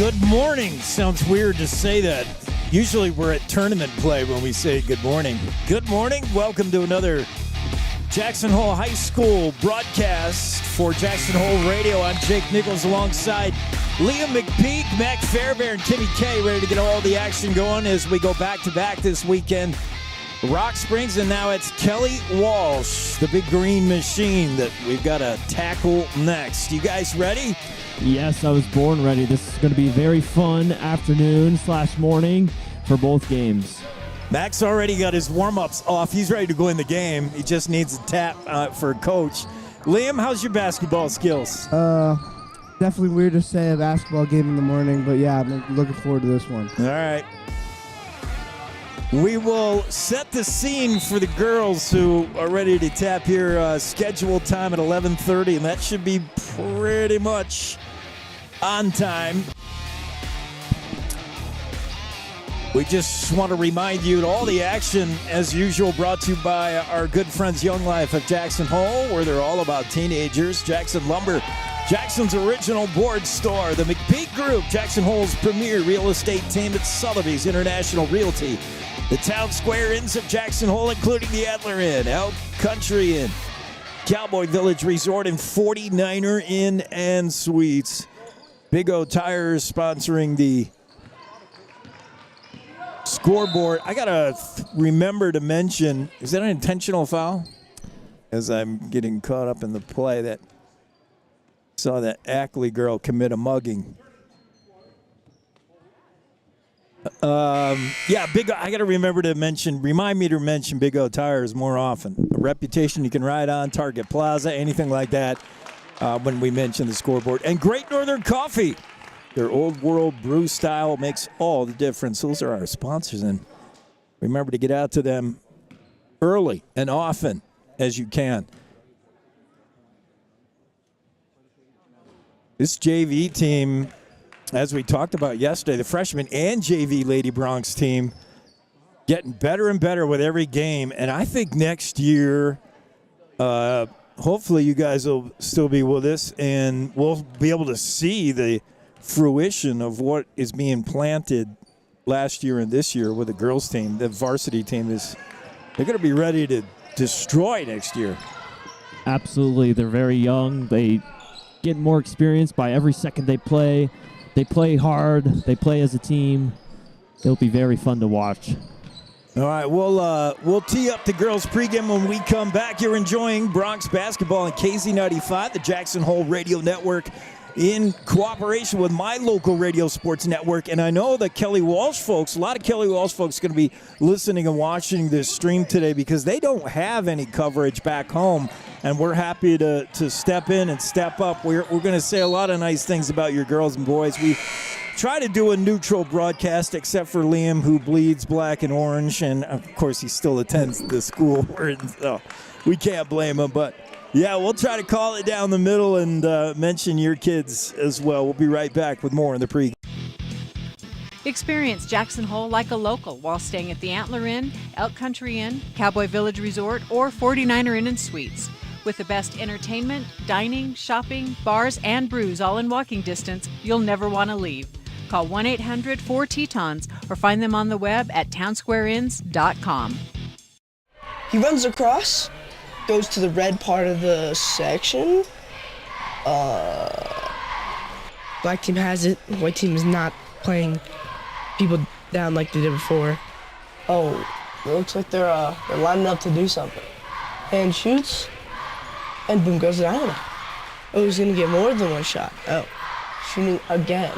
Good morning. Sounds weird to say that. Usually we're at tournament play when we say good morning. Good morning. Welcome to another Jackson Hole High School broadcast for Jackson Hole Radio. I'm Jake Nichols alongside Liam McPeak, Mac Fairbairn, and Timmy K, ready to get all the action going as we go back-to-back this weekend. Rock Springs, and now it's Kelly Walsh, the big green machine that we've got to tackle next. You guys ready? Yes, I was born ready. This is going to be a very fun afternoon/morning for both games. Mac's already got his warm-ups off. He's ready to go in the game. He just needs a tap for coach. Liam, how's your basketball skills? Definitely weird to say a basketball game in the morning, but yeah, I'm looking forward to this one. All right. We will set the scene for the girls who are ready to tap here. Scheduled time at 11:30, and that should be pretty much on time. We just want to remind you that all the action, as usual, brought to you by our good friends Young Life of Jackson Hole, where they're all about teenagers. Jackson Lumber, Jackson's original board store. The McPeak Group, Jackson Hole's premier real estate team at Sotheby's International Realty. The Town Square Inns of Jackson Hole, including the Adler Inn, Elk Country Inn, Cowboy Village Resort, and 49er Inn and Suites. Big O Tires sponsoring the scoreboard. I got to remember to mention, is that an intentional foul? As I'm getting caught up in the play, that saw that Ackley girl commit a mugging. Big O, I got to remind me to mention Big O Tires more often. A reputation you can ride on, Target Plaza, anything like that when we mention the scoreboard. And Great Northern Coffee. Their old world brew style makes all the difference. Those are our sponsors, and remember to get out to them early and often as you can. This JV team, as we talked about yesterday, the freshman and JV Lady Bronx team getting better and better with every game. And I think next year, hopefully you guys will still be with us, and we'll be able to see the fruition of what is being planted last year and this year with the girls team. The varsity team they're going to be ready to destroy next year. Absolutely. They're very young. They get more experience by every second they play. They play hard. They play as a team. It'll be very fun to watch. All right, we'll tee up the girls pregame when we come back. You're enjoying Bronx basketball on KZ95, the Jackson Hole Radio Network, in cooperation with my local radio sports network. And I know the Kelly Walsh folks, a lot of Kelly Walsh folks are going to be listening and watching this stream today because they don't have any coverage back home. And we're happy to step in and step up. We're going to say a lot of nice things about your girls and boys. We try to do a neutral broadcast, except for Liam, who bleeds black and orange. And, of course, he still attends the school. So we can't blame him. But, yeah, we'll try to call it down the middle and mention your kids as well. We'll be right back with more in the pregame. Experience Jackson Hole like a local while staying at the Antler Inn, Elk Country Inn, Cowboy Village Resort, or 49er Inn and Suites. With the best entertainment, dining, shopping, bars, and brews all in walking distance, you'll never want to leave. Call 1-800-4-TETONS or find them on the web at townsquareinns.com. He runs across, goes to the red part of the section. Black team has it. White team is not playing people down like they did before. Oh, it looks like they're lining up to do something. And shoots, and boom goes the dynamite. Oh, he's gonna get more than one shot. Oh, shooting again.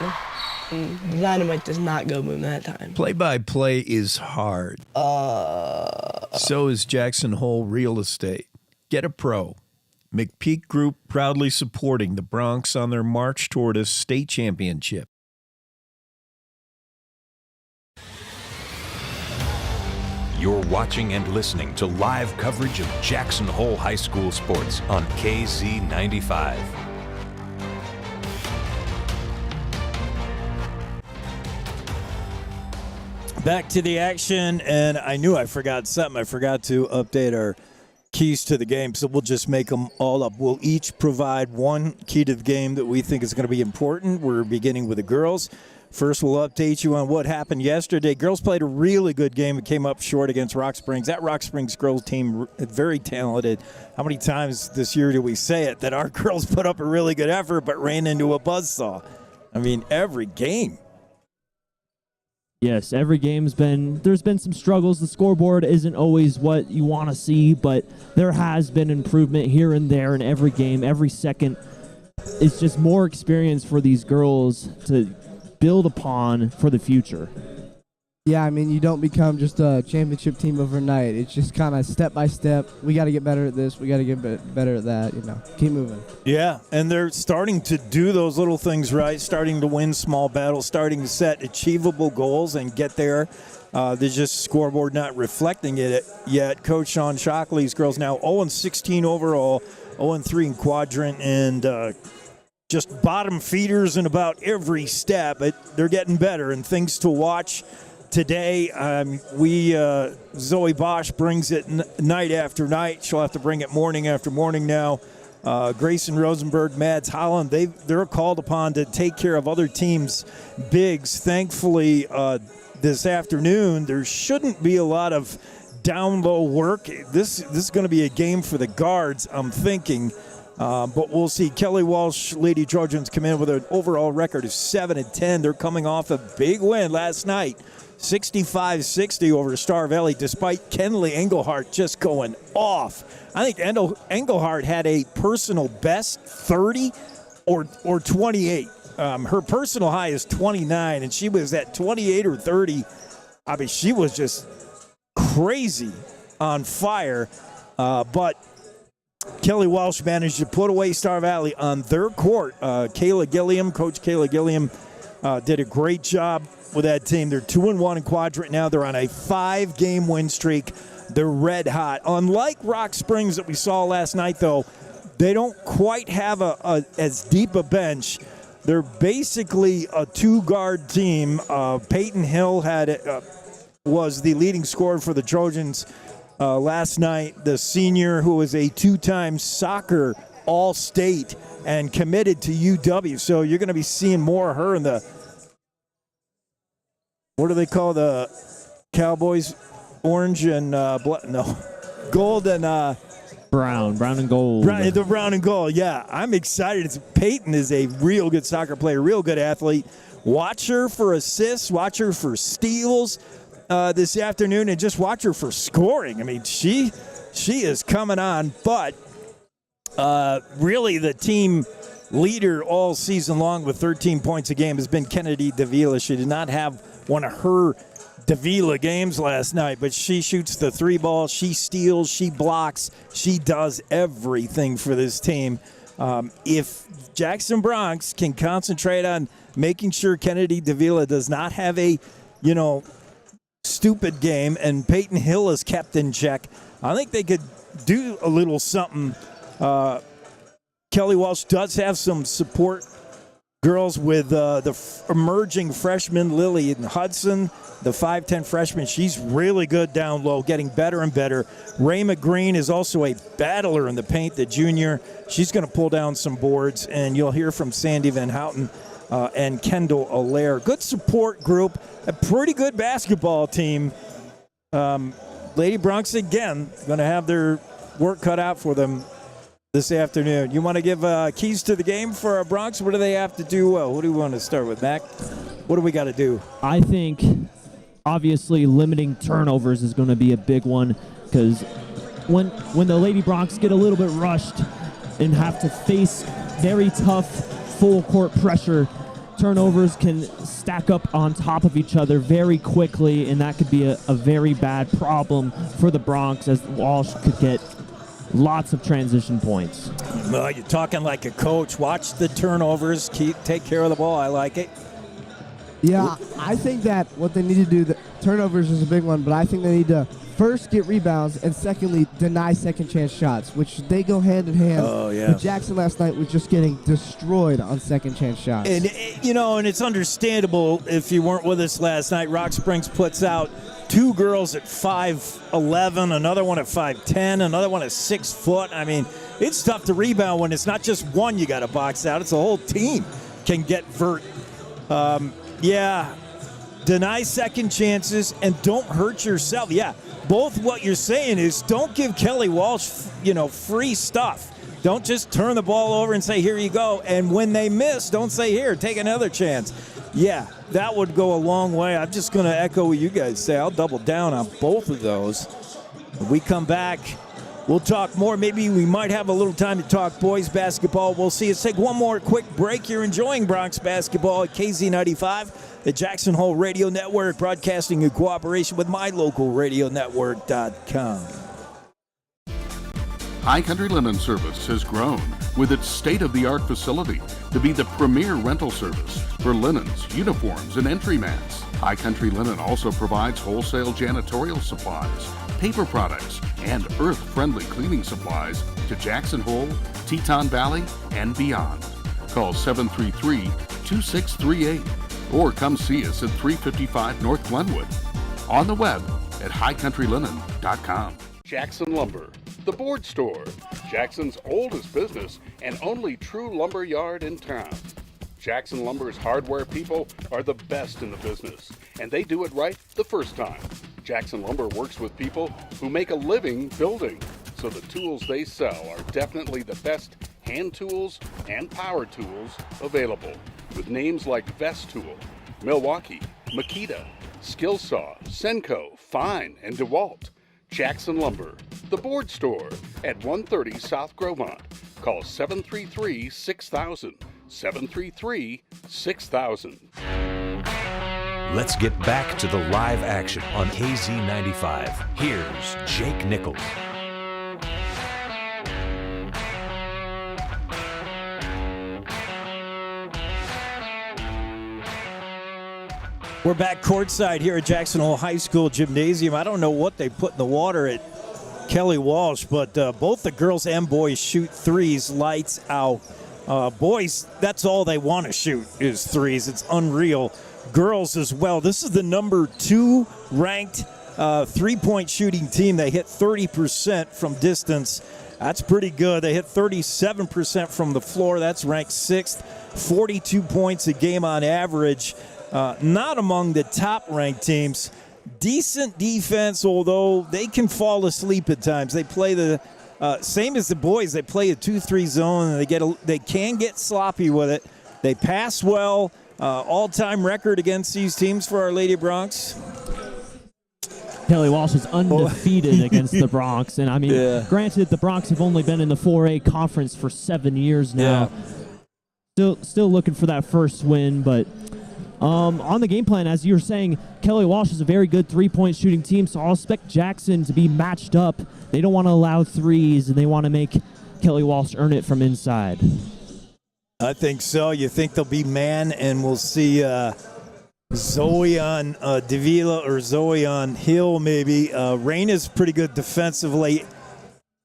And the dynamite does not go boom that time. Play-by-play is hard. So is Jackson Hole Real Estate. Get a pro. McPeak Group proudly supporting the Bronx on their march toward a state championship. You're watching and listening to live coverage of Jackson Hole High School sports on KZ95. Back to the action, and I knew I forgot something. I forgot to update our keys to the game, so we'll just make them all up. We'll each provide one key to the game that we think is going to be important. We're beginning with the girls. First, we'll update you on what happened yesterday. Girls played a really good game. It came up short against Rock Springs. That Rock Springs girls team, very talented. How many times this year do we say it, that our girls put up a really good effort but ran into a buzzsaw? I mean, every game. Yes, every game's there's been some struggles. The scoreboard isn't always what you want to see, but there has been improvement here and there in every game, every second. It's just more experience for these girls to build upon for the future. Yeah, I mean, you don't become just a championship team overnight. It's just kind of step by step. We got to get better at this. We got to get better at that. Keep moving. Yeah, and they're starting to do those little things right, starting to win small battles, starting to set achievable goals and get there. There's just scoreboard not reflecting it yet. Coach Sean Shockley's girls now 0-16 overall, 0-3 in quadrant, and just bottom feeders in about every step. But they're getting better, and things to watch today. Zoe Bosch brings it night after night. She'll have to bring it morning after morning now. Grayson Rosenberg, Mads Holland, they're called upon to take care of other teams' bigs. Thankfully, this afternoon, there shouldn't be a lot of down-low work. This is going to be a game for the guards, I'm thinking. But we'll see. Kelly Walsh, Lady Trojans, come in with an overall record of 7-10. They're coming off a big win last night, 65-60 over Star Valley, despite Kenley Engelhardt just going off. I think Engelhardt had a personal best 30 or 28. Her personal high is 29, and she was at 28 or 30. I mean, she was just crazy on fire. But Kelly Walsh managed to put away Star Valley on their court. Coach Kayla Gilliam, did a great job with that team. They're 2-1 in quadrant now. They're on a 5-game win streak. They're red hot. Unlike Rock Springs that we saw last night, though, they don't quite have as deep a bench. They're basically a 2-guard team. Peyton Hill was the leading scorer for the Trojans last night. The senior, who was a 2-time soccer All-State and committed to UW. So you're going to be seeing more of her in the, what do they call the Cowboys? Orange and gold and brown and gold. The brown and gold, yeah. I'm excited. Peyton is a real good soccer player, real good athlete. Watch her for assists, watch her for steals this afternoon, and just watch her for scoring. I mean, she is coming on, but really the team leader all season long with 13 points a game has been Kennedy Davila. She did not have one of her Davila games last night, but she shoots the 3 ball, she steals, she blocks, she does everything for this team. If Jackson Bronx can concentrate on making sure Kennedy Davila does not have a, stupid game and Peyton Hill is kept in check, I think they could do a little something. Kelly Walsh does have some support girls with the emerging freshman Lily Hudson, the 5'10 freshman. She's really good down low, getting better and better. Ray McGreen is also a battler in the paint, the junior. She's going to pull down some boards, and you'll hear from Sandy Van Houten and Kendall Allaire. Good support group, a pretty good basketball team. Lady Bronx, again, going to have their work cut out for them this afternoon. You want to give keys to the game for our Bronx? What do they have to do well? What do we want to start with, Mac? What do we got to do? I think, obviously, limiting turnovers is going to be a big one, because when the Lady Bronx get a little bit rushed and have to face very tough full court pressure, turnovers can stack up on top of each other very quickly, and that could be a very bad problem for the Bronx, as Walsh could get lots of transition points. Well, you're talking like a coach. Watch the turnovers. Take care of the ball. I like it. Yeah, I think that what they need to do, the turnovers is a big one, but I think they need to first get rebounds and secondly deny second chance shots, which they go hand in hand. Oh, yeah. But Jackson last night was just getting destroyed on second chance shots. And, and it's understandable if you weren't with us last night. Rock Springs puts out 2 girls at 5'11", another one at 5'10", another one at 6 foot. I mean, it's tough to rebound when it's not just one you got to box out. It's a whole team can get vert. Yeah. Deny second chances and don't hurt yourself. Yeah, both what you're saying is don't give Kelly Walsh, free stuff. Don't just turn the ball over and say, here you go. And when they miss, don't say, here, take another chance. Yeah, that would go a long way. I'm just going to echo what you guys say. I'll double down on both of those. When we come back, we'll talk more. Maybe we might have a little time to talk boys basketball. We'll see. Let's take one more quick break. You're enjoying Bronx basketball at KZ95, the Jackson Hole Radio Network, broadcasting in cooperation with MyLocalRadioNetwork.com. High Country Linen Service has grown with its state-of-the-art facility to be the premier rental service for linens, uniforms, and entry mats. High Country Linen also provides wholesale janitorial supplies, paper products, and earth-friendly cleaning supplies to Jackson Hole, Teton Valley, and beyond. Call 733-2638 or come see us at 355 North Glenwood. On the web at highcountrylinen.com. Jackson Lumber, the board store, Jackson's oldest business and only true lumber yard in town. Jackson Lumber's hardware people are the best in the business, and they do it right the first time. Jackson Lumber works with people who make a living building, so the tools they sell are definitely the best hand tools and power tools available, with names like Vest Tool, Milwaukee, Makita, Skillsaw, Senco, Fine, and DeWalt. Jackson Lumber, the board store at 130 South Grovemont. Call 733-6000, 733-6000. Let's get back to the live action on KZ95. Here's Jake Nichols. We're back courtside here at Jackson Hole High School Gymnasium. I don't know what they put in the water at Kelly Walsh, but both the girls and boys shoot threes, lights out. Boys, that's all they want to shoot is threes. It's unreal. Girls as well. This is the number 2 ranked three-point shooting team. They hit 30% from distance. That's pretty good. They hit 37% from the floor. That's ranked 6th. 42 points a game on average. Not among the top-ranked teams. Decent defense, although they can fall asleep at times. They play the same as the boys. They play a 2-3 zone, and they can get sloppy with it. They pass well. All-time record against these teams for our Lady Bronx. Kelly Walsh is undefeated against the Bronx. And, granted, the Bronx have only been in the 4A conference for 7 years now. Yeah. Still looking for that first win, but on the game plan, as you were saying, Kelly Walsh is a very good three-point shooting team, so I'll expect Jackson to be matched up. They don't want to allow threes, and they want to make Kelly Walsh earn it from inside. I think so. You think they'll be man, and we'll see Zoe on Davila or Zoe on Hill maybe. Raina's pretty good defensively.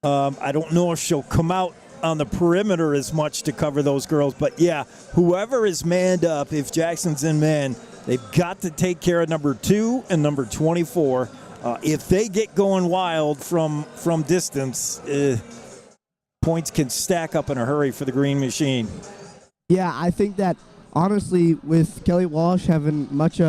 I don't know if she'll come out on the perimeter as much to cover those girls, but yeah, whoever is manned up, if Jackson's in man, they've got to take care of number 2 and number 24. If they get going wild from distance, points can stack up in a hurry for the Green Machine. Yeah, I think that honestly, with Kelly Walsh having much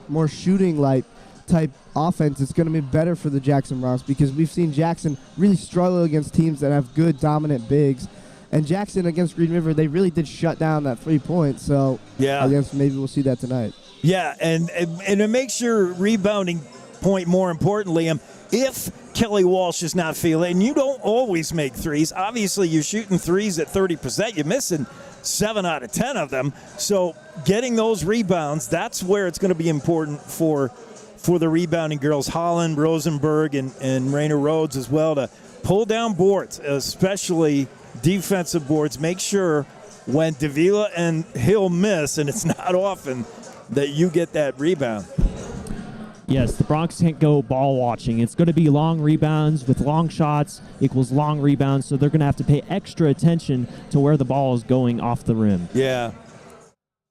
more shooting type offense, it's going to be better for the Jackson Bronx, because we've seen Jackson really struggle against teams that have good dominant bigs. And Jackson against Green River, they really did shut down that 3-point. So yeah, I guess maybe we'll see that tonight. Yeah, and it makes your rebounding point more importantly. If Kelly Walsh is not feeling, and you don't always make threes, obviously you're shooting threes at 30%, you're missing 7 out of 10 of them. So getting those rebounds, that's where it's going to be important for the rebounding girls, Holland, Rosenberg, and Raina Rhodes as well, to pull down boards, especially defensive boards. Make sure when Davila and Hill miss, and it's not often, that you get that rebound. Yes, the Bronx can't go ball watching. It's going to be long rebounds with long shots equals long rebounds, so they're going to have to pay extra attention to where the ball is going off the rim. Yeah.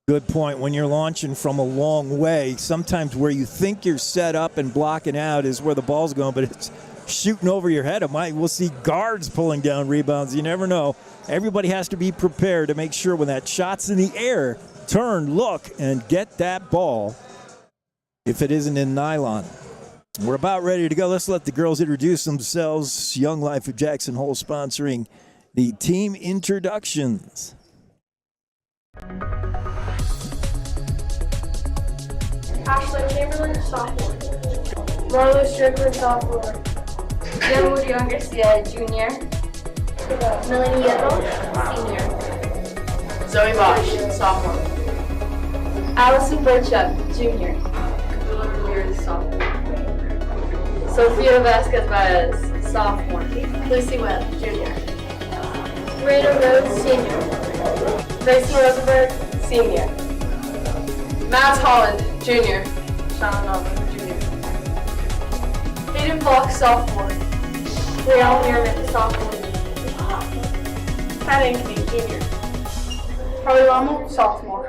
Good point. When you're launching from a long way, sometimes where you think you're set up and blocking out is where the ball's going, but it's shooting over your head. We'll see guards pulling down rebounds. You never know. Everybody has to be prepared to make sure when that shot's in the air, turn, look, and get that ball if it isn't in nylon. We're about ready to go. Let's let the girls introduce themselves. Young Life of Jackson Hole sponsoring the team introductions. Ashley Chamberlain, sophomore. Marlo Strickland, sophomore. Youngwood Garcia, junior. Melanie Yedel, senior. Zoe Walsh, sophomore. Allison Burchup, junior. Camila Ramirez, sophomore. Sophia Vasquez-Baez, sophomore. Lucy Webb, junior. Rita Rhodes, senior. Gracie Rosenberg, senior. Matt Holland, junior. Shannon Nolan, junior. Hayden Falk, sophomore. Brielle Meerman, sophomore. Pat Ankeny, junior. Harley Lommel, sophomore.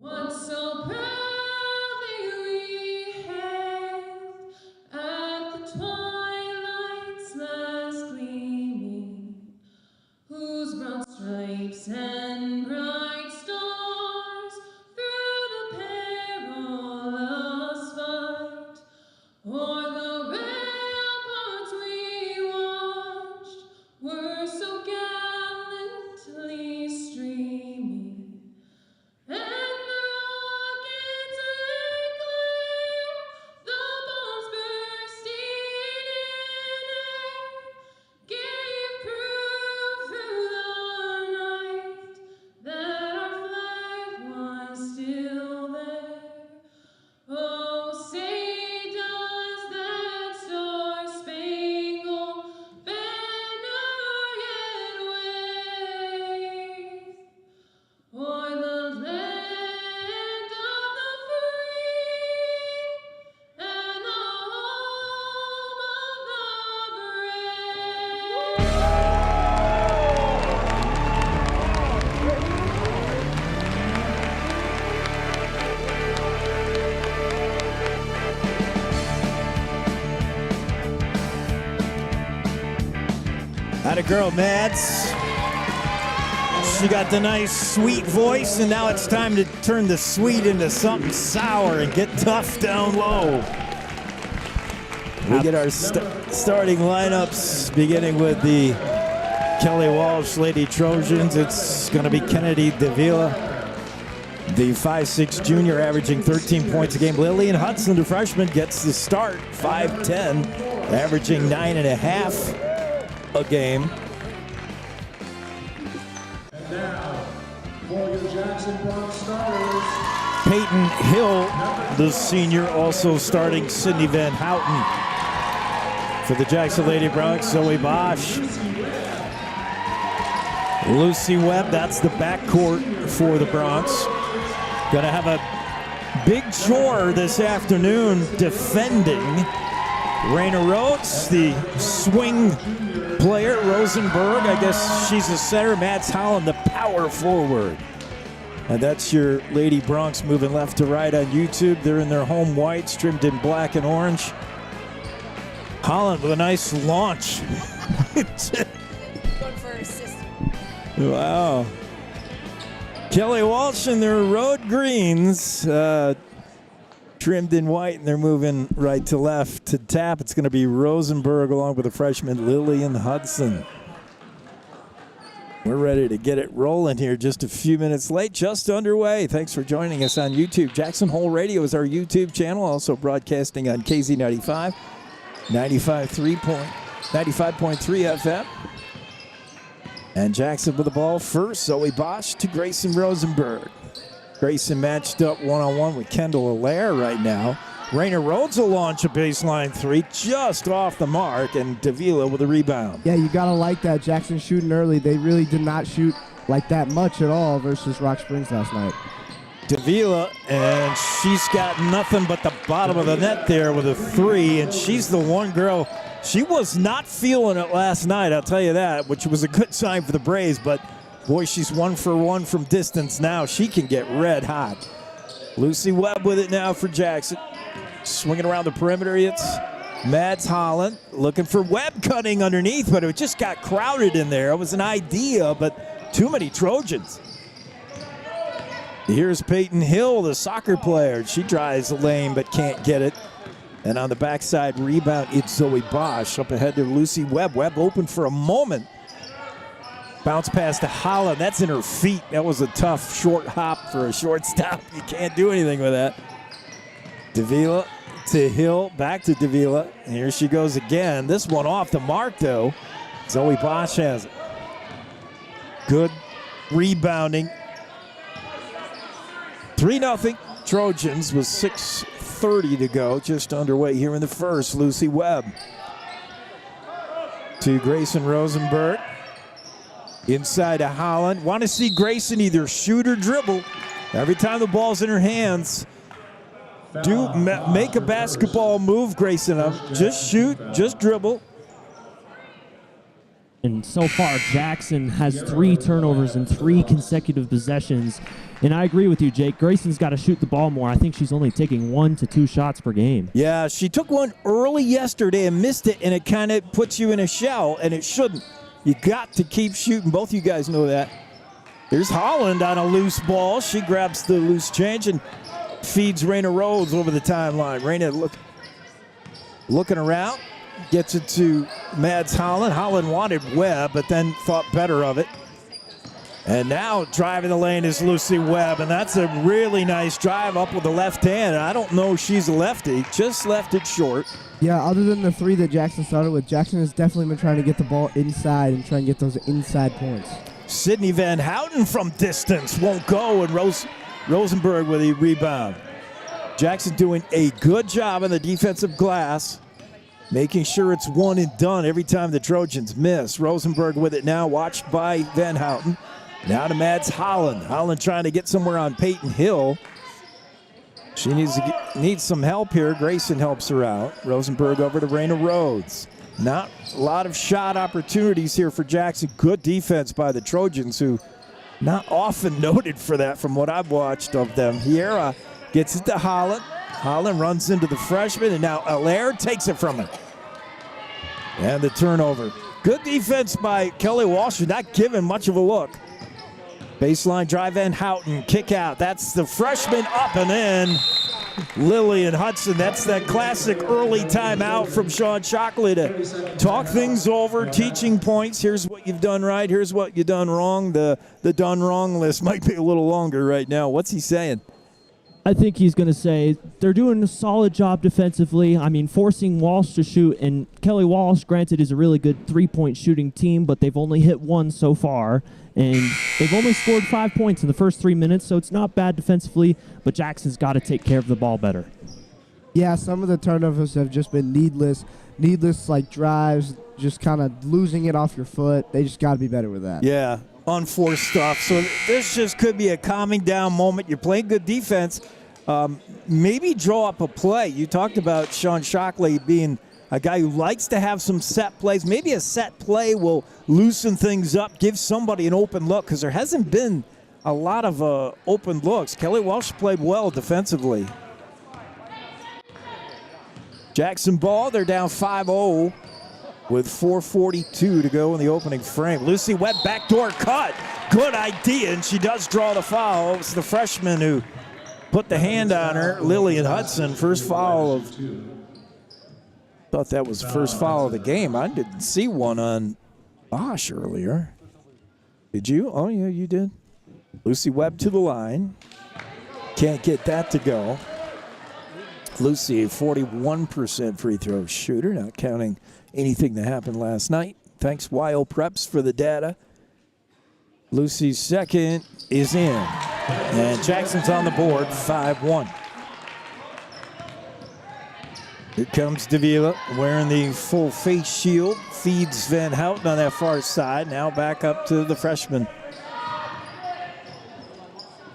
Once so proudly we hailed at the twilight's last gleaming, whose broad stripes and bright stars through the perilous fight o'er the ramparts we watched were so gallantly streaming. And the rockets eclair, the bombs bursting in air, gave proof through the night that our flag was still there. Oh, say does that star-spangled banner yet wave o'er the land of the free and the home of the Atta girl, Mads. She got the nice, sweet voice, and now it's time to turn the sweet into something sour and get tough down low. We get our starting lineups, beginning with the Kelly Walsh Lady Trojans. It's going to be Kennedy Davila, the 5'6" junior, averaging 13 points a game. Lillian Hudson, the freshman, gets the start, 5'10", averaging 9.5 a game. Peyton Hill, the senior, also starting. Sydney Van Houten. For the Jackson Lady Bronx, Zoe Bosch. Lucy Webb, that's the backcourt for the Bronx. Gonna have a big chore this afternoon defending. Raina Rhodes, the swing player. Rosenberg, I guess she's a center. Mads Holland, the power forward. And that's your Lady Bronx moving left to right on YouTube. They're in their home whites, trimmed in black and orange. Holland with a nice launch. Going for assist. Wow. Kelly Walsh in their road greens, trimmed in white, and they're moving right to left to tap. It's going to be Rosenberg along with the freshman Lillian Hudson. We're ready to get it rolling here. Just a few minutes late, just underway. Thanks for joining us on YouTube. Jackson Hole Radio is our YouTube channel, also broadcasting on KZ95, 95.3 FM. And Jackson with the ball first. Zoe Bosch to Grayson Rosenberg. Grayson matched up one-on-one with Kendall Allaire right now. Raina Rhodes will launch a baseline three just off the mark, and Davila with a rebound. Yeah, you got to like that. Jackson shooting early. They really did not shoot like that much at all versus Rock Springs last night. Davila, and she's got nothing but the bottom of the net there with a 3, and she's the one girl. She was not feeling it last night, I'll tell you that, which was a good sign for the Braves, but boy, she's 1 for 1 from distance now. She can get red hot. Lucy Webb with it now for Jackson. Swinging around the perimeter, it's Mads Holland looking for Webb cutting underneath, but it just got crowded in there. It was an idea, but too many Trojans. Here's Peyton Hill, the soccer player. She tries the lane but can't get it. And on the backside rebound, it's Zoe Bosch up ahead to Lucy Webb. Webb open for a moment. Bounce pass to Holland. That's in her feet. That was a tough short hop for a shortstop. You can't do anything with that. Davila to Hill, back to Davila. And here she goes again. This one off the mark, though. Zoe Bosch has it. Good rebounding. 3-0 Trojans with 6:30 to go. Just underway here in the first. Lucy Webb to Grayson Rosenberg. Inside to Holland. Want to see Grayson either shoot or dribble. Every time the ball's in her hands, make a basketball move, Grayson. Just shoot, just dribble. And so far, Jackson has 3 turnovers in 3 consecutive possessions. And I agree with you, Jake. Grayson's got to shoot the ball more. I think she's only taking 1 to 2 shots per game. Yeah, she took one early yesterday and missed it, and it kind of puts you in a shell, and it shouldn't. You got to keep shooting. Both you guys know that. Here's Holland on a loose ball. She grabs the loose change and feeds Raina Rhodes over the timeline. Raina looking around. Gets it to Mads Holland. Holland wanted Webb, but then thought better of it. And now driving the lane is Lucy Webb, and that's a really nice drive up with the left hand. I don't know if she's a lefty, just left it short. Yeah, other than the 3 that Jackson started with, Jackson has definitely been trying to get the ball inside and try and get those inside points. Sydney Van Houten from distance won't go, and Rosenberg with a rebound. Jackson doing a good job on the defensive glass, making sure it's one and done every time the Trojans miss. Rosenberg with it now, watched by Van Houten. Now to Mads Holland. Holland trying to get somewhere on Peyton Hill. She needs some help here. Grayson helps her out. Rosenberg over to Raina Rhodes. Not a lot of shot opportunities here for Jackson. Good defense by the Trojans, who not often noted for that from what I've watched of them. Hiera gets it to Holland. Holland runs into the freshman, and now Allaire takes it from her. And the turnover. Good defense by Kelly Walsh, not giving much of a look. Baseline drive, Van Houten, kick out. That's the freshman up and in. Lillian Hudson, that's that classic early timeout from Sean Shockley to talk things over, teaching points. Here's what you've done right, here's what you've done wrong. The done wrong list might be a little longer right now. What's he saying? I think he's going to say they're doing a solid job defensively. I mean, forcing Walsh to shoot, and Kelly Walsh, granted, is a really good three-point shooting team, but they've only hit 1 so far, and they've only scored 5 points in the first 3 minutes, so it's not bad defensively, but Jackson's got to take care of the ball better. Yeah, some of the turnovers have just been needless like drives, just kind of losing it off your foot. They just got to be better with that. Yeah. Unforced stuff. So this just could be a calming down moment. You're playing good defense. Maybe draw up a play. You talked about Sean Shockley being a guy who likes to have some set plays. Maybe a set play will loosen things up, give somebody an open look, because there hasn't been a lot of open looks. Kelly Walsh played well defensively. Jackson ball, they're down 5-0. With 4:42 to go in the opening frame. Lucy Webb, backdoor cut. Good idea, and she does draw the foul. It's the freshman who put the hand on her, Lillian Hudson. First foul of... Thought that was the first foul of the game. I didn't see one on Bosch earlier. Did you? Oh, yeah, you did. Lucy Webb to the line. Can't get that to go. Lucy, a 41% free throw shooter, not counting anything that happened last night. Thanks, Wild Preps, for the data. Lucy's second is in. And Jackson's on the board, 5-1. Here comes Davila wearing the full face shield. Feeds Van Houten on that far side. Now back up to the freshman.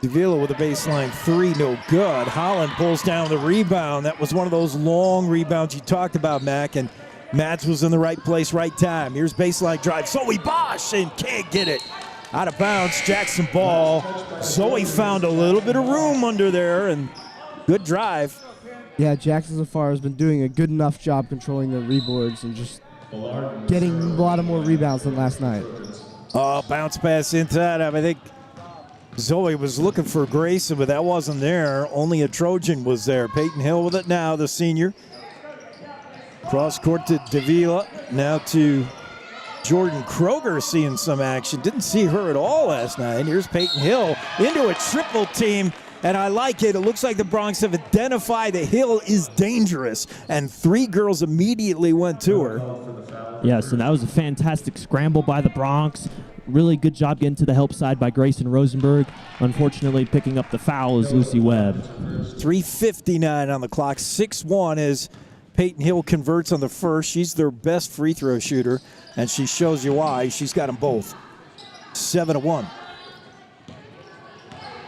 Davila with a baseline three, no good. Holland pulls down the rebound. That was one of those long rebounds you talked about, Mac, and Mads was in the right place, right time. Here's baseline drive. Zoe Bosch and can't get it. Out of bounds, Jackson ball. Zoe found a little bit of room under there, and good drive. Yeah, Jackson so far has been doing a good enough job controlling the reboards and just getting a lot of more rebounds than last night. Oh, bounce pass inside. I think Zoe was looking for Grayson, but that wasn't there. Only a Trojan was there. Peyton Hill with it now, the senior. Cross court to Davila. Now to Jordan Kroger seeing some action. Didn't see her at all last night. Here's Peyton Hill into a triple team, and I like it. It looks like the Bronx have identified that Hill is dangerous, and three girls immediately went to her. Yes, and that was a fantastic scramble by the Bronx. Really good job getting to the help side by Grayson Rosenberg. Unfortunately, picking up the foul is Lucy Webb. 3:59 on the clock. 6-1 as Peyton Hill converts on the first. She's their best free throw shooter, and she shows you why. She's got them both. 7-1.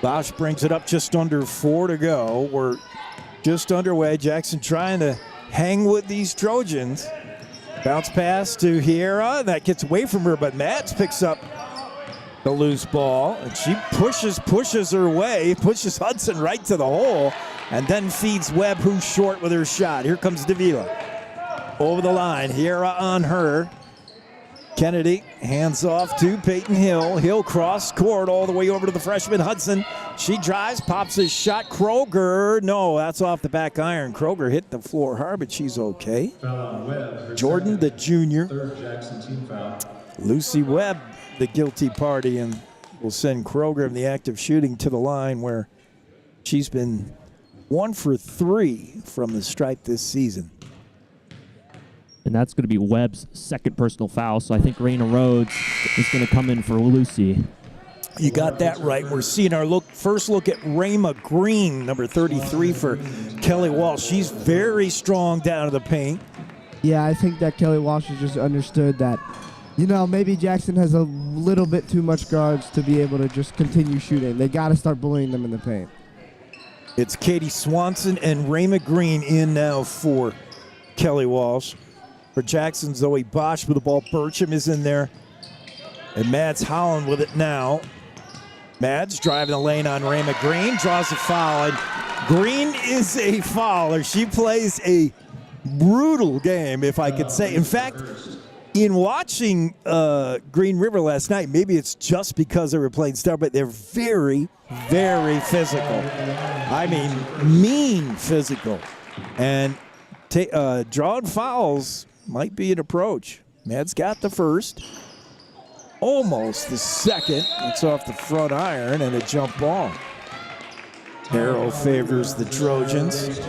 Walsh brings it up just under 4 to go. We're just underway. Jackson trying to hang with these Trojans. Bounce pass to Hiera. That gets away from her, but Mads picks up the loose ball, and she pushes her way, pushes Hudson right to the hole, and then feeds Webb, who's short with her shot. Here comes Davila. Over the line, Hiera on her. Kennedy hands off to Peyton Hill. Hill cross court all the way over to the freshman Hudson. She drives, pops his shot. Kroger, no, that's off the back iron. Kroger hit the floor hard, but she's okay. Jordan, the junior. Lucy Webb, the guilty party, and will send Kroger in the act of shooting to the line where she's been 1 for 3 from the stripe this season. And that's going to be Webb's second personal foul, so I think Raina Rhodes is going to come in for Lucy. You got that right. We're seeing our first look at Rayma Green, number 33 for Kelly Walsh. She's very strong down to the paint. Yeah, I think that Kelly Walsh has just understood that, maybe Jackson has a little bit too much guards to be able to just continue shooting. They got to start bullying them in the paint. It's Katie Swanson and Rayma Green in now for Kelly Walsh. For Jackson, Zoe Bosch with the ball. Burcham is in there. And Mads Holland with it now. Mads driving the lane on Rayma Green. Draws a foul. And Green is a fouler. She plays a brutal game, if I could say. In fact, in watching Green River last night, maybe it's just because they were playing star, but they're very, very physical. I mean, mean physical. And drawing fouls might be an approach. Mads got the first. Almost the second. It's off the front iron and a jump ball. Arrow favors the Trojans.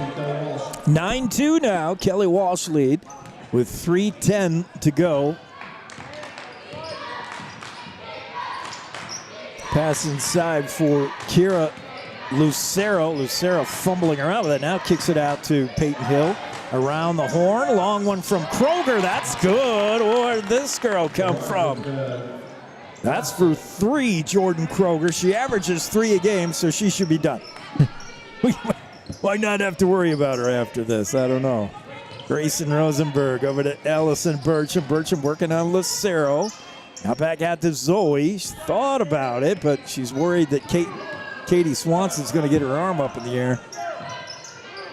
9-2 now. Kelly Walsh lead with 3:10 to go. Pass inside for Kira Lucero. Lucero fumbling around with it. Now kicks it out to Peyton Hill. Around the horn, long one from Kroger. That's good. Where did this girl come from? That's for 3, Jordan Kroger. She averages 3 a game, so she should be done. Why not have to worry about her after this? I don't know. Grayson Rosenberg over to Ellison Burcham. Burcham working on Lucero. Now back out to Zoe. She thought about it, but she's worried that Katie Swanson's going to get her arm up in the air.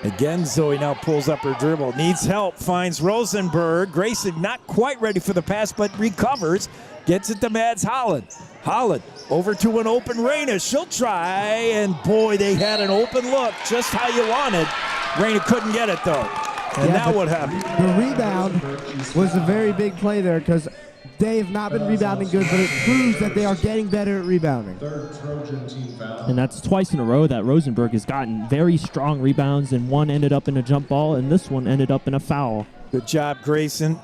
Again, Zoe now pulls up her dribble. Needs help, finds Rosenberg. Grayson not quite ready for the pass, but recovers. Gets it to Mads Holland. Holland over to an open Raina. She'll try, and boy, they had an open look. Just how you wanted. Raina couldn't get it, though. And now what happened? The rebound was a very big play there because they have not been rebounding good, but it proves that they are getting better at rebounding. And that's twice in a row that Rosenberg has gotten very strong rebounds, and one ended up in a jump ball, and this one ended up in a foul. Good job, Grayson.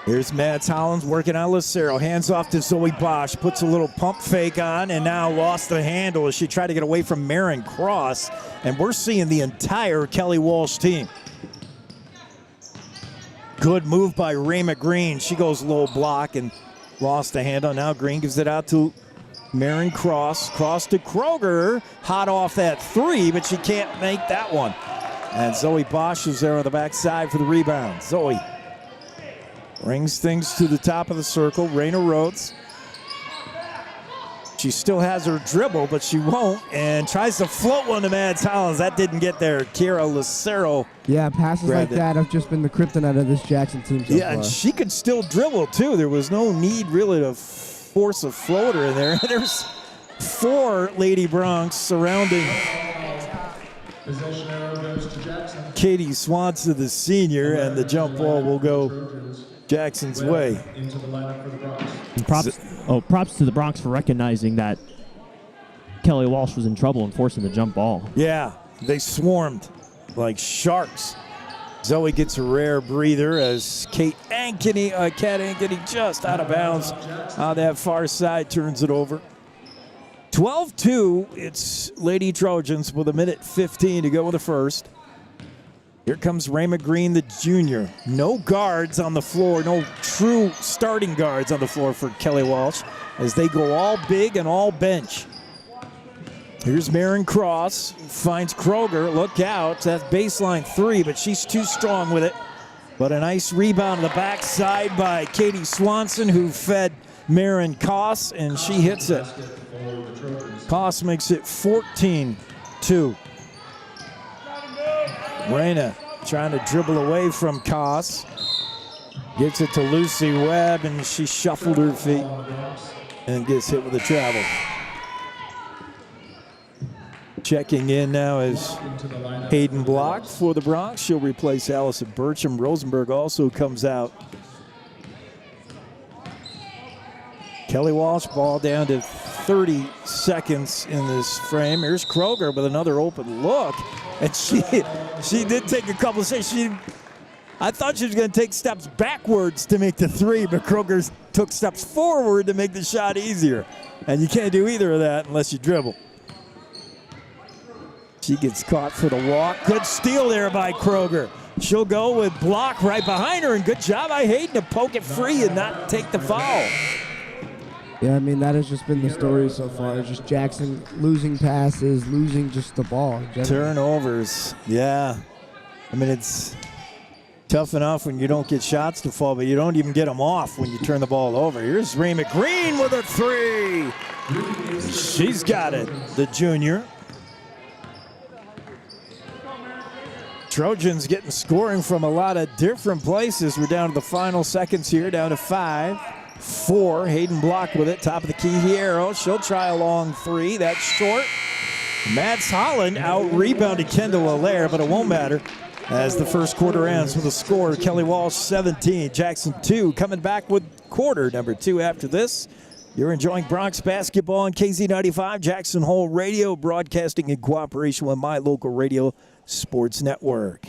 Here's Mads Hollins working on Lucero. Hands off to Zoe Bosch. Puts a little pump fake on and now lost the handle as she tried to get away from Marin Cross. And we're seeing the entire Kelly Walsh team. Good move by Rayma Green. She goes low block and lost the handle. Now Green gives it out to Marin cross to Kroger. Hot off that three, but she can't make that one. And Zoe Bosch is there on the backside for the rebound. Zoe brings things to the top of the circle. Raina Rhodes. She still has her dribble, but she won't, and tries to float one to Mads Hollins. That didn't get there. Kira Lucero. Yeah, passes like that have just been the kryptonite of this Jackson team so far. And she could still dribble, too. There was no need really to force a floater in there. There's 4 Lady Bronx surrounding Katie Swanson, the senior, and the jump ball will go Jackson's way. And props to the Bronx for recognizing that Kelly Walsh was in trouble and forcing the jump ball. Yeah, they swarmed like sharks. Zoe gets a rare breather as Kat Ankeny just out of bounds on that far side, turns it over. 12-2, it's Lady Trojans with 1:15 to go in the first. Here comes Raymond Green, the junior. No guards on the floor, no true starting guards on the floor for Kelly Walsh as they go all big and all bench. Here's Marin Cross, finds Kroger, look out, that's baseline 3, but she's too strong with it. But a nice rebound on the backside by Katie Swanson, who fed Marin Koss, and she hits it. Koss makes it 14-2. Raina trying to dribble away from Koss. Gets it to Lucy Webb, and she shuffled her feet and gets hit with a travel. Checking in now is Hayden Block for the Bronx. She'll replace Allison Burcham. Rosenberg also comes out. Kelly Walsh, ball down to 30 seconds in this frame. Here's Kroger with another open look. And she did take a couple of steps. I thought she was going to take steps backwards to make the three, but Kroger took steps forward to make the shot easier. And you can't do either of that unless you dribble. She gets caught for the walk. Good steal there by Kroger. She'll go with Block right behind her, and good job by Hayden to poke it free and not take the foul. Yeah, I mean, that has just been the story so far. Just Jackson losing passes, losing just the ball. Turnovers, yeah. I mean, it's tough enough when you don't get shots to fall, but you don't even get them off when you turn the ball over. Here's Raymond Green with a three. She's got it, the junior. Trojans getting scoring from a lot of different places. We're down to the final seconds here, down to 5-4. Hayden Block with it, top of the key Hierro. She'll try a long three. That's short. Mads Holland out-rebounded Kendall Allaire, but it won't matter as the first quarter ends with a score. Kelly Walsh 17, Jackson 2. Coming back with quarter number 2 after this. You're enjoying Bronx basketball on KZ95, Jackson Hole Radio, broadcasting in cooperation with my local radio sports network.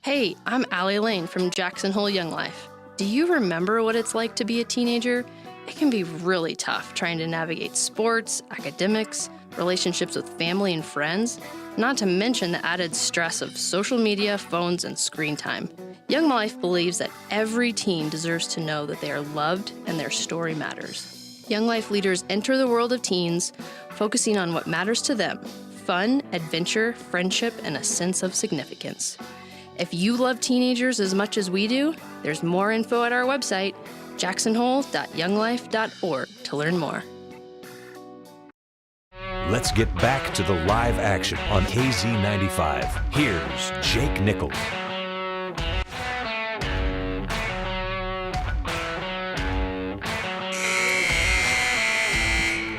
Hey, I'm Allie Lane from Jackson Hole Young Life. Do you remember what it's like to be a teenager? It can be really tough trying to navigate sports, academics, relationships with family and friends, not to mention the added stress of social media, phones, and screen time. Young Life believes that every teen deserves to know that they are loved and their story matters. Young Life leaders enter the world of teens, focusing on what matters to them: fun, adventure, friendship, and a sense of significance. If you love teenagers as much as we do, there's more info at our website, jacksonhole.younglife.org, to learn more. Let's get back to the live action on KZ95. Here's Jake Nichols.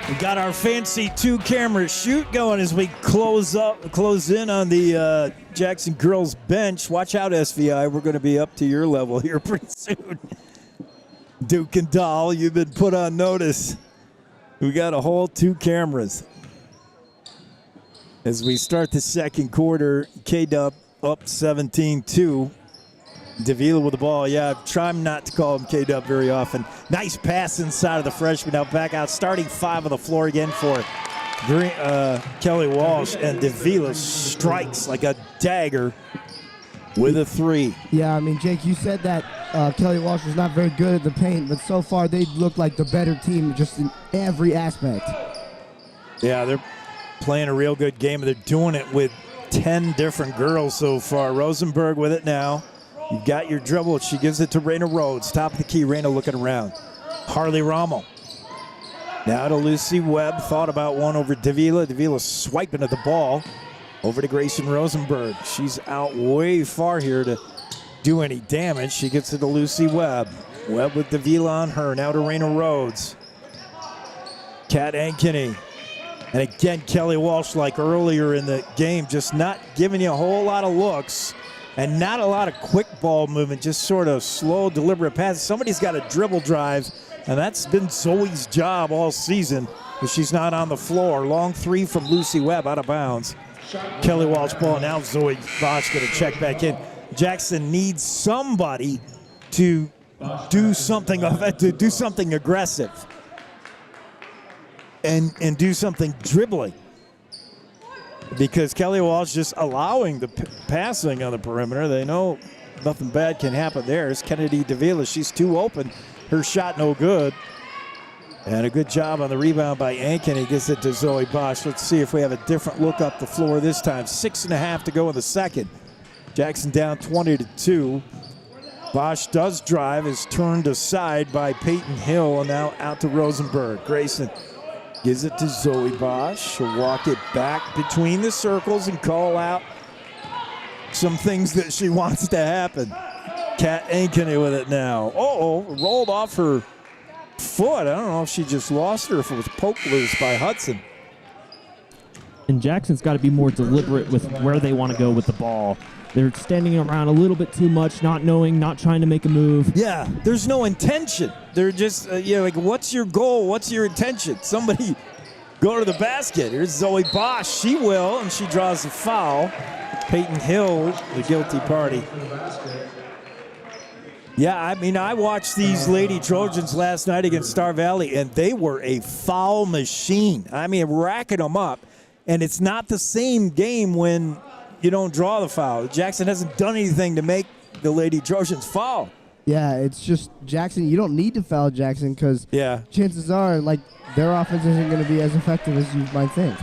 We got our fancy 2-camera shoot going as we close in on the Jackson girls bench. Watch out, SVI. We're going to be up to your level here pretty soon. Duke and Dahl, you've been put on notice. We got a whole 2 cameras. As we start the second quarter, K-Dub up 17-2. Davila with the ball. Yeah, try not to call him K-Dub very often. Nice pass inside of the freshman. Now back out, starting 5 on the floor again for Kelly Walsh. And Davila strikes like a dagger with a 3. Yeah, I mean, Jake, you said that Kelly Walsh was not very good at the paint, but so far they look like the better team just in every aspect. Yeah, they're playing a real good game. They're doing it with 10 different girls so far. Rosenberg with it now. You've got your dribble. She gives it to Raina Rhodes. Top of the key. Raina looking around. Harley Rommel. Now to Lucy Webb. Thought about one over Davila. Davila swiping at the ball. Over to Grayson Rosenberg. She's out way far here to do any damage. She gets it to Lucy Webb. Webb with Davila on her. Now to Raina Rhodes. Kat Ankeny. And again, Kelly Walsh, like earlier in the game, just not giving you a whole lot of looks and not a lot of quick ball movement, just sort of slow, deliberate passes. Somebody's got a dribble drive, and that's been Zoe's job all season, but she's not on the floor. Long three from Lucy Webb out of bounds. Kelly Walsh ball. Now Zoe Bosch going to check back in. Jackson needs somebody to do something aggressive. And do something dribbling, because Kelly Walsh just allowing the passing on the perimeter. They know nothing bad can happen there. It's Kennedy Davila. She's too open. Her shot no good. And a good job on the rebound by Ankeny. Gets it to Zoe Bosch. Let's see if we have a different look up the floor this time. 6.5 to go in the second. Jackson down 20-2. Bosch does drive, is turned aside by Peyton Hill, and now out to Rosenberg. Grayson gives it to Zoe Bosch. She'll walk it back between the circles and call out some things that she wants to happen. Kat Ankeny with it now. Rolled off her foot. I don't know if she just lost it or if it was poked loose by Hudson. And Jackson's got to be more deliberate with where they want to go with the ball. They're standing around a little bit too much, not knowing, not trying to make a move. Yeah, there's no intention. They're just, like, what's your goal? What's your intention? Somebody go to the basket. Here's Zoe Bosch. She will, and she draws the foul. Peyton Hill, the guilty party. Yeah, I mean, I watched these Lady Trojans last night against Star Valley, and they were a foul machine. I mean, racking them up. And it's not the same game when you don't draw the foul. Jackson hasn't done anything to make the Lady Trojans foul. Yeah, it's just Jackson. You don't need to foul Jackson because chances are, like, their offense isn't going to be as effective as you might think.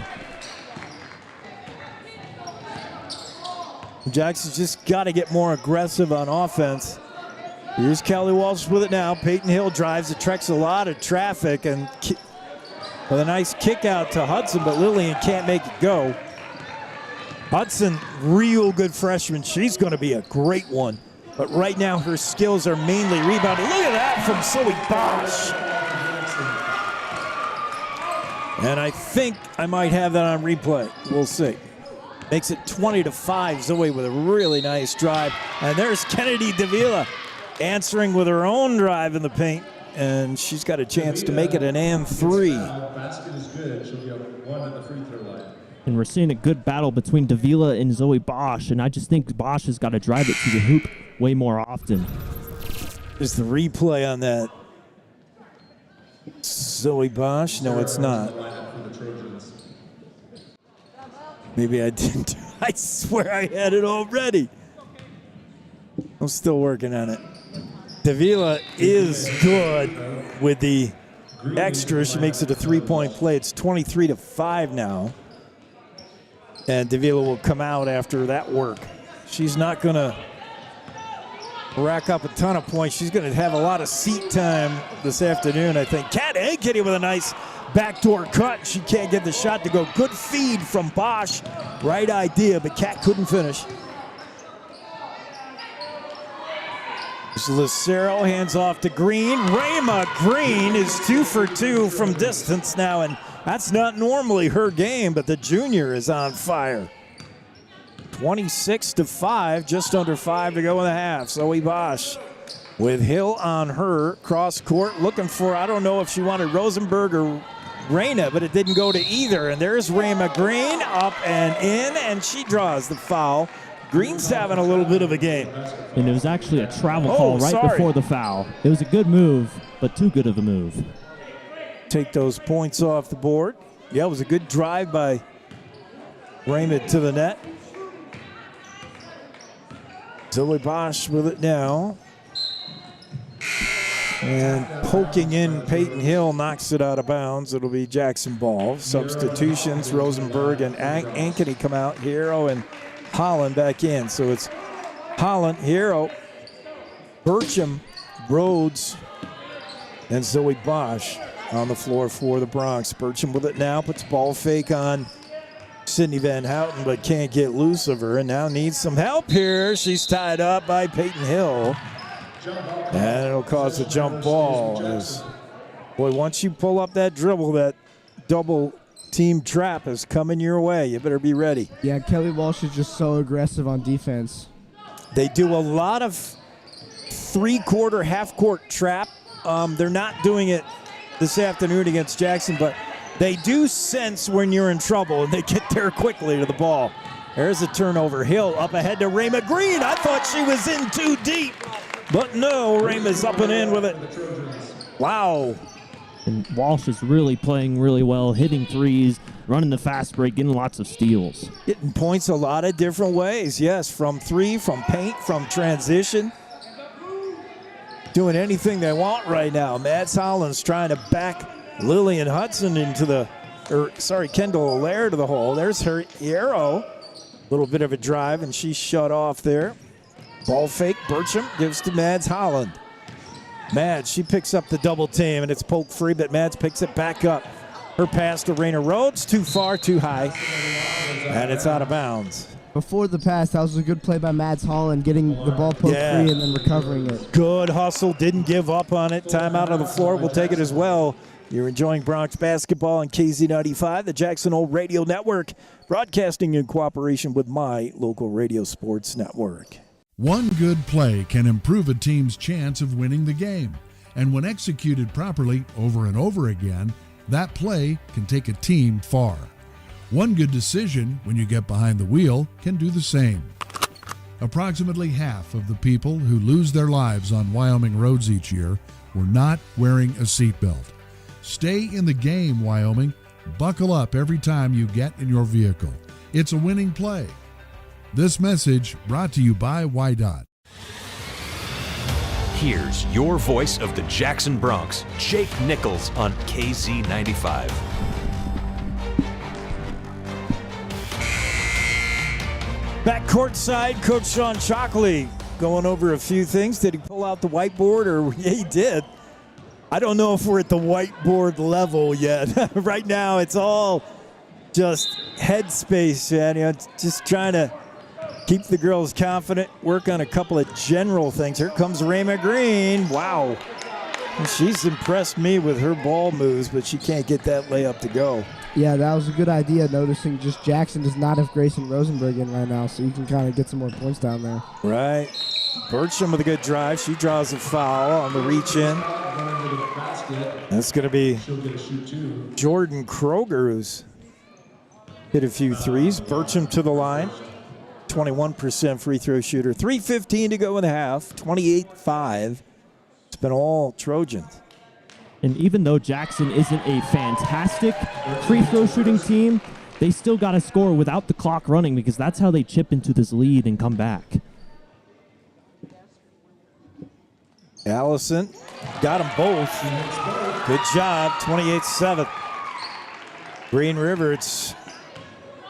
Jackson's just got to get more aggressive on offense. Here's Kelly Walsh with it now. Peyton Hill drives, attracts a lot of traffic, and with a nice kick out to Hudson, but Lillian can't make it go. Hudson, real good freshman. She's going to be a great one. But right now her skills are mainly rebounding. Look at that from Zoe Bosch. And I think I might have that on replay. We'll see. Makes it 20-5. Zoe with a really nice drive. And there's Kennedy Davila answering with her own drive in the paint. And she's got a chance to make it an and 3. Basket is good. She'll be up 1 at the free throw line. And we're seeing a good battle between Davila and Zoe Bosch, and I just think Bosch has got to drive it to the hoop way more often. Is the replay on that Zoe Bosch? No, it's not. Maybe I didn't. I swear I had it already. I'm still working on it. Davila is good with the extra. She makes it a 3-point play. It's 23-5 now. And Davila will come out after that work. She's not going to rack up a ton of points. She's going to have a lot of seat time this afternoon, I think. Kat Ankeny with a nice backdoor cut. She can't get the shot to go. Good feed from Bosch. Right idea, but Kat couldn't finish. Lucero hands off to Green. Rayma Green is 2 for 2 from distance now, and that's not normally her game, but the junior is on fire. 26-5, just under 5 to go in the half. Zoe Bosch with Hill on her, cross court, looking for, I don't know if she wanted Rosenberg or Reyna, but it didn't go to either. And there's Rayma Green up and in, and she draws the foul. Green's having a little bit of a game. And it was actually a travel call before the foul. It was a good move, but too good of a move. Take those points off the board. Yeah, it was a good drive by Raymond to the net. Zoe Bosch with it now. And poking in, Peyton Hill knocks it out of bounds. It'll be Jackson ball. Substitutions, Rosenberg and Ankeny come out. Hero and Holland back in. So it's Holland, Hero, Burcham, Rhodes, and Zoe Bosch on the floor for the Bronx. Burcham with it now, puts ball fake on Sydney Van Houten, but can't get loose of her, and now needs some help here. She's tied up by Peyton Hill, and it'll cause a jump ball. Boy, once you pull up that dribble, that double team trap is coming your way. You better be ready. Yeah, Kelly Walsh is just so aggressive on defense. They do a lot of three-quarter, half-court trap. They're not doing it this afternoon against Jackson, but they do sense when you're in trouble, and they get there quickly to the ball. There's a turnover. Hill up ahead to Rayma Green. I thought she was in too deep, but no, Rayma's up and in with it. Wow. And Walsh is really playing really well, hitting threes, running the fast break, getting lots of steals. Getting points a lot of different ways, yes, from three, from paint, from transition. Doing anything they want right now. Mads Holland's trying to back Lillian Hudson into Kendall Allaire to the hole. There's her arrow. A little bit of a drive, and she's shut off there. Ball fake, Burcham gives to Mads Holland. Mads, she picks up the double team, and it's poke free, but Mads picks it back up. Her pass to Raina Rhodes, too far, too high, and it's out of bounds. Before the pass, that was a good play by Mads Holland, getting the ball poked free and then recovering it. Good hustle, didn't give up on it. Timeout on the floor, we'll take it as well. You're enjoying Bronx basketball on KZ95, the Jackson Hole Radio Network, broadcasting in cooperation with my local radio sports network. One good play can improve a team's chance of winning the game. And when executed properly over and over again, that play can take a team far. One good decision when you get behind the wheel can do the same. Approximately half of the people who lose their lives on Wyoming roads each year were not wearing a seatbelt. Stay in the game, Wyoming. Buckle up every time you get in your vehicle. It's a winning play. This message brought to you by WYDOT. Here's your voice of the Jackson Bronx, Jake Nichols on KZ95. Back courtside, Coach Sean Shockley going over a few things. Did he pull out the whiteboard? Yeah, he did. I don't know if we're at the whiteboard level yet. Right now, it's all just headspace, man. Just trying to keep the girls confident, work on a couple of general things. Here comes Rayma Green. Wow. She's impressed me with her ball moves, but she can't get that layup to go. Yeah, that was a good idea, noticing just Jackson does not have Grayson Rosenberg in right now, so you can kind of get some more points down there. Right. Burcham with a good drive. She draws a foul on the reach in. That's going to be Jordan Kroger, who's hit a few threes. Burcham to the line. 21% free throw shooter. 3:15 to go in the half. 28-5. It's been all Trojans. And even though Jackson isn't a fantastic free throw shooting team, they still got to score without the clock running, because that's how they chip into this lead and come back. Allison got them both. Good job, 28-7. Green River, it's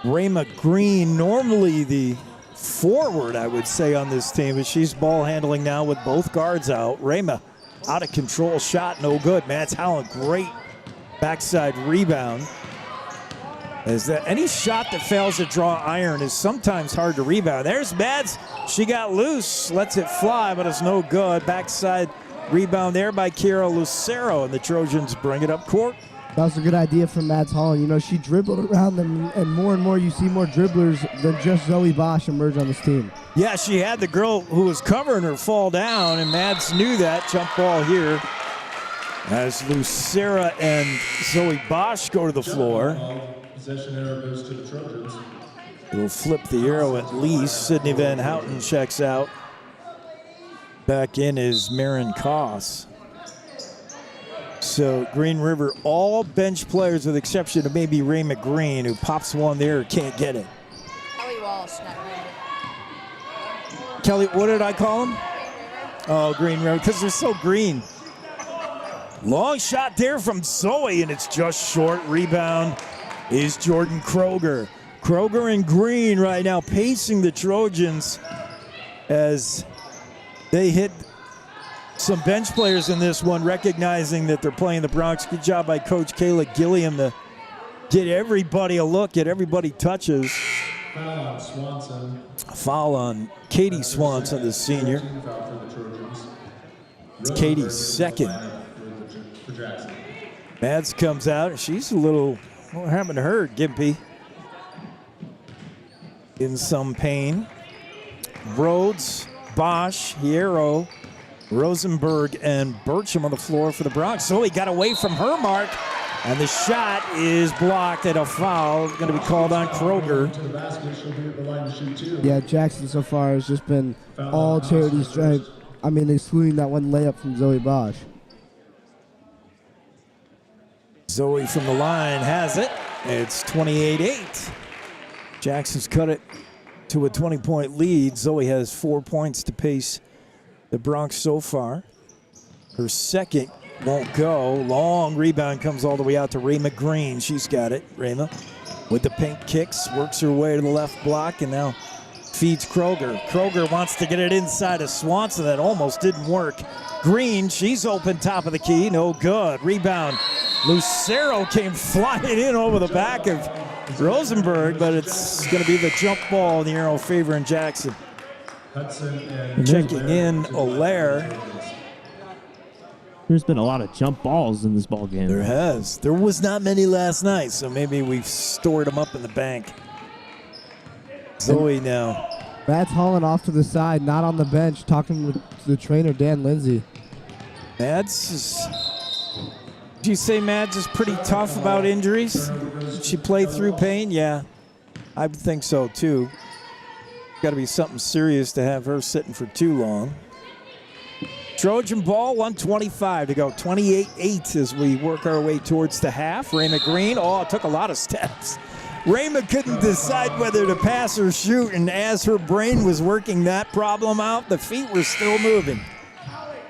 Rayma Green, normally the forward, I would say, on this team, but she's ball handling now with both guards out. Rayma out of control, shot no good. Mads Holland, great backside rebound. Is that any shot that fails to draw iron is sometimes hard to rebound. There's Mads. She got loose, lets it fly, but it's no good. Backside rebound there by Kira Lucero, and the Trojans bring it up court. That was a good idea from Mads Holland. You know, she dribbled around them, and more you see more dribblers than just Zoe Bosch emerge on this team. Yeah, she had the girl who was covering her fall down, and Mads knew that. Jump ball here as Lucera and Zoe Bosch go to the floor. Possession error goes to the Trojans. It'll flip the arrow at least. Sydney Van Houten checks out. Back in is Marin Koss. So Green River, all bench players with the exception of maybe Rayma Green, who pops one there, can't get it. Kelly Walsh, not Green River. Kelly, what did I call him? Oh, Green River, because they're so green. Long shot there from Zoe, and it's just short. Rebound is Jordan Kroger. Kroger and Green right now pacing the Trojans as they hit some bench players in this one, recognizing that they're playing the Bronx. Good job by Coach Kayla Gilliam to get everybody a look, get everybody touches. Foul on Swanson. Foul on Katie Swanson, the senior. Foul for the Trojans. It's Katie's second. For Jackson. Mads comes out. She's a little, what happened to her, Gimpy? In some pain. Rhodes, Bosch, Hierro, Rosenberg, and Burcham on the floor for the Bronx. So he got away from her mark, and the shot is blocked at a foul. Going to be called on Kroger. Yeah, Jackson so far has just been all charity stripe. I mean, excluding that one layup from Zoe Bosch. Zoe from the line has it. It's 28-8. Jackson's cut it to a 20-point lead. Zoe has 4 points to pace the Bronx so far. Her second won't go. Long rebound comes all the way out to Rayma Green. She's got it. Rayma with the pink kicks, works her way to the left block, and now feeds Kroger. Kroger wants to get it inside of Swanson. That almost didn't work. Green, she's open top of the key. No good. Rebound. Lucero came flying in over the back of Rosenberg, but it's going to be the jump ball in the arrow favoring Jackson. Checking in Allaire. There's been a lot of jump balls in this ball game. There has. There was not many last night, so maybe we've stored them up in the bank. Zoe now. Matt's hauling off to the side, not on the bench, talking with the trainer, Dan Lindsay. Mads is... Did you say Mads is pretty tough about injuries? Did she play through pain? Yeah, I would think so, too. Got to be something serious to have her sitting for too long. Trojan ball, 1:25 to go. 28-8 as we work our way towards the half. Rayma Green, oh, it took a lot of steps. Rayma couldn't decide whether to pass or shoot, and as her brain was working that problem out, the feet were still moving.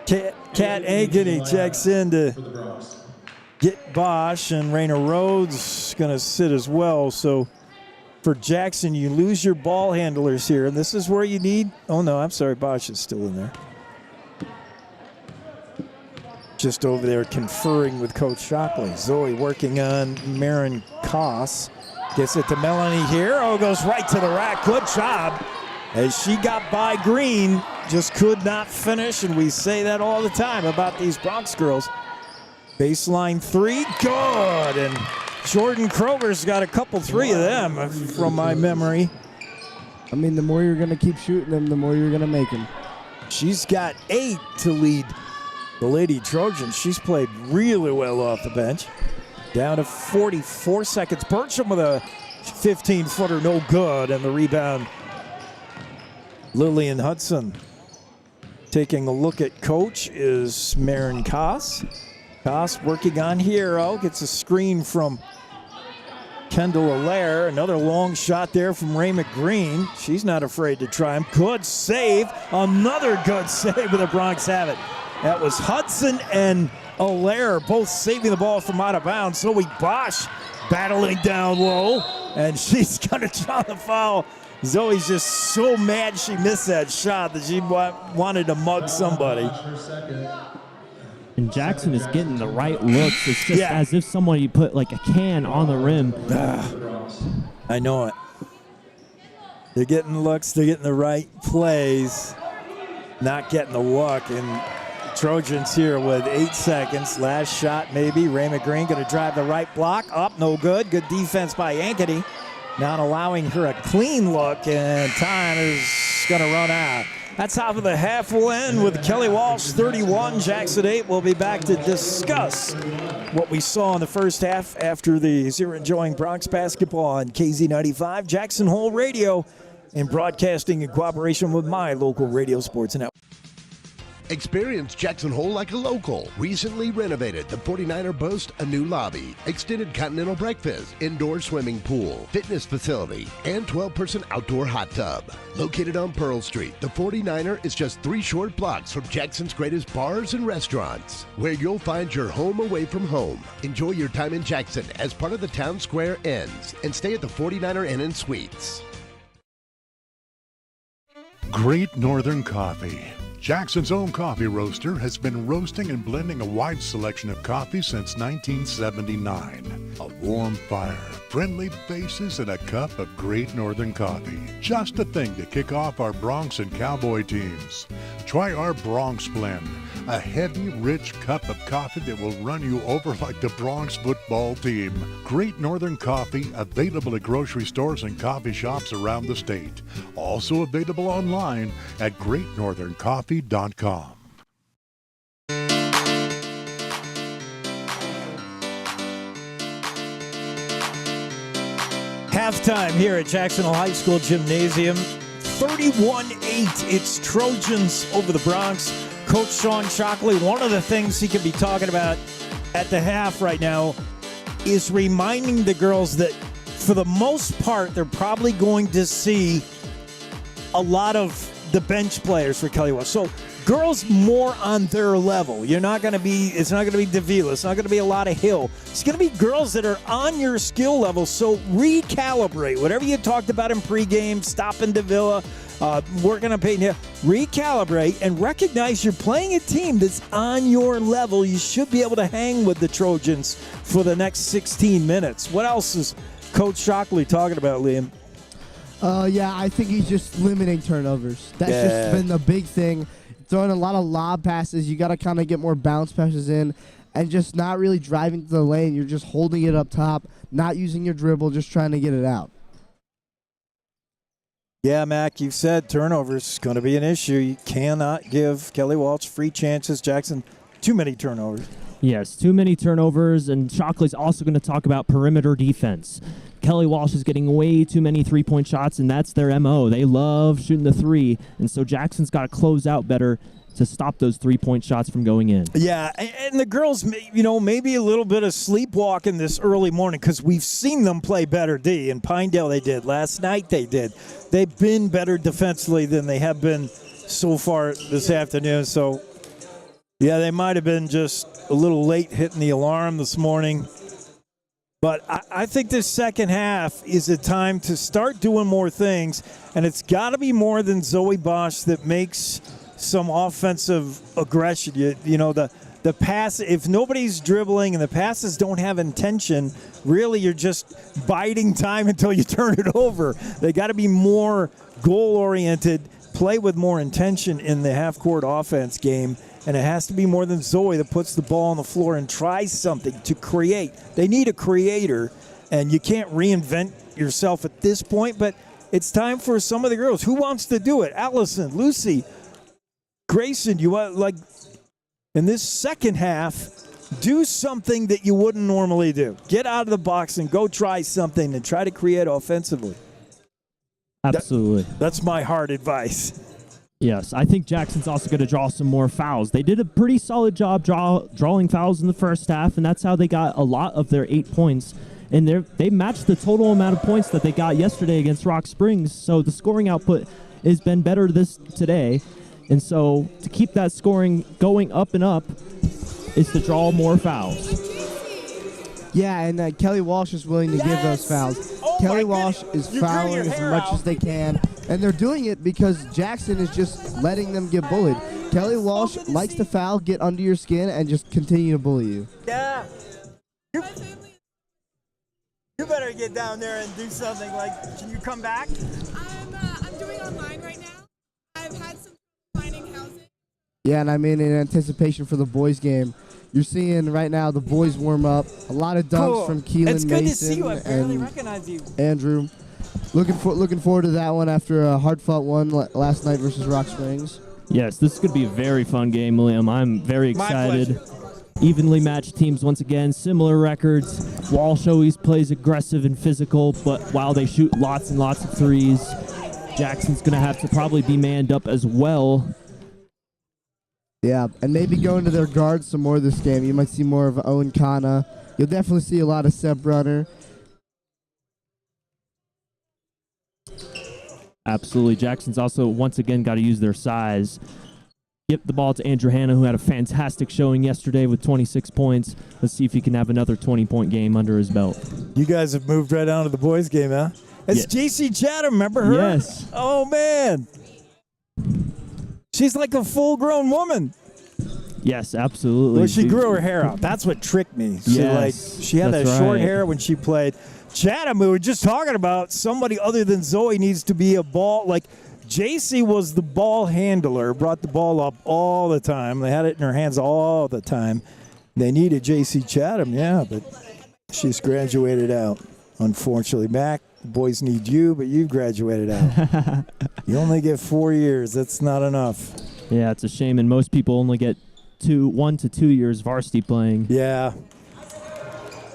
Kat Ankeny checks in to get Bosch, and Raina Rhodes going to sit as well. So for Jackson, you lose your ball handlers here, and this is where you need... Oh, no, I'm sorry, Bosch is still in there. Just over there conferring with Coach Shockley. Zoe working on Marin Koss. Gets it to Melanie here. Oh, goes right to the rack. Good job. As she got by Green, just could not finish, and we say that all the time about these Bronx girls. Baseline three, good. And Jordan Kroger's got a couple, three of them from my memory. I mean, the more you're going to keep shooting them, the more you're going to make them. She's got 8 to lead the Lady Trojans. She's played really well off the bench. Down to 44 seconds. Burcham with a 15-footer, no good. And the rebound, Lillian Hudson. Taking a look at coach is Marin Koss. Koss working on Hero. Gets a screen from Kendall Allaire. Another long shot there from Rayma Green. She's not afraid to try him. Good save. Another good save with the Bronx have it. That was Hudson and Allaire both saving the ball from out of bounds. Zoe Bosch battling down low, and she's going to draw the foul. Zoe's just so mad she missed that shot that she wanted to mug somebody. And Jackson is getting the right looks. It's just as if somebody put like a can on the rim. I know it. They're getting looks. They're getting the right plays. Not getting the look. And Trojans here with 8 seconds. Last shot maybe. Rayma Green going to drive the right block. Up, no good. Good defense by Ankeny. Not allowing her a clean look, and time is going to run out. That's how the half will end with Kelly Walsh 31, Jackson 8. We'll be back to discuss what we saw in the first half after the you're enjoying Bronx basketball on KZ95, Jackson Hole Radio, and broadcasting in cooperation with my local radio sports network. Experience Jackson Hole like a local. Recently renovated, the 49er boasts a new lobby, extended continental breakfast, indoor swimming pool, fitness facility, and 12-person outdoor hot tub. Located on Pearl Street, the 49er is just 3 short blocks from Jackson's greatest bars and restaurants, where you'll find your home away from home. Enjoy your time in Jackson as part of the Town Square Inns and stay at the 49er Inn and Suites. Great Northern Coffee. Jackson's own coffee roaster has been roasting and blending a wide selection of coffee since 1979. A warm fire, friendly faces, and a cup of Great Northern Coffee. Just a thing to kick off our Bronx and Cowboy teams. Try our Bronx Blend, a heavy, rich cup of coffee that will run you over like the Bronx football team. Great Northern Coffee, available at grocery stores and coffee shops around the state. Also available online at greatnortherncoffee.com. Halftime here at Jackson Hole High School Gymnasium. 31-8. It's Trojans over the Bronx. Coach Sean Shockley, one of the things he could be talking about at the half right now is reminding the girls that for the most part, they're probably going to see a lot of the bench players for Kelly Walsh. So girls more on their level. It's not going to be Davila. It's not going to be a lot of Hill. It's going to be girls that are on your skill level. So recalibrate. Whatever you talked about in pregame, stopping Davila, working on Peyton Hill, recalibrate and recognize you're playing a team that's on your level. You should be able to hang with the Trojans for the next 16 minutes. What else is Coach Shockley talking about, Liam? Yeah, I think he's just limiting turnovers. That's just been the big thing. Throwing a lot of lob passes. You got to kind of get more bounce passes in and just not really driving to the lane. You're just holding it up top, not using your dribble, just trying to get it out. Yeah, Mac, you said turnovers is going to be an issue. You cannot give Kelly Walsh free chances. Jackson, too many turnovers. Yes, too many turnovers, and Shockley's also going to talk about perimeter defense. Kelly Walsh is getting way too many three-point shots, and that's their MO. They love shooting the three, and so Jackson's got to close out better to stop those three-point shots from going in. Yeah, and the girls, maybe a little bit of sleepwalking this early morning because we've seen them play better D. In Pinedale they did. Last night they did. They've been better defensively than they have been so far this afternoon. So, yeah, they might have been just a little late hitting the alarm this morning. But I think this second half is a time to start doing more things, and it's got to be more than Zoe Bosch that makes some offensive aggression. The pass, if nobody's dribbling and the passes don't have intention, really you're just biding time until you turn it over. They got to be more goal-oriented, play with more intention in the half-court offense game. And it has to be more than Zoe that puts the ball on the floor and tries something to create. They need a creator, and you can't reinvent yourself at this point, but it's time for some of the girls. Who wants to do it? Allison, Lucy, Grayson, you want, in this second half, do something that you wouldn't normally do. Get out of the box and go try something and try to create offensively. Absolutely. That's my hard advice. Yes, I think Jackson's also going to draw some more fouls. They did a pretty solid job drawing fouls in the first half, and that's how they got a lot of their 8 points. And they matched the total amount of points that they got yesterday against Rock Springs, so the scoring output has been better today. And so to keep that scoring going up and up is to draw more fouls. Yeah, and Kelly Walsh is willing to give those fouls. Kelly Walsh is fouling as much as they can, and they're doing it because Jackson is just letting them get bullied. Kelly Walsh likes to foul, get under your skin, and just continue to bully you. Yeah. You better get down there and do something. Can you come back? I'm doing online right now. I've had some finding housing. Yeah, and in anticipation for the boys' game. You're seeing right now the boys warm up. A lot of dunks from Keelan It's good Mason to see you. I barely and recognize you. Andrew. Looking forward to that one after a hard-fought one last night versus Rock Springs. Yes, this is going to be a very fun game, Liam. I'm very excited. Evenly matched teams once again, similar records. Walsh always plays aggressive and physical, but while they shoot lots and lots of threes, Jackson's going to have to probably be manned up as well. Yeah, and maybe go into their guards some more this game. You might see more of Owen Kana. You'll definitely see a lot of Seb Brunner. Absolutely. Jackson's also, once again, got to use their size. Give the ball to Andrew Hanna, who had a fantastic showing yesterday with 26 points. Let's see if he can have another 20-point game under his belt. You guys have moved right on to the boys' game, huh? It's J.C. Chatham, remember her? Yes. Oh, man. She's like a full-grown woman. Yes, absolutely. Well, she grew her hair out. That's what tricked me. She had that short hair when she played. Chatham, we were just talking about somebody other than Zoe needs to be a ball. Like, JC was the ball handler, brought the ball up all the time. They had it in her hands all the time. They needed JC Chatham, but she's graduated out, unfortunately. Mac, the boys need you, but you graduated out. You only get 4 years. That's not enough. Yeah, it's a shame, and most people only get 1 to 2 years varsity playing. Yeah.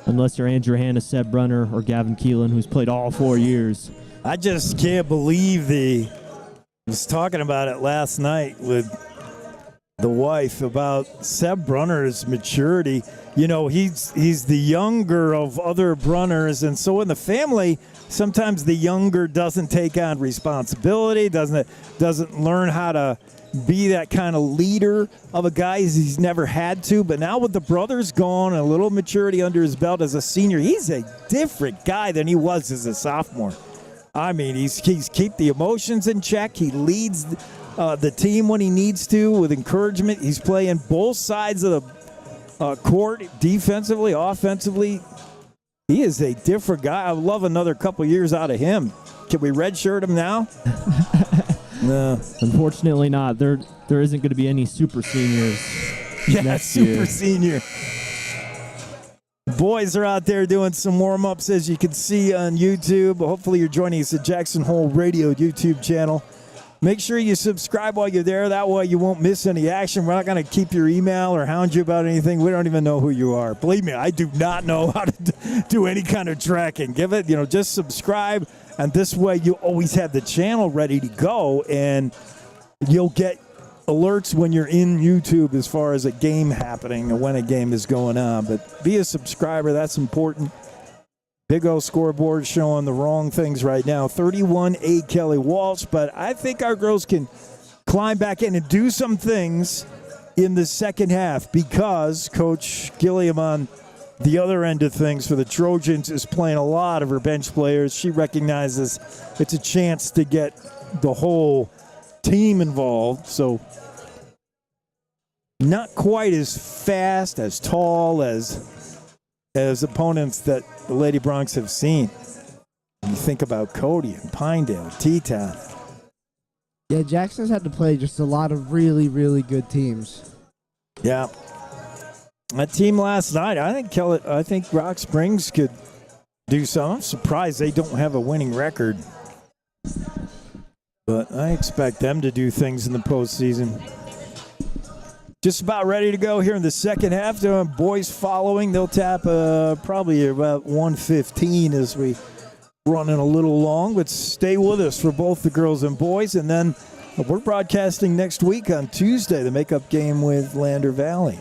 Unless you're Andrew Hanna, Seb Brunner, or Gavin Keelan, who's played all 4 years. I just can't believe I was talking about it last night with the wife about Seb Brunner's maturity. You know, he's the younger of other Brunners, and so in the family, sometimes the younger doesn't take on responsibility, doesn't learn how to be that kind of leader of a guy he's never had to. But now with the brothers gone and a little maturity under his belt as a senior, he's a different guy than he was as a sophomore. I mean, he's keep the emotions in check. He leads the team when he needs to with encouragement. He's playing both sides of the court, defensively, offensively. He is a different guy. I would love another couple years out of him. Can we redshirt him now? No. Unfortunately not. There isn't going to be any super seniors next year. Super senior. Boys are out there doing some warm-ups, as you can see on YouTube. Hopefully you're joining us at Jackson Hole Radio YouTube channel. Make sure you subscribe while you're there. That way you won't miss any action. We're not going to keep your email or hound you about anything. We don't even know who you are. Believe me, I do not know how to do any kind of tracking. Just subscribe, and this way you always have the channel ready to go, and you'll get alerts when you're in YouTube as far as a game happening and when a game is going on. But be a subscriber. That's important. Big O scoreboard showing the wrong things right now. 31-8 Kelly Walsh, but I think our girls can climb back in and do some things in the second half because Coach Gilliam on the other end of things for the Trojans is playing a lot of her bench players. She recognizes it's a chance to get the whole team involved. So not quite as fast, as tall as opponents that the Lady Broncs have seen. You think about Cody and Pinedale, Teton. Yeah, Jackson's had to play just a lot of really, really good teams. Yeah. That team last night, I think Rock Springs could do something. I'm surprised they don't have a winning record. But I expect them to do things in the postseason. Just about ready to go here in the second half. The boys following. They'll tap probably about 1:15 as we running a little long. But stay with us for both the girls and boys. And then we're broadcasting next week on Tuesday, the makeup game with Lander Valley.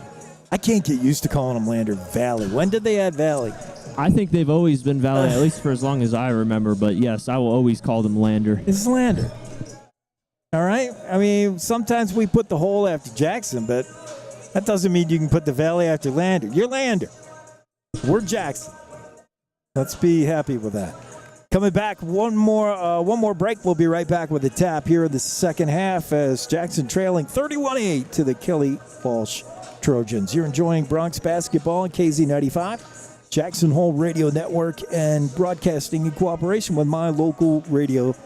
I can't get used to calling them Lander Valley. When did they add Valley? I think they've always been Valley, at least for as long as I remember. But, yes, I will always call them Lander. It's Lander. All right? I mean, sometimes we put the hole after Jackson, but that doesn't mean you can put the Valley after Lander. You're Lander. We're Jackson. Let's be happy with that. Coming back, one more break. We'll be right back with the tap here in the second half as Jackson trailing 31-8 to the Kelly Walsh Trojans. You're enjoying Bronx basketball on KZ95, Jackson Hole Radio Network, and broadcasting in cooperation with My Local Radio.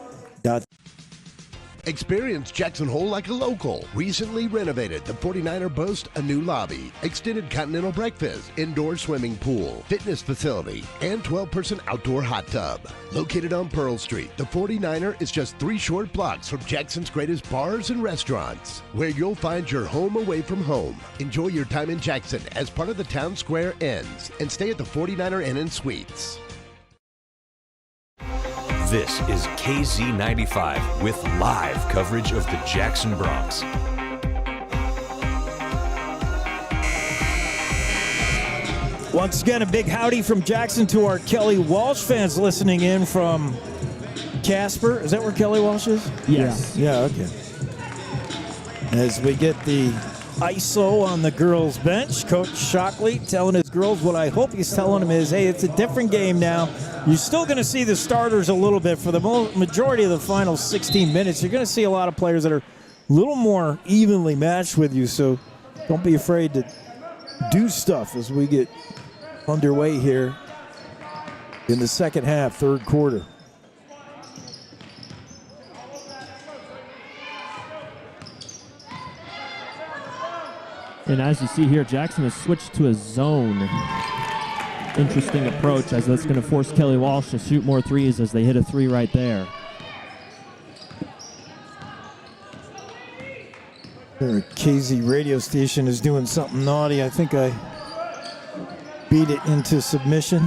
Experience Jackson Hole like a local. Recently renovated, the 49er boasts a new lobby, extended continental breakfast, indoor swimming pool, fitness facility, and 12-person outdoor hot tub. Located on Pearl Street, the 49er is just 3 short blocks from Jackson's greatest bars and restaurants, where you'll find your home away from home. Enjoy your time in Jackson as part of the Town Square Inns, and stay at the 49er Inn and Suites. This is KZ95 with live coverage of the Jackson Broncs. Once again, a big howdy from Jackson to our Kelly Walsh fans listening in from Casper. Is that where Kelly Walsh is? Yes. Yeah, okay. As we get the ISO on the girls' bench, Coach Shockley telling his girls what I hope he's telling them is, hey, it's a different game now. You're still going to see the starters a little bit for the majority of the final 16 minutes. You're going to see a lot of players that are a little more evenly matched with you, so don't be afraid to do stuff as we get underway here in the second half, third quarter. And as you see here, Jackson has switched to a zone. Interesting approach, as that's going to force Kelly Walsh to shoot more threes as they hit a three right there. Their KZ radio station is doing something naughty. I think I beat it into submission.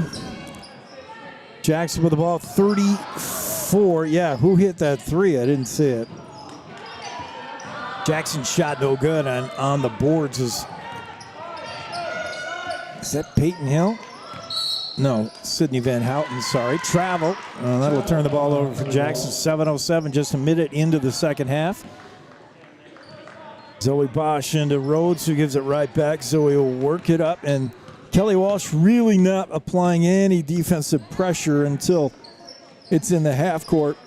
Jackson with the ball, 34. Yeah, who hit that three? I didn't see it. Jackson shot no good on the boards. Is that Peyton Hill? No, Sydney Van Houten, sorry. Travel. That'll turn the ball over for Jackson. 7:07, just a minute into the second half. Zoe Bosch into Rhodes, who gives it right back. Zoe will work it up, and Kelly Walsh really not applying any defensive pressure until it's in the half court.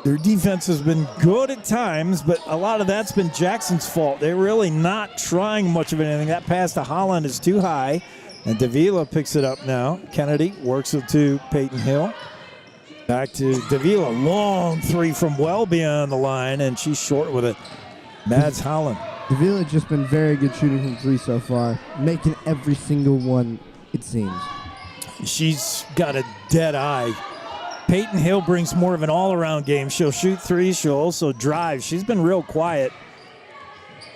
Their defense has been good at times, but a lot of that's been Jackson's fault. They're really not trying much of anything. That pass to Holland is too high, and Davila picks it up now. Kennedy works it to Peyton Hill. Back to Davila. Long three from well beyond the line, and she's short with it. Mads Holland. Davila just been very good shooting from three so far, making every single one, it seems. She's got a dead eye. Peyton Hill brings more of an all-around game. She'll shoot threes. She'll also drive. She's been real quiet.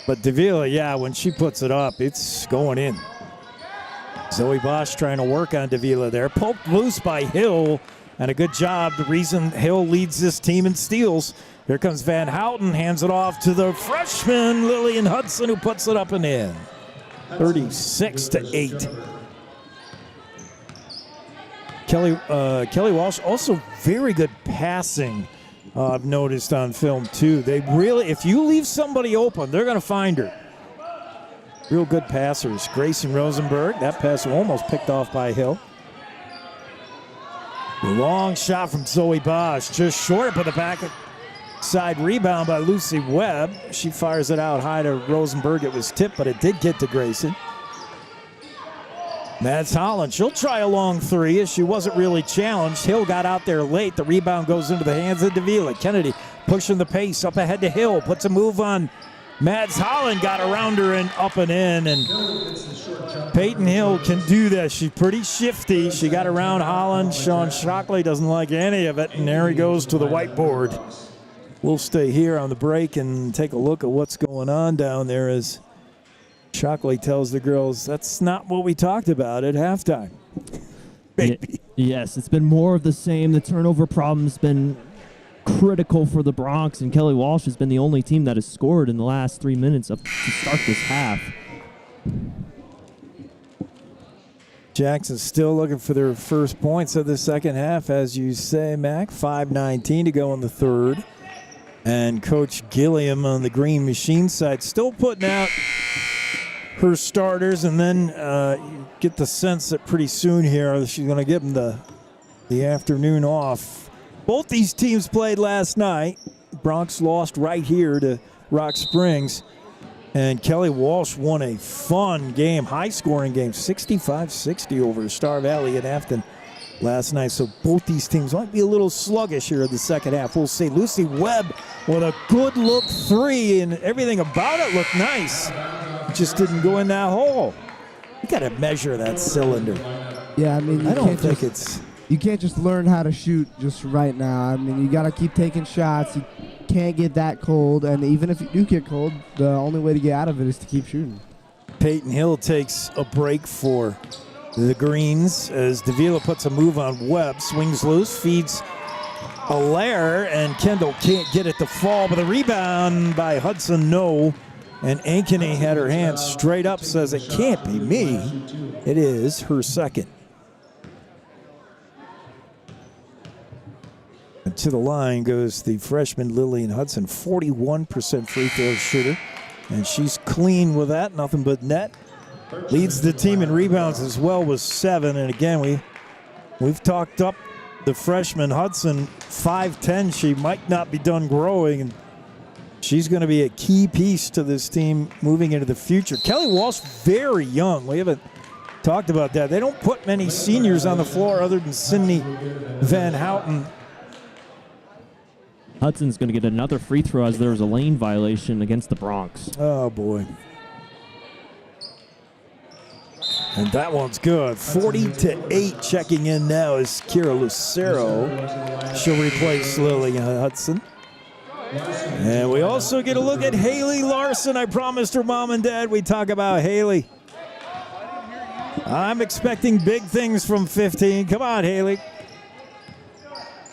But Davila, yeah, when she puts it up, it's going in. Zoe Bosch trying to work on Davila there. Poked loose by Hill, and a good job. The reason Hill leads this team in steals. Here comes Van Houten, hands it off to the freshman, Lillian Hudson, who puts it up and in. 36-8. Kelly Walsh also very good passing. I've noticed on film too. They really, if you leave somebody open, they're going to find her. Real good passers. Grayson Rosenberg. That pass almost picked off by Hill. The long shot from Zoe Bosch, just short, but the back side rebound by Lucy Webb. She fires it out high to Rosenberg. It was tipped, but it did get to Grayson. Mads Holland, she'll try a long three as she wasn't really challenged. Hill got out there late. The rebound goes into the hands of Davila. Kennedy pushing the pace up ahead to Hill. Puts a move on Mads Holland. Got around her and up and in. And Peyton Hill can do that. She's pretty shifty. She got around Holland. Sean Shockley doesn't like any of it. And there he goes to the whiteboard. We'll stay here on the break and take a look at what's going on down there as Shockley tells the girls, that's not what we talked about at halftime. Baby. Yes, it's been more of the same. The turnover problem's been critical for the Bronx, and Kelly Walsh has been the only team that has scored in the last 3 minutes to start this half. Jackson's still looking for their first points of the second half, as you say, Mac. 5:19 to go in the third. And Coach Gilliam on the Green Machine side still putting out her starters, and then you get the sense that pretty soon here she's going to give them the afternoon off. Both these teams played last night. Bronx lost right here to Rock Springs, and Kelly Walsh won a fun game, high-scoring game, 65-60 over Star Valley at Afton last night. So both these teams might be a little sluggish here in the second half. We'll see. Lucy Webb with a good look three, and everything about it looked nice. Just didn't go in that hole. You got to measure that cylinder. Yeah, I mean, you can't just learn how to shoot just right now. I mean, you got to keep taking shots. You can't get that cold, and even if you do get cold, the only way to get out of it is to keep shooting. Peyton Hill takes a break for the Greens as Davila puts a move on Webb, swings loose, feeds Allaire, and Kendall can't get it to fall, but the rebound by Hudson, no. And Ankeny had her hands straight up, says it can't be me. It is her second. And to the line goes the freshman Lillian Hudson, 41% free throw shooter. And she's clean with that, nothing but net. Leads the team in rebounds as well with 7. And again, we've talked up the freshman Hudson, 5'10". She might not be done growing, and she's going to be a key piece to this team moving into the future. Kelly Walsh, very young. We haven't talked about that. They don't put many seniors on the floor other than Sydney Van Houten. Hudson's going to get another free throw as there was a lane violation against the Bronx. Oh, boy. And that one's good. 40-8 checking in now is Kira Lucero. She'll replace Lillian Hudson. And we also get a look at Haley Larson. I promised her mom and dad we'd talk about Haley. I'm expecting big things from 15. Come on, Haley.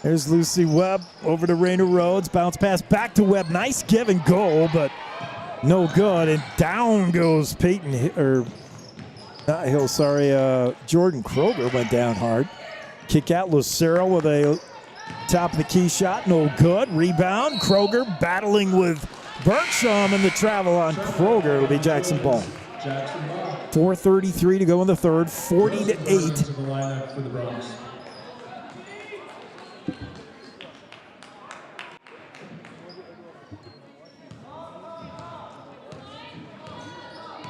There's Lucy Webb over to Raina Rhodes. Bounce pass back to Webb. Nice give and go, but no good. And down goes Jordan Kroger went down hard. Kick out Lucero with a top of the key shot. No good. Rebound. Kroger battling with Bertram, and the travel on Kroger. It'll be Jackson ball. 4:33 to go in the third. 40-8.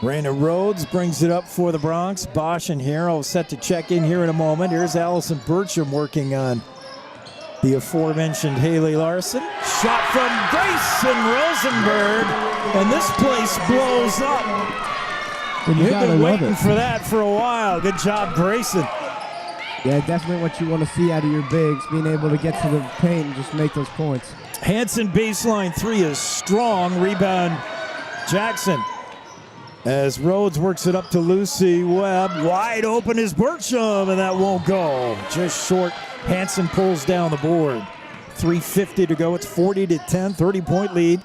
Raina Rhodes brings it up for the Bronx. Bosch and Hero set to check in here in a moment. Here's Allison Bertram working on the aforementioned Haley Larson. Shot from Grayson Rosenberg, and this place blows up. We've been waiting for that for a while. Good job, Grayson. Yeah, definitely what you want to see out of your bigs, being able to get to the paint and just make those points. Hanson baseline 3 is strong. Rebound, Jackson. As Rhodes works it up to Lucy Webb. Wide open is Bertram, and that won't go. Just short. Hanson pulls down the board. 3:50 to go. It's 40-10, 30-point lead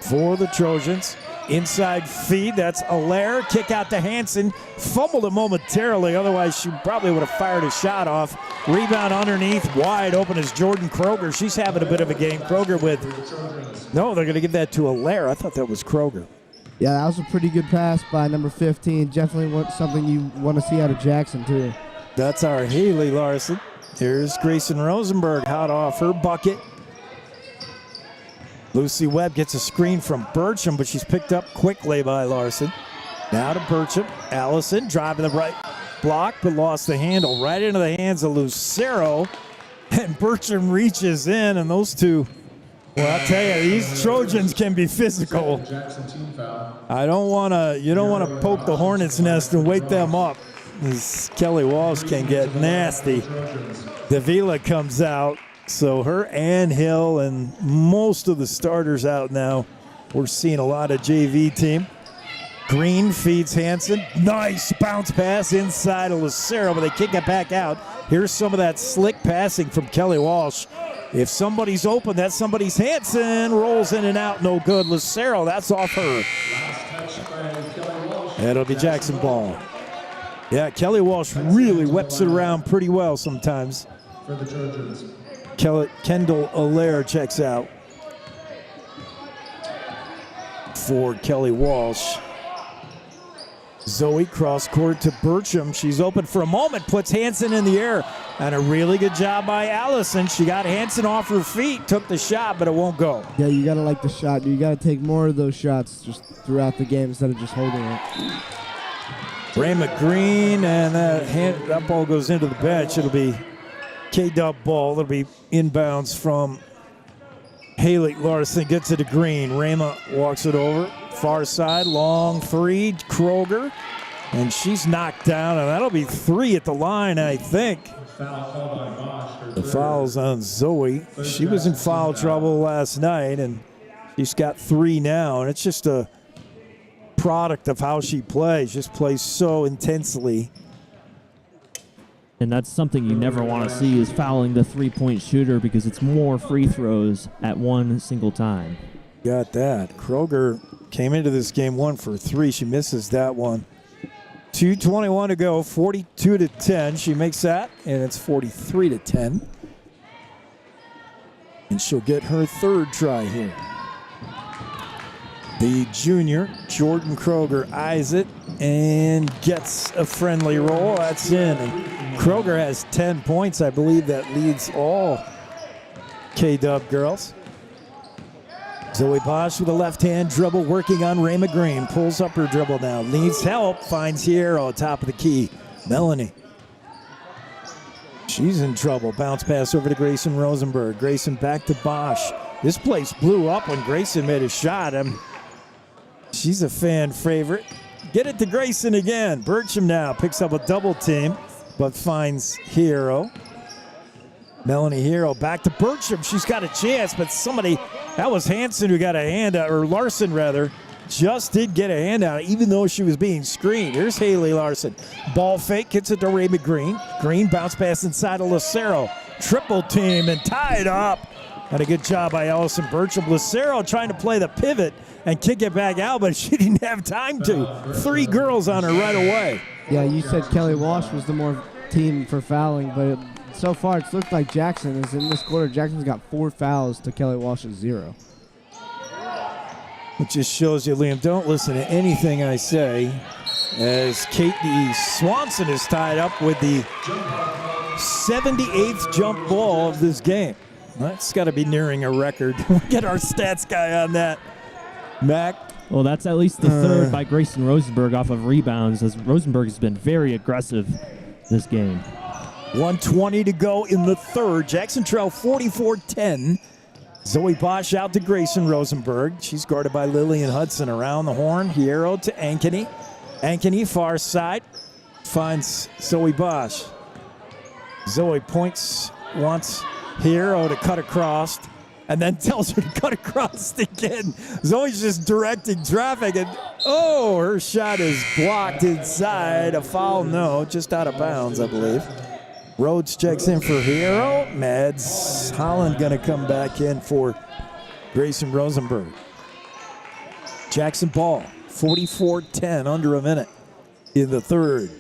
for the Trojans. Inside feed, that's Allaire. Kick out to Hanson. Fumbled it momentarily, otherwise she probably would have fired a shot off. Rebound underneath, wide open is Jordan Kroger. She's having a bit of a game. Kroger with, no, they're going to give that to Allaire. I thought that was Kroger. Yeah, that was a pretty good pass by number 15. Definitely something you want to see out of Jackson, too. That's our Haley Larson. Here's Grayson Rosenberg, hot off her bucket. Lucy Webb gets a screen from Bertram, but she's picked up quickly by Larson. Now to Bertram. Allison driving the right block, but lost the handle right into the hands of Lucero. And Bertram reaches in, and those two, well, I'll tell you, these Trojans can be physical. You don't want to poke the hornet's nest and wake them up. This Kelly Walsh can get nasty. Davila comes out, so her Ann Hill and most of the starters out now. We're seeing a lot of JV team. Green feeds Hanson. Nice bounce pass inside of Lucero, but they kick it back out. Here's some of that slick passing from Kelly Walsh. If somebody's open, that's somebody's. Hanson rolls in and out, no good. Lucero, that's off her. It'll be Jackson ball. Yeah, Kelly Walsh really whips it around pretty well sometimes. For the Trojans. Kendall Allaire checks out for Kelly Walsh. Zoe cross court to Bertram. She's open for a moment, puts Hanson in the air. And a really good job by Allison. She got Hanson off her feet, took the shot, but it won't go. Yeah, you got to like the shot. You got to take more of those shots just throughout the game instead of just holding it. Ray McGreen, and that ball goes into the bench. It'll be K-Dub ball. It'll be inbounds from Haley Larson. Gets it to Green. Rama walks it over. Far side, long three, Kroger. And she's knocked down, and that'll be 3 at the line, I think. The foul's on Zoe. She was in foul trouble last night, and she's got 3 now. And it's just a product of how she plays. Just plays so intensely. And that's something you never want to see is fouling the three-point shooter because it's more free throws at one single time. Got that. Kroger came into this game 1 for 3. She misses that one. 2:21 to go, 42-10. She makes that, and it's 43-10. And she'll get her third try here. The junior, Jordan Kroger, eyes it and gets a friendly roll. That's in. And Kroger has 10 points. I believe that leads all K-Dub girls. Zoe Bosch with a left-hand dribble, working on Ray McGreen. Pulls up her dribble now. Needs help. Finds Hierro on top of the key. Melanie. She's in trouble. Bounce pass over to Grayson Rosenberg. Grayson back to Bosch. This place blew up when Grayson made a shot. She's a fan favorite. Get it to Grayson again. Burcham now picks up a double team, but finds Hierro. Melanie Hierro back to Burcham. She's got a chance, but somebody, that was Hansen who got a handout, or Larson rather, just did get a handout even though she was being screened. Here's Haley Larson. Ball fake, gets it to Ray McGreen. Green bounce pass inside of Lucero. Triple team and tied up. And a good job by Allison Burcham. Lucero trying to play the pivot and kick it back out, but she didn't have time to. 3 girls on her right away. Yeah, you said Kelly Walsh was the more team for fouling, but so far it's looked like Jackson is in this quarter. Jackson's got 4 fouls to Kelly Walsh's 0. It just shows you, Liam, don't listen to anything I say, as Katie Swanson is tied up with the 78th jump ball of this game. That's got to be nearing a record. We'll get our stats guy on that. Mac? Well, that's at least the third by Grayson Rosenberg off of rebounds, as Rosenberg has been very aggressive this game. 1:20 to go in the third. Jackson trail 44-10. Zoe Bosch out to Grayson Rosenberg. She's guarded by Lillian Hudson. Around the horn, Hierro to Ankeny. Ankeny, far side, finds Zoe Bosch. Zoe points, wants Hierro to cut across, and then tells her to cut across again. Zoe's just directing traffic, and her shot is blocked inside. A foul, no, just out of bounds, I believe. Rhodes checks in for Hierro. Mads Holland going to come back in for Grayson Rosenberg. Jackson ball, 44-10, under a minute in the third.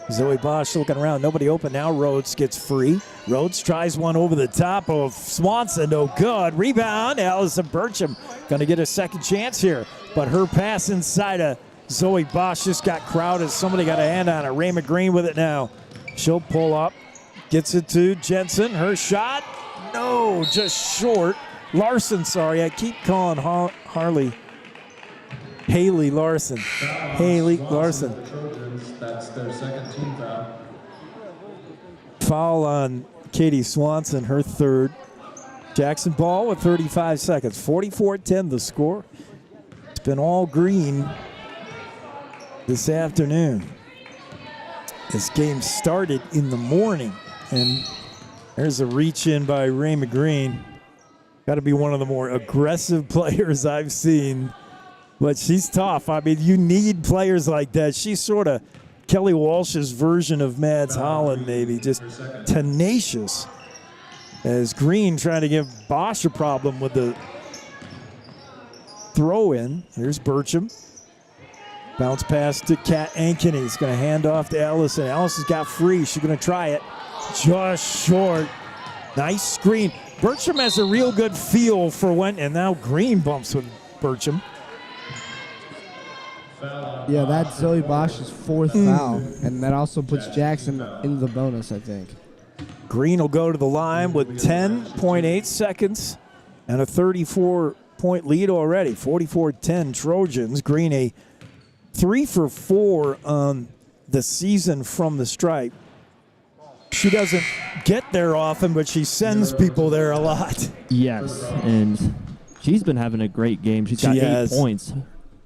Zoe Bosch looking around, nobody open now. Rhodes gets free. Rhodes tries one over the top of Swanson, no good. Rebound, Allison Burcham going to get a second chance here, but her pass inside of Zoe Bosch just got crowded. Somebody got a hand on it. Ray McGreen with it now. She'll pull up. Gets it to Jensen. Her shot. No, just short. Larson, sorry. I keep calling Haley Larson. Haley Larson. That's their second team foul. Foul on Katie Swanson, her third. Jackson ball with 35 seconds. 44-10 the score. It's been all green this afternoon. This game started in the morning. And there's a reach in by Ray McGreen. Got to be one of the more aggressive players I've seen. But she's tough. I mean, you need players like that. She's sort of Kelly Walsh's version of Mads Holland, maybe. Just tenacious. As Green trying to give Bosch a problem with the throw in. Here's Burcham. Bounce pass to Kat Ankeny. He's going to hand off to Allison. Allison's got free. She's going to try it. Just short. Nice screen. Burcham has a real good feel for when, and now Green bumps with Burcham. Yeah, that's Zoe Bosch's 4th foul, and that also puts Jackson into the bonus, I think. Green will go to the line with 10.8 seconds and a 34-point lead already. 44-10 Trojans. Green a 3 for 4 on the season from the stripe. She doesn't get there often, but she sends people there a lot. Yes, and she's been having a great game. She's got 8 points.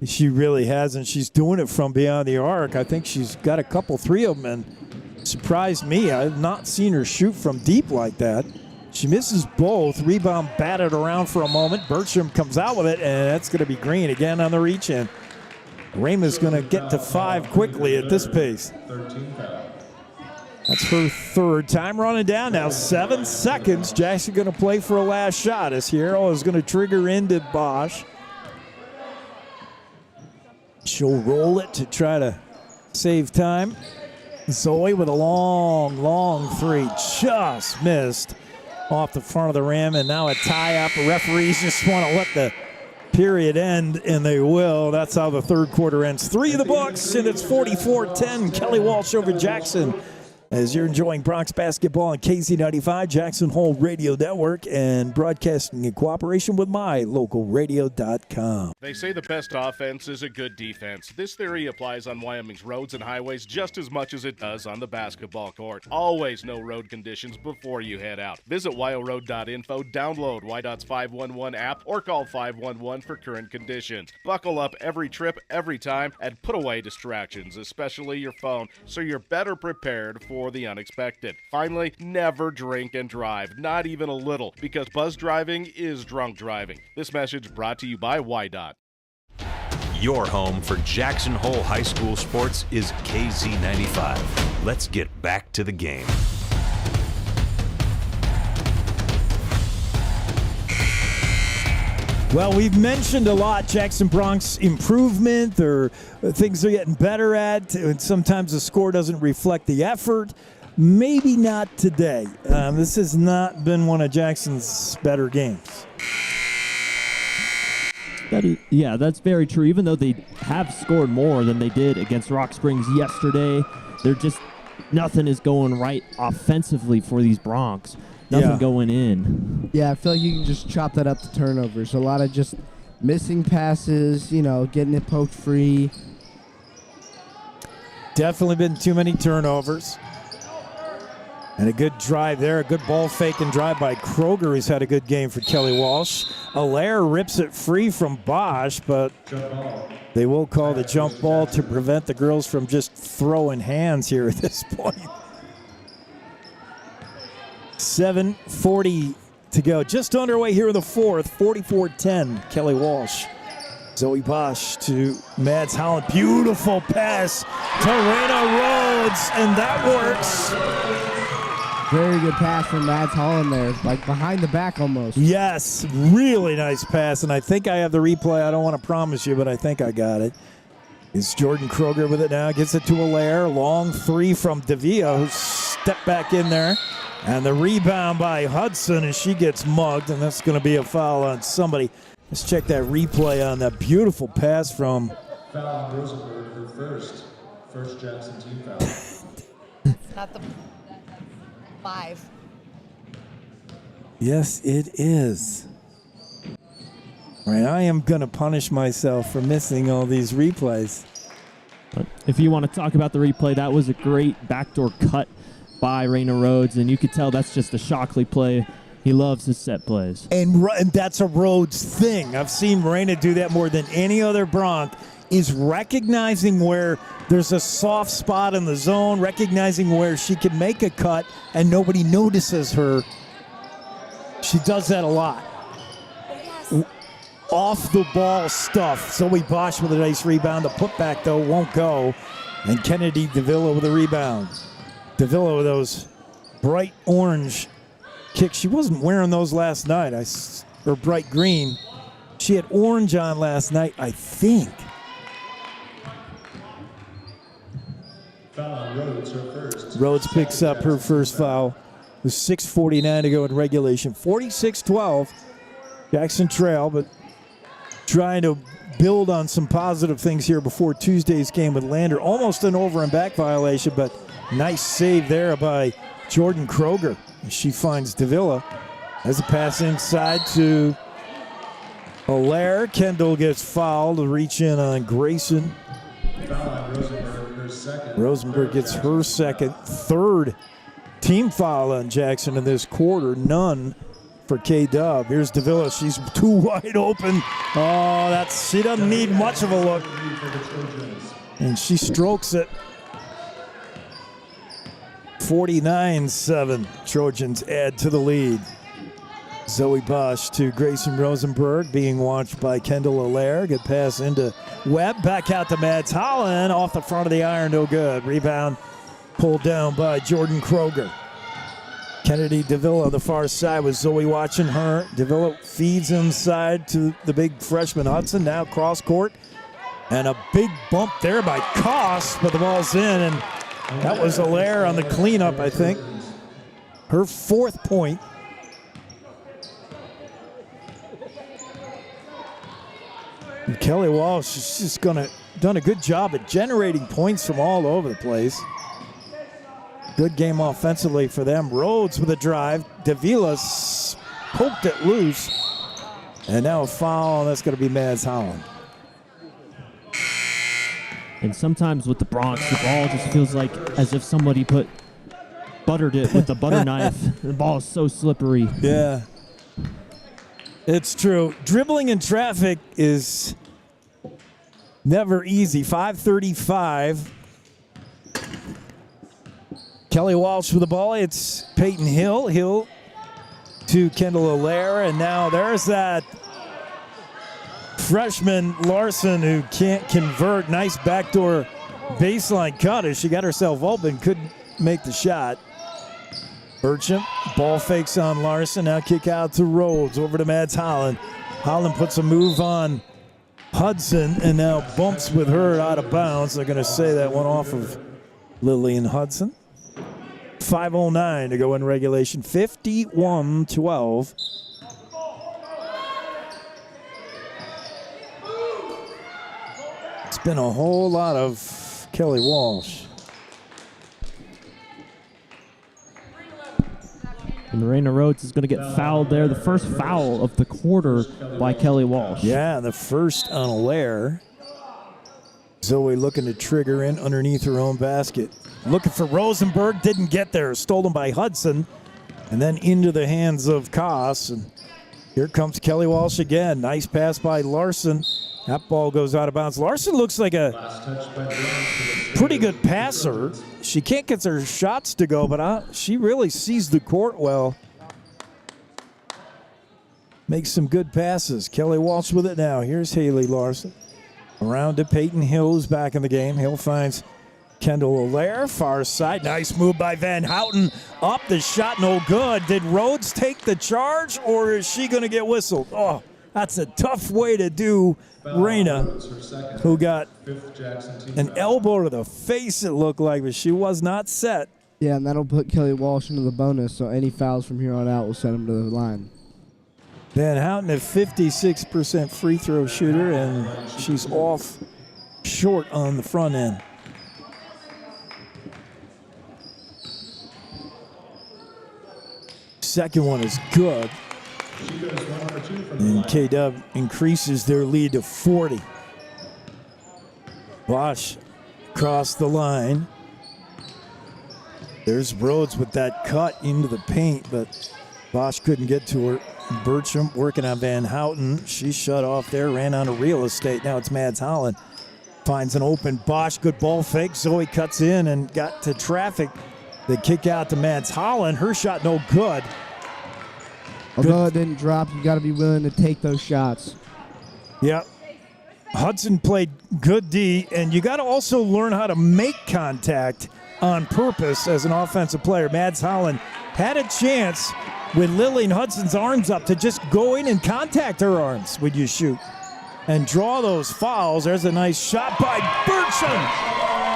She really has, and she's doing it from beyond the arc. I think she's got a couple, 3 of them, and surprised me. I've not seen her shoot from deep like that. She misses both. Rebound batted around for a moment. Burcham comes out with it, and that's going to be Green again on the reach-in. Rama's going to get to 5 quickly at this pace. 13 foul. That's her third. Time running down now. 7 seconds. Jackson going to play for a last shot as Hierro is going to trigger into Bosch. She'll roll it to try to Save time. Zoe with a long, long three. Just missed off the front of the rim, and now a tie-up. Referees just want to let the period end, and they will. That's how the third quarter ends. 3 in the books, and it's 44-10. Kelly Walsh over Jackson. As you're enjoying Bronx basketball on KZ95, Jackson Hole Radio Network, and broadcasting in cooperation with MyLocalRadio.com. They say the best offense is a good defense. This theory applies on Wyoming's roads and highways just as much as it does on the basketball court. Always know road conditions before you head out. Visit wyoroad.info, download YDOT's 511 app, or call 511 for current conditions. Buckle up every trip, every time, and put away distractions, especially your phone, so you're better prepared for the unexpected. Finally, never drink and drive, not even a little, because buzz driving is drunk driving. This message brought to you by YDOT. Your home for Jackson Hole High School sports is KZ95. Let's get back to the game. Well, we've mentioned a lot Jackson Bronx improvement, or things they're getting better at, and sometimes the score doesn't reflect the effort. Maybe not today. This has not been one of Jackson's better games. Yeah, that's very true. Even though they have scored more than they did against Rock Springs yesterday, they're just nothing is going right offensively for these Bronx. Nothing going in. Yeah, I feel like you can just chop that up to turnovers. A lot of just missing passes, getting it poked free. Definitely been too many turnovers. And a good drive there, a good ball fake and drive by Kroger, who's had a good game for Kelly Walsh. Allaire rips it free from Bosch, but they will call the jump ball to prevent the girls from just throwing hands here at this point. 7:40 to go. Just underway here in the fourth. 44-10, Kelly Walsh. Zoe Bosch to Mads Holland. Beautiful pass to Raina Rhodes, and that works. Very good pass from Mads Holland there, like behind the back almost. Yes, really nice pass, and I think I have the replay. I don't want to promise you, but I think I got it. It's Jordan Kroger with it now. Gets it to Allaire. Long three from Davia, who stepped back in there. And the rebound by Hudson, and she gets mugged, and that's going to be a foul on somebody. Let's check that replay on that beautiful pass from... Foul on Rosenberg, her first Jackson team foul. Not the 5. Yes, it is. All right, I am going to punish myself for missing all these replays. But if you want to talk about the replay, that was a great backdoor cut by Raina Rhodes, and you could tell that's just a Shockley play. He loves his set plays. And that's a Rhodes thing. I've seen Raina do that more than any other Bronc, is recognizing where there's a soft spot in the zone, recognizing where she can make a cut and nobody notices her. She does that a lot. Off the ball stuff. Zoe Bosch with a nice rebound. The putback, though, won't go. And Kennedy Davila with a rebound. Davila with those bright orange kicks. She wasn't wearing those last night, or bright green. She had orange on last night, I think. Foul on Rhodes, her first. Rhodes picks up her first foul with 6:49 to go in regulation. 46-12. Jackson trail, but trying to build on some positive things here before Tuesday's game with Lander. Almost an over and back violation, but nice save there by Jordan Kroger. She finds Davila. As a pass inside to Allaire. Kendall gets fouled to reach in on Grayson. Foul on Rosenberg, her second. Rosenberg gets her second. Third team foul on Jackson in this quarter. None for K-Dub. Here's Davila. She's too wide open. Oh, she doesn't need much of a look. And she strokes it. 49-7. Trojans add to the lead. Zoe Bosch to Grayson Rosenberg, being watched by Kendall Allaire. Good pass into Webb. Back out to Mads Holland. Off the front of the iron, no good. Rebound pulled down by Jordan Kroger. Kennedy Davila on the far side with Zoe watching her. Davila feeds inside to the big freshman Hudson. Now cross court. And a big bump there by Koss, but the ball's in, and that was Allaire on the cleanup, I think. Her 4th point. And Kelly Walsh is just done a good job at generating points from all over the place. Good game offensively for them. Rhodes with a drive. Davila's poked it loose. And now a foul, and that's going to be Mads Holland. And sometimes with the Bronx, the ball just feels like as if somebody buttered it with a butter knife. The ball is so slippery. Yeah. It's true. Dribbling in traffic is never easy. 5:35. Kelly Walsh with the ball. It's Peyton Hill. Hill to Kendall Allaire. And now there's that freshman Larson who can't convert. Nice backdoor baseline cut as she got herself open. Couldn't make the shot. Burcham, ball fakes on Larson. Now kick out to Rhodes. Over to Mads Holland. Holland puts a move on Hudson and now bumps with her out of bounds. They're going to say that one off of Lillian Hudson. 5:09 to go in regulation. 51-12. It's been a whole lot of Kelly Walsh. And Lorena Rhodes is going to get fouled there. The first foul of the quarter by Kelly Walsh. Yeah, the first on Allaire. Zoe looking to trigger in underneath her own basket. Looking for Rosenberg, didn't get there. Stolen by Hudson. And then into the hands of Koss. And here comes Kelly Walsh again. Nice pass by Larson. That ball goes out of bounds. Larson looks like a pretty good passer. She can't get her shots to go, but she really sees the court well. Makes some good passes. Kelly Walsh with it now. Here's Haley Larson. Around to Peyton Hill, who's back in the game. Hill finds Kendall Allaire, far side. Nice move by Van Houten. Up the shot, no good. Did Rhodes take the charge, or is she going to get whistled? Oh, that's a tough way to do Reyna, who got an elbow to the face, it looked like, but she was not set. Yeah, and that'll put Kelly Walsh into the bonus, so any fouls from here on out will send him to the line. Van Houten, a 56% free throw shooter, and she's off short on the front end. Second one is good. And K-Dub increases their lead to 40. Bosch across the line. There's Rhodes with that cut into the paint, but Bosch couldn't get to her. Burcham working on Van Houten. She shut off there, ran onto real estate. Now it's Mads Holland. Finds an open Bosch, good ball fake. Zoe cuts in and got to traffic. They kick out to Mads Holland. Her shot no good. Although it didn't drop, you got to be willing to take those shots. Yep. Hudson played good D, and you got to also learn how to make contact on purpose as an offensive player. Mads Holland had a chance with Lillian Hudson's arms up to just go in and contact her arms when you shoot and draw those fouls. There's a nice shot by Burcham.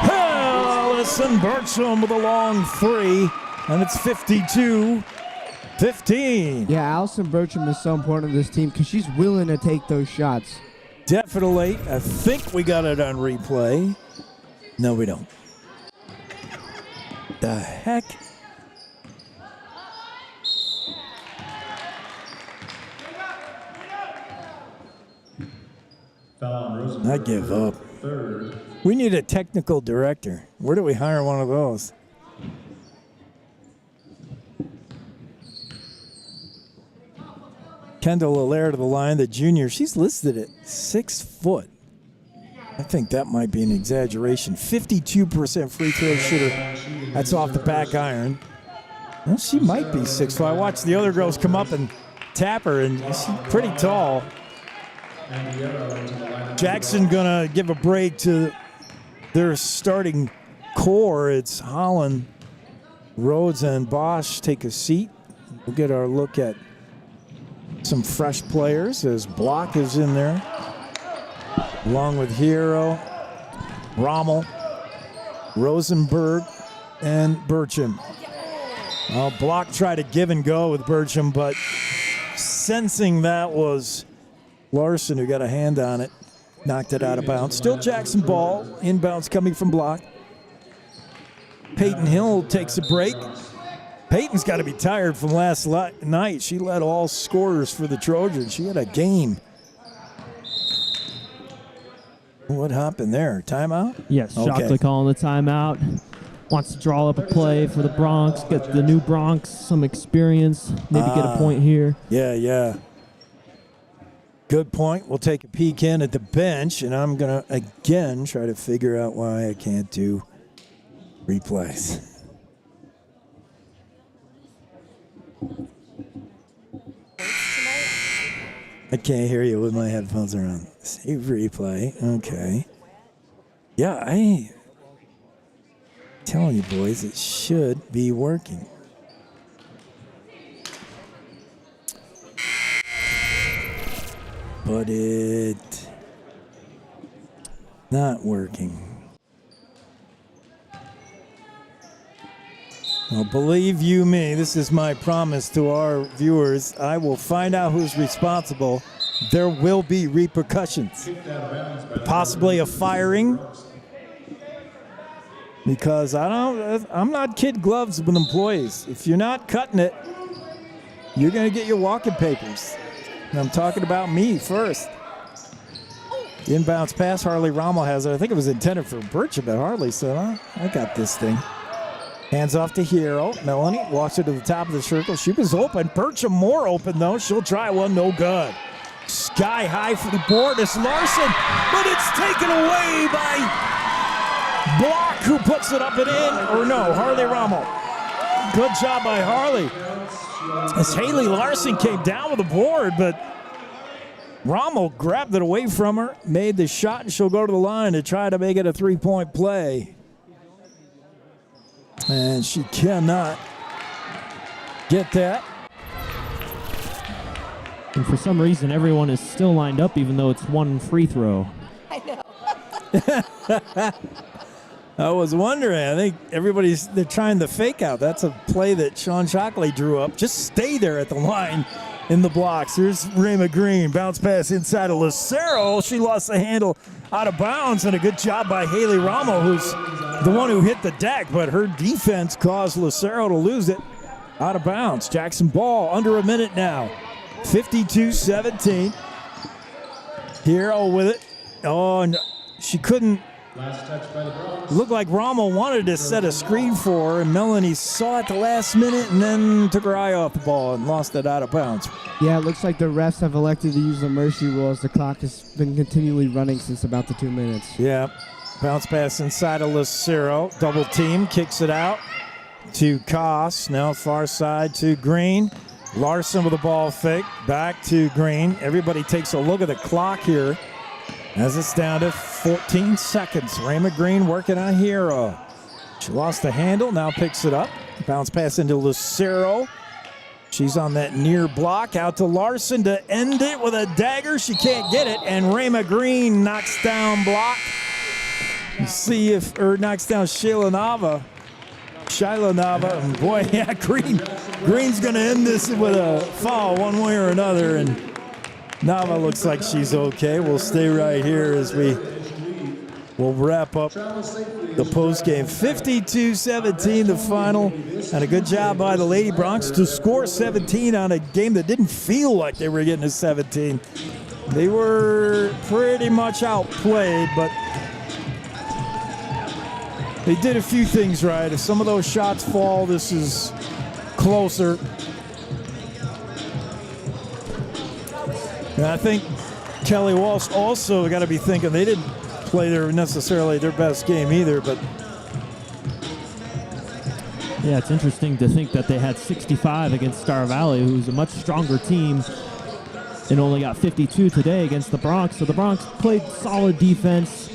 Allison Burcham with a long three, and it's 52-15. Yeah, Allison Burcham is so important to this team because she's willing to take those shots. Definitely. I think we got it on replay. No, we don't. The heck? I give up. We need a technical director. Where do we hire one of those? Kendall Allaire to the line, the junior. She's listed at 6 foot. I think that might be an exaggeration. 52% free throw shooter. That's off the back iron. Well, she might be 6 foot. I watched the other girls come up and tap her, and she's pretty tall. Jackson gonna give a break to their starting core. It's Holland, Rhodes, and Bosch take a seat. We'll get our look at some fresh players as Block is in there. along with Hero, Rommel, Rosenberg, and Burcham. Well, Block tried to give and go with Burcham, but sensing that was Larson who got a hand on it, knocked it out of bounds. Still Jackson ball, inbounds coming from Block. Peyton Hill takes a break. Peyton's got to be tired from last night. She led all scorers for the Trojans. She had a game. What happened there? Timeout? Yes, Okay. Shockley calling the timeout. Wants to draw up a play for the Bronx, get the new Bronx some experience, maybe get a point here. Yeah. Good point. We'll take a peek in at the bench, and I'm going to, again, try to figure out why I can't do replays. I can't hear you with my headphones around. Save replay. Okay. Yeah, I telling you boys, it should be working. But it not working. Well, believe you me, this is my promise to our viewers. I will find out who's responsible. There will be repercussions. Possibly a firing. Because I'm not kid gloves with employees. If you're not cutting it, you're going to get your walking papers. And I'm talking about me first. Inbounds pass, Harley Rommel has it. I think it was intended for Burcham, but Harley said, I got this thing. Hands off to Hero. Melanie walks it to the top of the circle. She was open. Burcham more open, though. She'll try one. No good. Sky high for the board. It's Larson, but it's taken away by Block, who puts it up and in. Or no, Harley Rommel. Good job by Harley. As Haley Larson came down with the board, but Rommel grabbed it away from her, made the shot, and she'll go to the line to try to make it a three-point play. And she cannot get that. And for some reason, everyone is still lined up, even though it's one free throw. I know. I was wondering. I think they're trying the fake out. That's a play that Sean Shockley drew up. Just stay there at the line in the blocks. Here's Rayma Green. Bounce pass inside of Lucero. She lost the handle out of bounds, and a good job by Haley Rommel, who's the one who hit the deck, but her defense caused Lucero to lose it out of bounds. Jackson ball under a minute now. 52-17. Hero with it. Oh, and she couldn't. Looked like Rommel wanted to set a screen for her, and Melanie saw it the last minute and then took her eye off the ball and lost it out of bounds. Yeah, it looks like the refs have elected to use the mercy rule as the clock has been continually running since about the 2 minutes. Yeah. Bounce pass inside of Lucero. Double team, kicks it out to Koss. Now far side to Green. Larson with the ball fake. Back to Green. Everybody takes a look at the clock here as it's down to 14 seconds. Rayma Green working on Hero. She lost the handle, now picks it up. Bounce pass into Lucero. She's on that near block. Out to Larson to end it with a dagger. She can't get it, and Rayma Green knocks down Block. See if, or knocks down Shayla Nava. And boy, yeah, Green's going to end this with a foul one way or another, and Nava looks like she's okay. We'll stay right here as we'll wrap up the postgame. 52-17 the final, and a good job by the Lady Bronx to score 17 on a game that didn't feel like they were getting a 17. They were pretty much outplayed, but they did a few things right. If some of those shots fall, this is closer. And I think Kelly Walsh also got to be thinking they didn't play necessarily their best game either, but yeah, it's interesting to think that they had 65 against Star Valley, who's a much stronger team, and only got 52 today against the Bronx. So the Bronx played solid defense,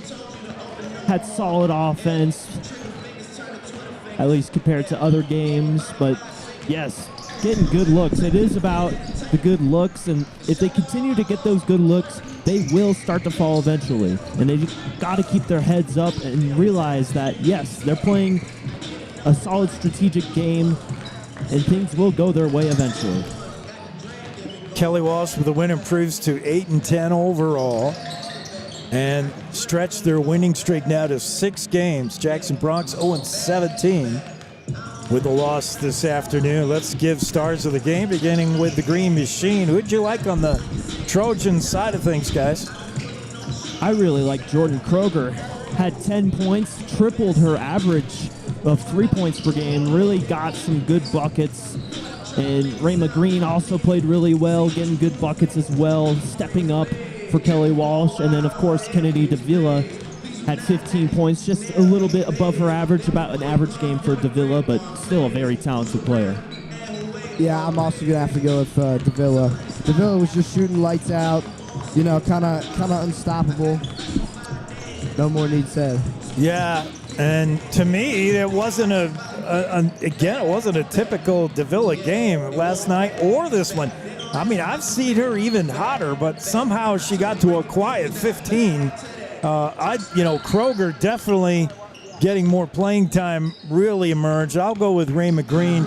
had solid offense, at least compared to other games. But yes, getting good looks. It is about the good looks, and if they continue to get those good looks, they will start to fall eventually. And they got to keep their heads up and realize that, yes, they're playing a solid strategic game, and things will go their way eventually. Kelly Walsh with the win improves to 8-10 overall and stretch their winning streak now to 6 games. Jackson Bronx 0-17 with the loss this afternoon. Let's give stars of the game, beginning with the Green Machine. Who'd you like on the Trojan side of things, guys? I really like Jordan Kroger. Had 10 points, tripled her average of 3 points per game, really got some good buckets. And Rayma Green also played really well, getting good buckets as well, stepping up for Kelly Walsh. And then, of course, Kennedy Davila had 15 points, just a little bit above her average, about an average game for Davila, but still a very talented player. Yeah, I'm also going to have to go with Davila. Davila was just shooting lights out, you know, kind of unstoppable. No more need said. Yeah, and to me, it wasn't it wasn't a typical Davila game last night or this one. I mean, I've seen her even hotter, but somehow she got to a quiet 15. Kroger definitely getting more playing time really emerged. I'll go with Rayma Green.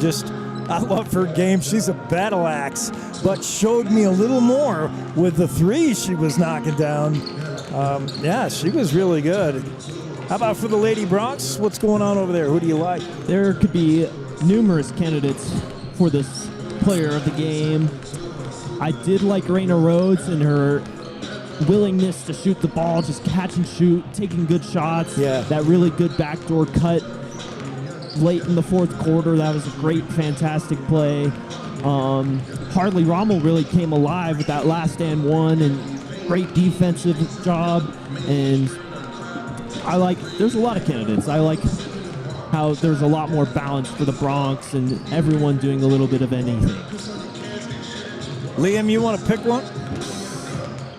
I love her game. She's a battle axe, but showed me a little more with the threes she was knocking down. She was really good. How about for the Lady Bronx? What's going on over there? Who do you like? There could be numerous candidates for this player of the game. I did like Raina Rhodes and her willingness to shoot the ball, just catch and shoot, taking good shots. Yeah. That really good backdoor cut late in the fourth quarter. That was a great, fantastic play. Harley Rommel really came alive with that last and one, and great defensive job. And there's a lot of candidates. I like how there's a lot more balance for the Bronx and everyone doing a little bit of anything. Liam, you want to pick one?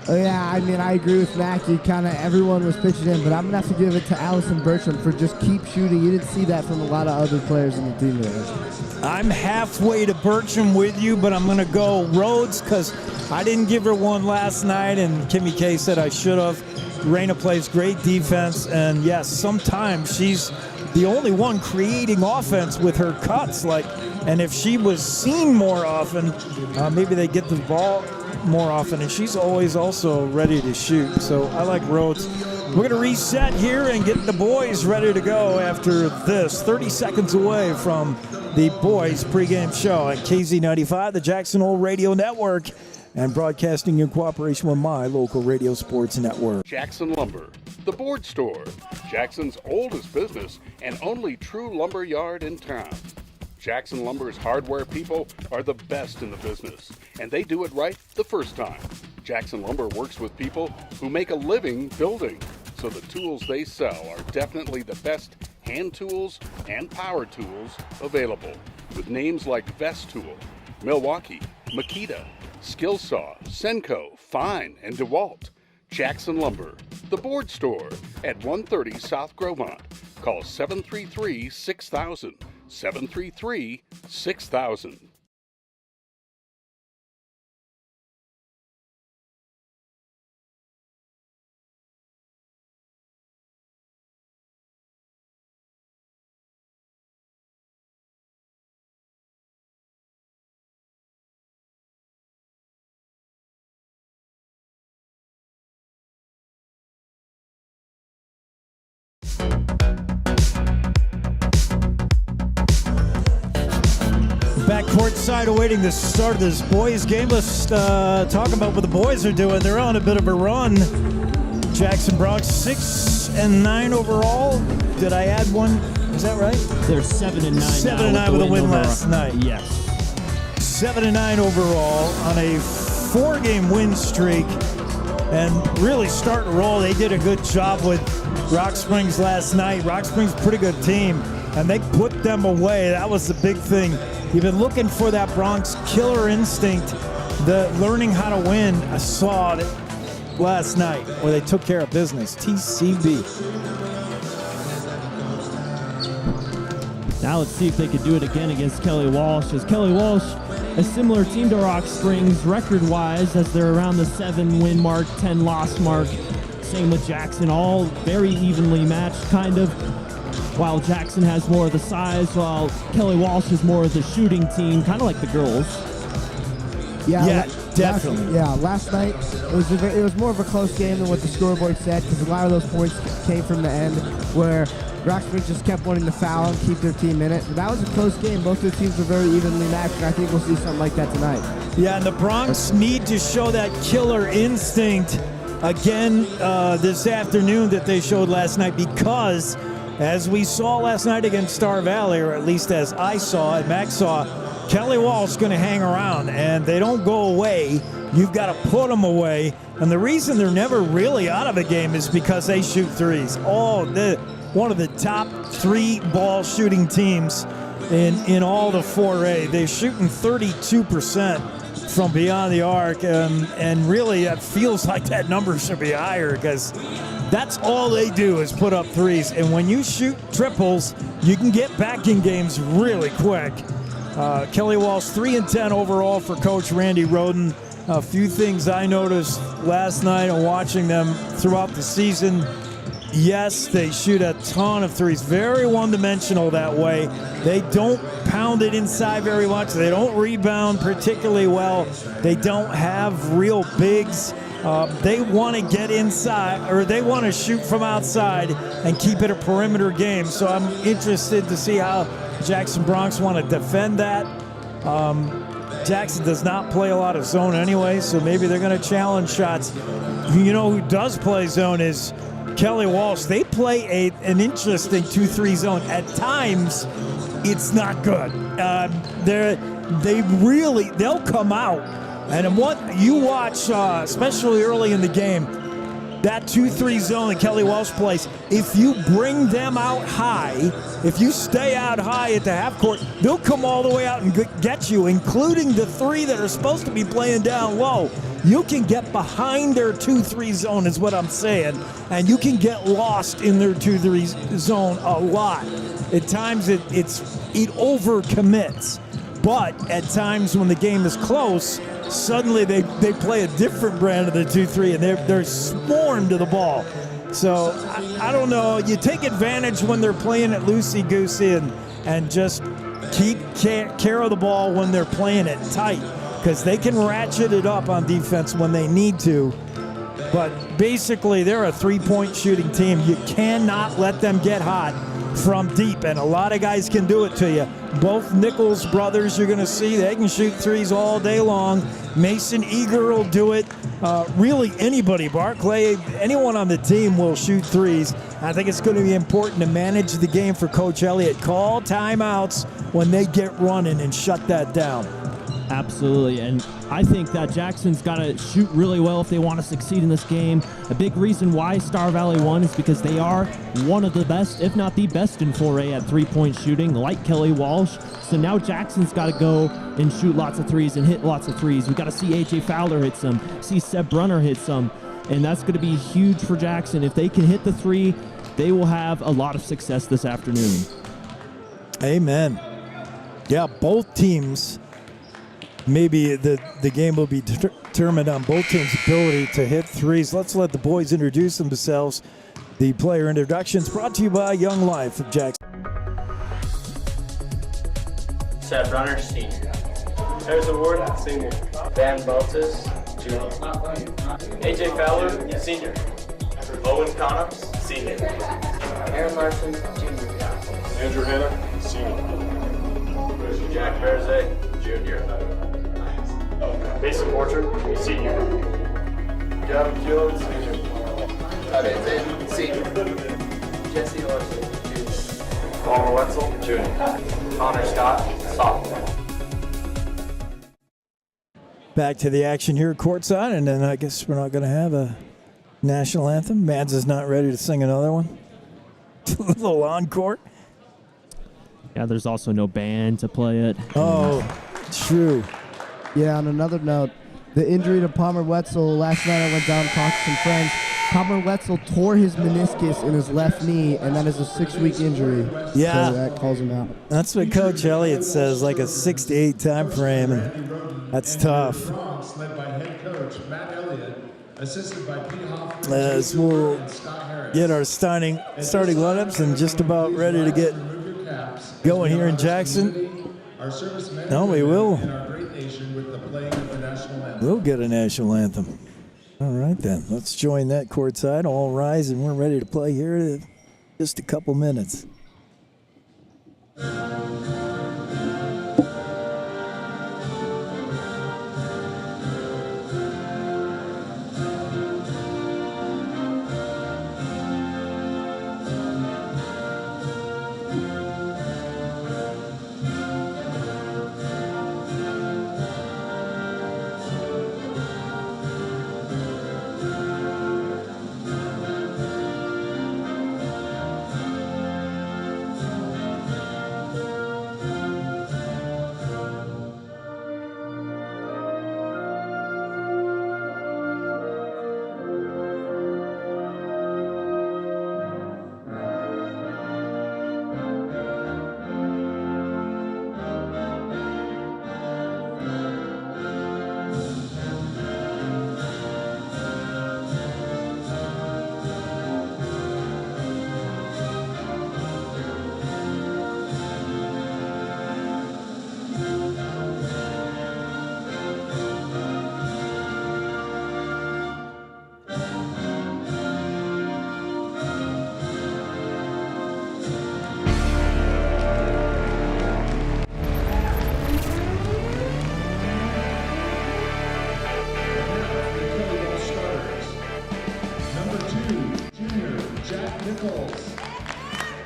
Oh, yeah, I mean, I agree with Mackie. Kind of everyone was pitching in, but I'm going to have to give it to Allison Bertram for just keep shooting. You didn't see that from a lot of other players in the team there. I'm halfway to Bertram with you, but I'm going to go Rhodes because I didn't give her one last night, and Kimmy K said I should have. Raina plays great defense, and yes, sometimes she's the only one creating offense with her cuts. And if she was seen more often, maybe they get the ball more often, and she's always also ready to shoot. So I like Rhodes. We're going to reset here and get the boys ready to go after this. 30 seconds away from the boys pregame show at KZ95, the Jackson Hole Radio Network, and broadcasting in cooperation with my local radio sports network. Jackson Lumber, the board store, Jackson's oldest business and only true lumber yard in town. Jackson Lumber's hardware people are the best in the business, and they do it right the first time. Jackson Lumber works with people who make a living building, so the tools they sell are definitely the best hand tools and power tools available, with names like Vest Tool, Milwaukee, Makita, Skillsaw, Senco, Fine, and DeWalt. Jackson Lumber, the board store at 130 South Grovemont. Call 733-6000. 733-6000. Back courtside awaiting the start of this boys game. Let's talk about what the boys are doing. They're on a bit of a run. Jackson Bronx 6-9 overall. Did I add one? Is that right? They're 7-9. 7-9 with a win last night. Yes. 7-9 overall on a 4-game win streak, and really starting to roll. They did a good job with Rock Springs last night. Rock Springs, pretty good team, and they put them away. That was the big thing. You've been looking for that Bronx killer instinct, the learning how to win. I saw it last night where they took care of business. TCB. Now let's see if they could do it again against Kelly Walsh. As Kelly Walsh a similar team to Rock Springs record-wise, as they're around the 7-win mark, 10-loss mark. Same with Jackson, all very evenly matched, kind of. While Jackson has more of the size, while Kelly Walsh is more of the shooting team, kind of like the girls. Yeah, definitely. Last night it was more of a close game than what the scoreboard said, because a lot of those points came from the end where Rock Springs just kept wanting to foul and keep their team in it. But that was a close game. Both their teams were very evenly matched, and I think we'll see something like that tonight. Yeah, and the Bronx need to show that killer instinct again this afternoon that they showed last night, because as we saw last night against Star Valley, or at least as I saw and Max saw, Kelly Walsh is going to hang around, and they don't go away. You've got to put them away. And the reason they're never really out of a game is because they shoot threes. One of the top 3 ball shooting teams in all the 4A. They're shooting 32% from beyond the arc, and really it feels like that number should be higher, because that's all they do is put up threes. And when you shoot triples, you can get back in games really quick. Kelly Walsh, 3-10 overall for Coach Randy Roden. A few things I noticed last night and watching them throughout the season. Yes, they shoot a ton of threes. Very one-dimensional that way. They don't pound it inside very much. They don't rebound particularly well. They don't have real bigs. They want to get inside, or they want to shoot from outside and keep it a perimeter game. So I'm interested to see how Jackson Bronx want to defend that. Jackson does not play a lot of zone anyway, so maybe they're going to challenge shots. You know who does play zone is Kelly Walsh. They play an interesting 2-3 zone. At times, it's not good. They'll come out, and what you watch, especially early in the game, that 2-3 zone that Kelly Walsh plays, if you bring them out high, if you stay out high at the half court, they'll come all the way out and get you, including the 3 that are supposed to be playing down low. You can get behind their 2-3 zone is what I'm saying, and you can get lost in their 2-3 zone a lot. At times it overcommits, but at times when the game is close, suddenly they play a different brand of the 2-3, and they're swarmed to the ball. So I don't know. You take advantage when they're playing it loosey-goosey and just keep care of the ball when they're playing it tight, because they can ratchet it up on defense when they need to. But basically, they're a 3-point shooting team. You cannot let them get hot from deep, and a lot of guys can do it to you. Both Nichols brothers you're going to see, they can shoot threes all day long. Mason Eager will do it. Really anybody, Barclay, anyone on the team will shoot threes. I think it's going to be important to manage the game for Coach Elliott. Call timeouts when they get running and shut that down. Absolutely, and I think that Jackson's got to shoot really well if they want to succeed in this game. A big reason why Star Valley won is because they are one of the best, if not the best in 4A at 3-point shooting, like Kelly Walsh. So now Jackson's got to go and shoot lots of threes and hit lots of threes. We've got to see A.J. Fowler hit some, see Seb Brunner hit some, and that's going to be huge for Jackson. If they can hit the 3, they will have a lot of success this afternoon. Amen. Yeah, both teams. Maybe the game will be determined on both teams' ability to hit threes. Let's let the boys introduce themselves. The player introductions brought to you by Young Life of Jackson. Seb Brunner, senior. Harrison Ward, senior. Van Baltus, junior. AJ Fowler, senior. Owen Connors, senior. Aaron Larson, junior. Andrew Hanna, senior. Jack Berzay, junior. Mason Orchard, senior. Gavin Keelan, senior. Tyler Zinn, senior. Jesse Larson, junior. Palmer Wetzel, junior. Connor Scott, sophomore. Back to the action here courtside, and then I guess we're not going to have a national anthem. Mads is not ready to sing another one. A little encore. Yeah, there's also no band to play it. Oh, true. Yeah, on another note, the injury to Palmer Wetzel, last night I went down and talked to some friends. Palmer Wetzel tore his meniscus in his left knee, and that is a 6-week injury. Yeah. So that calls him out. That's what Coach Elliott says, like a 6 to 8 time frame, and that's tough. Led by head coach Matt Elliott, assisted by Pete Hoffman, As we'll get our starting lineups and just about ready to get going here in Jackson. No, we will. We'll get a national anthem. All right, then. Let's join that courtside. All rise, and we're ready to play here in just a couple minutes.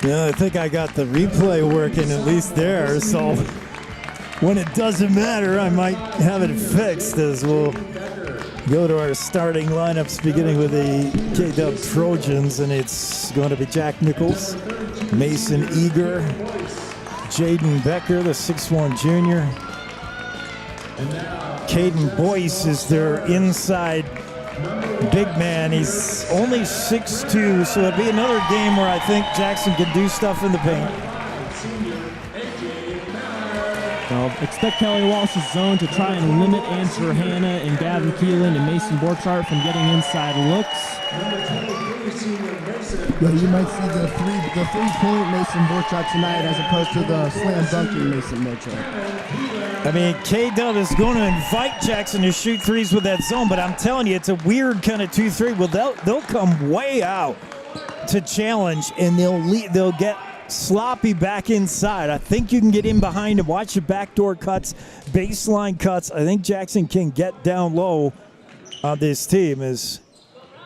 Yeah, I think I got the replay working at least there, so when it doesn't matter, I might have it fixed as we'll go to our starting lineups, beginning with the K-Dub Trojans, and it's going to be Jack Nichols, Mason Eager, Jaden Becker, the 6'1 junior. Caden Boyce is their inside big man. He's only 6'2", so it'll be another game where I think Jackson can do stuff in the paint. Well, expect Kelly Walsh's zone to try and limit Andrew Hanna and Gavin Keelan and Mason Borchardt from getting inside looks. Yeah, you might see the three-point Mason Borchardt tonight as opposed to the slam dunking Mason Borchardt. I mean, K-Dub is going to invite Jackson to shoot threes with that zone, but I'm telling you, it's a weird kind of 2-3. Well, they'll come way out to challenge, and they'll get sloppy back inside. I think you can get in behind and watch the backdoor cuts, baseline cuts. I think Jackson can get down low on this team as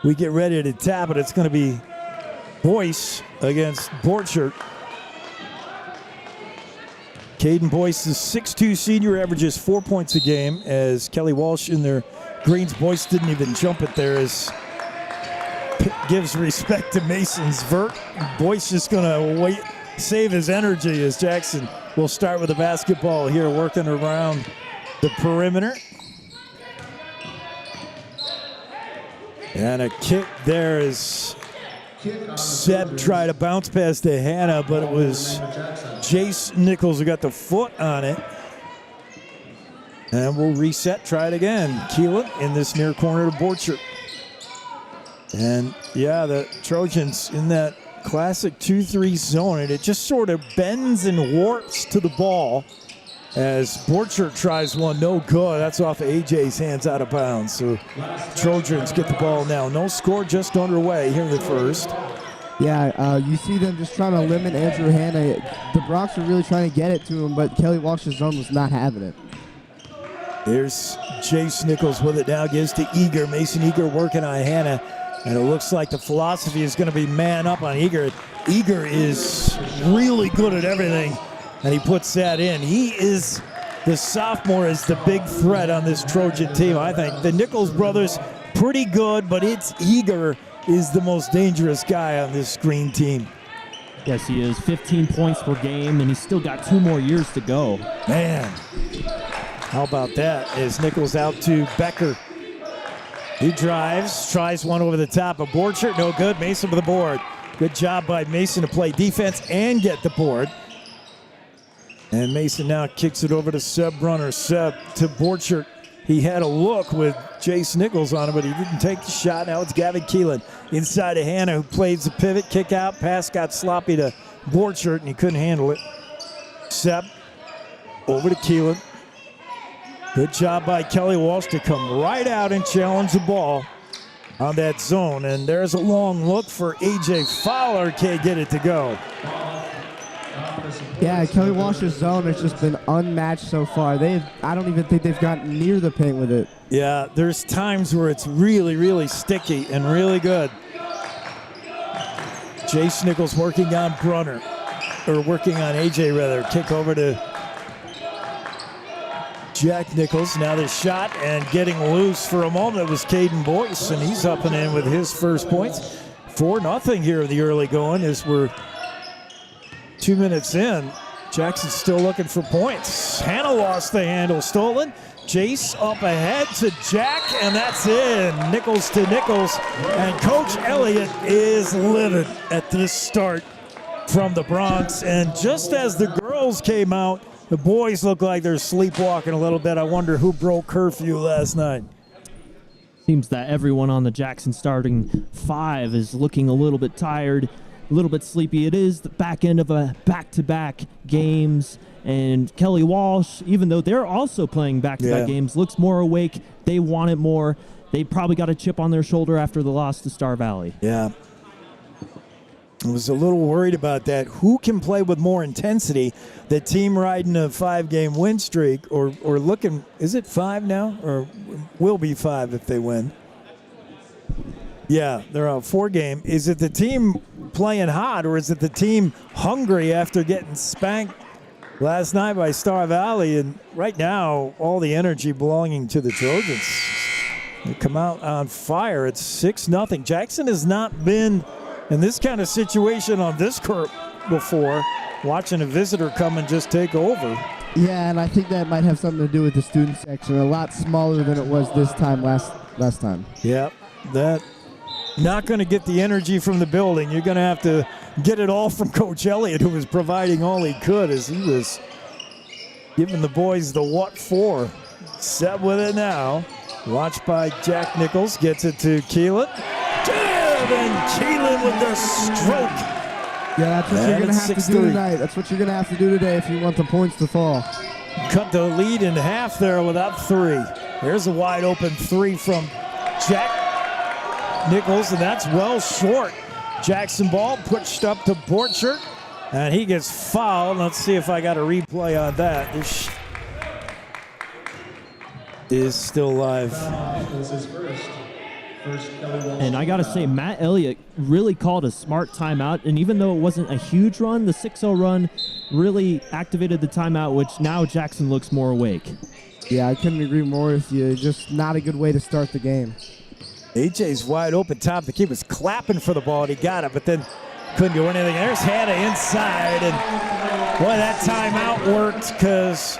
we get ready to tap it. It's going to be Boyce against Borchardt. Caden Boyce is 6'2 senior, averages 4 points a game, as Kelly Walsh in their greens. Boyce didn't even jump it there as gives respect to Mason's vert. Boyce just going to save his energy as Jackson will start with the basketball here, working around the perimeter. And a kick there as Seb tried to bounce pass to Hanna, but it was Jace Nichols who got the foot on it. And we'll reset, try it again. Keelan in this near corner to Borchardt. And yeah, the Trojans in that classic 2-3 zone, and it just sort of bends and warps to the ball as Borchardt tries one, no good. That's off AJ's hands, out of bounds. So Trojans get the ball now. No score, just underway here in the first. Yeah, you see them just trying to limit Andrew Hanna. The Bronx were really trying to get it to him, but Kelly Walsh's zone was not having it. There's Jace Nichols with it now, gives to Eager. Mason Eager working on Hanna. And it looks like the philosophy is going to be man up on Eager. Eager is really good at everything, and he puts that in. He is, the sophomore is the big threat on this Trojan team, I think. The Nichols brothers, pretty good, but it's Eager is the most dangerous guy on this green team. Yes, he is. 15 points per game, and he's still got 2 more years to go. Man, how about that? As Nichols out to Becker. He drives, tries one over the top of Borchert. No good. Mason with the board. Good job by Mason to play defense and get the board. And Mason now kicks it over to Seb Brunner. Seb to Borchert. He had a look with Jace Nichols on him, but he didn't take the shot. Now it's Gavin Keelan inside to Hannah, who plays the pivot, kick out. Pass got sloppy to Borchert, and he couldn't handle it. Seb over to Keelan. Good job by Kelly Walsh to come right out and challenge the ball on that zone. And there's a long look for A.J. Fowler. Can't get it to go. Yeah, Kelly Walsh's zone has just been unmatched so far. I don't even think they've gotten near the paint with it. Yeah, there's times where it's really, really sticky and really good. Jace Nichols working on Brunner, or working on AJ rather. Kick over to Jack Nichols. Now the shot, and getting loose for a moment was Caden Boyce, and he's up and in with his first points. 4-0 here in the early going as we're 2 minutes in. Jackson's still looking for points. Hannah lost the handle, stolen. Jace up ahead to Jack, and that's in. Nichols to Nichols, and Coach Elliott is livid at this start from the Bronx. And just as the girls came out, the boys look like they're sleepwalking a little bit. I wonder who broke curfew last night. Seems that everyone on the Jackson starting five is looking a little bit tired, a little bit sleepy. It is the back end of a back-to-back games, and Kelly Walsh, even though they're also playing back-to-back games, looks more awake. They want it more. They probably got a chip on their shoulder after the loss to Star Valley. Yeah. I was a little worried about that. Who can play with more intensity? The team riding a 5-game win streak, or looking, is it 5 now? Or will be 5 if they win? Yeah, they're on 4-game. Is it the team playing hot, or is it the team hungry after getting spanked last night by Star Valley? And right now, all the energy belonging to the Trojans. They come out on fire. It's 6-0. Jackson has not been in this kind of situation on this court before, watching a visitor come and just take over. Yeah, and I think that might have something to do with the student section. A lot smaller than it was this time last time. Yeah, that not going to get the energy from the building. You're going to have to get it all from Coach Elliott, who was providing all he could as he was giving the boys the what for. Set with it now. Watched by Jack Nichols. Gets it to Keelan. And Keelan with the stroke. Yeah, that's what you're going to have to do tonight. That's what you're going to have to do today if you want the points to fall. Cut the lead in half there without 3. There's a wide open 3 from Jack Nichols, and that's well short. Jackson ball pushed up to Borchert, and he gets fouled. Let's see if I got a replay on that. This is still live. And I got to say, Matt Elliott really called a smart timeout. And even though it wasn't a huge run, the 6-0 run really activated the timeout, which now Jackson looks more awake. Yeah, I couldn't agree more with you. Just not a good way to start the game. AJ's wide open top. The kid was clapping for the ball, and he got it, but then couldn't do anything. There's Hannah inside, and boy, that timeout worked because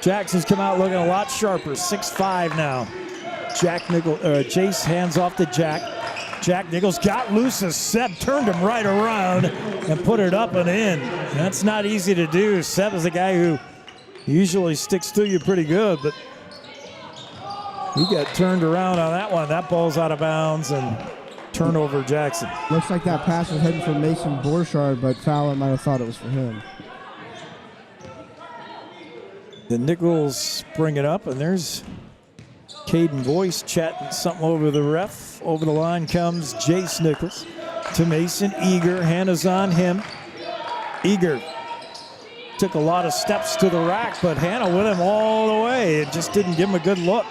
Jackson's come out looking a lot sharper. 6-5 now. Jack Nichols, Chase hands off to Jack. Jack Nichols got loose as Seb turned him right around and put it up and in. That's not easy to do. Seb is a guy who usually sticks to you pretty good, but he got turned around on that one. That ball's out of bounds and turnover Jackson. Looks like that pass was heading for Mason Borchard, but Fowler might have thought it was for him. The Nichols bring it up, and there's Caden Boyce chatting something over the ref. Over the line comes Jace Nichols to Mason Eager. Hannah's on him. Eager took a lot of steps to the rack, but Hannah with him all the way. It just didn't give him a good look.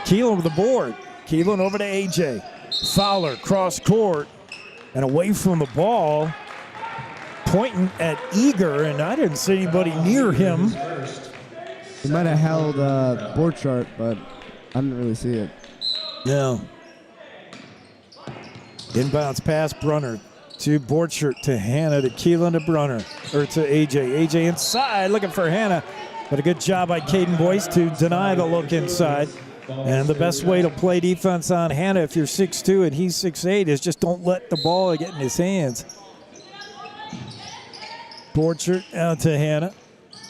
Keelan with the board. Keelan over to AJ. Fowler cross court and away from the ball, pointing at Eager, and I didn't see anybody near him. He might have held Borchart, but I didn't really see it. No. Inbounds pass, Brunner to Borchert to Hannah to Keelan to Brunner, or to AJ. AJ inside looking for Hannah, but a good job by Caden Boyce to deny the look inside. And the best way to play defense on Hannah if you're 6'2" and he's 6'8" is just don't let the ball get in his hands. Borchert out to Hannah,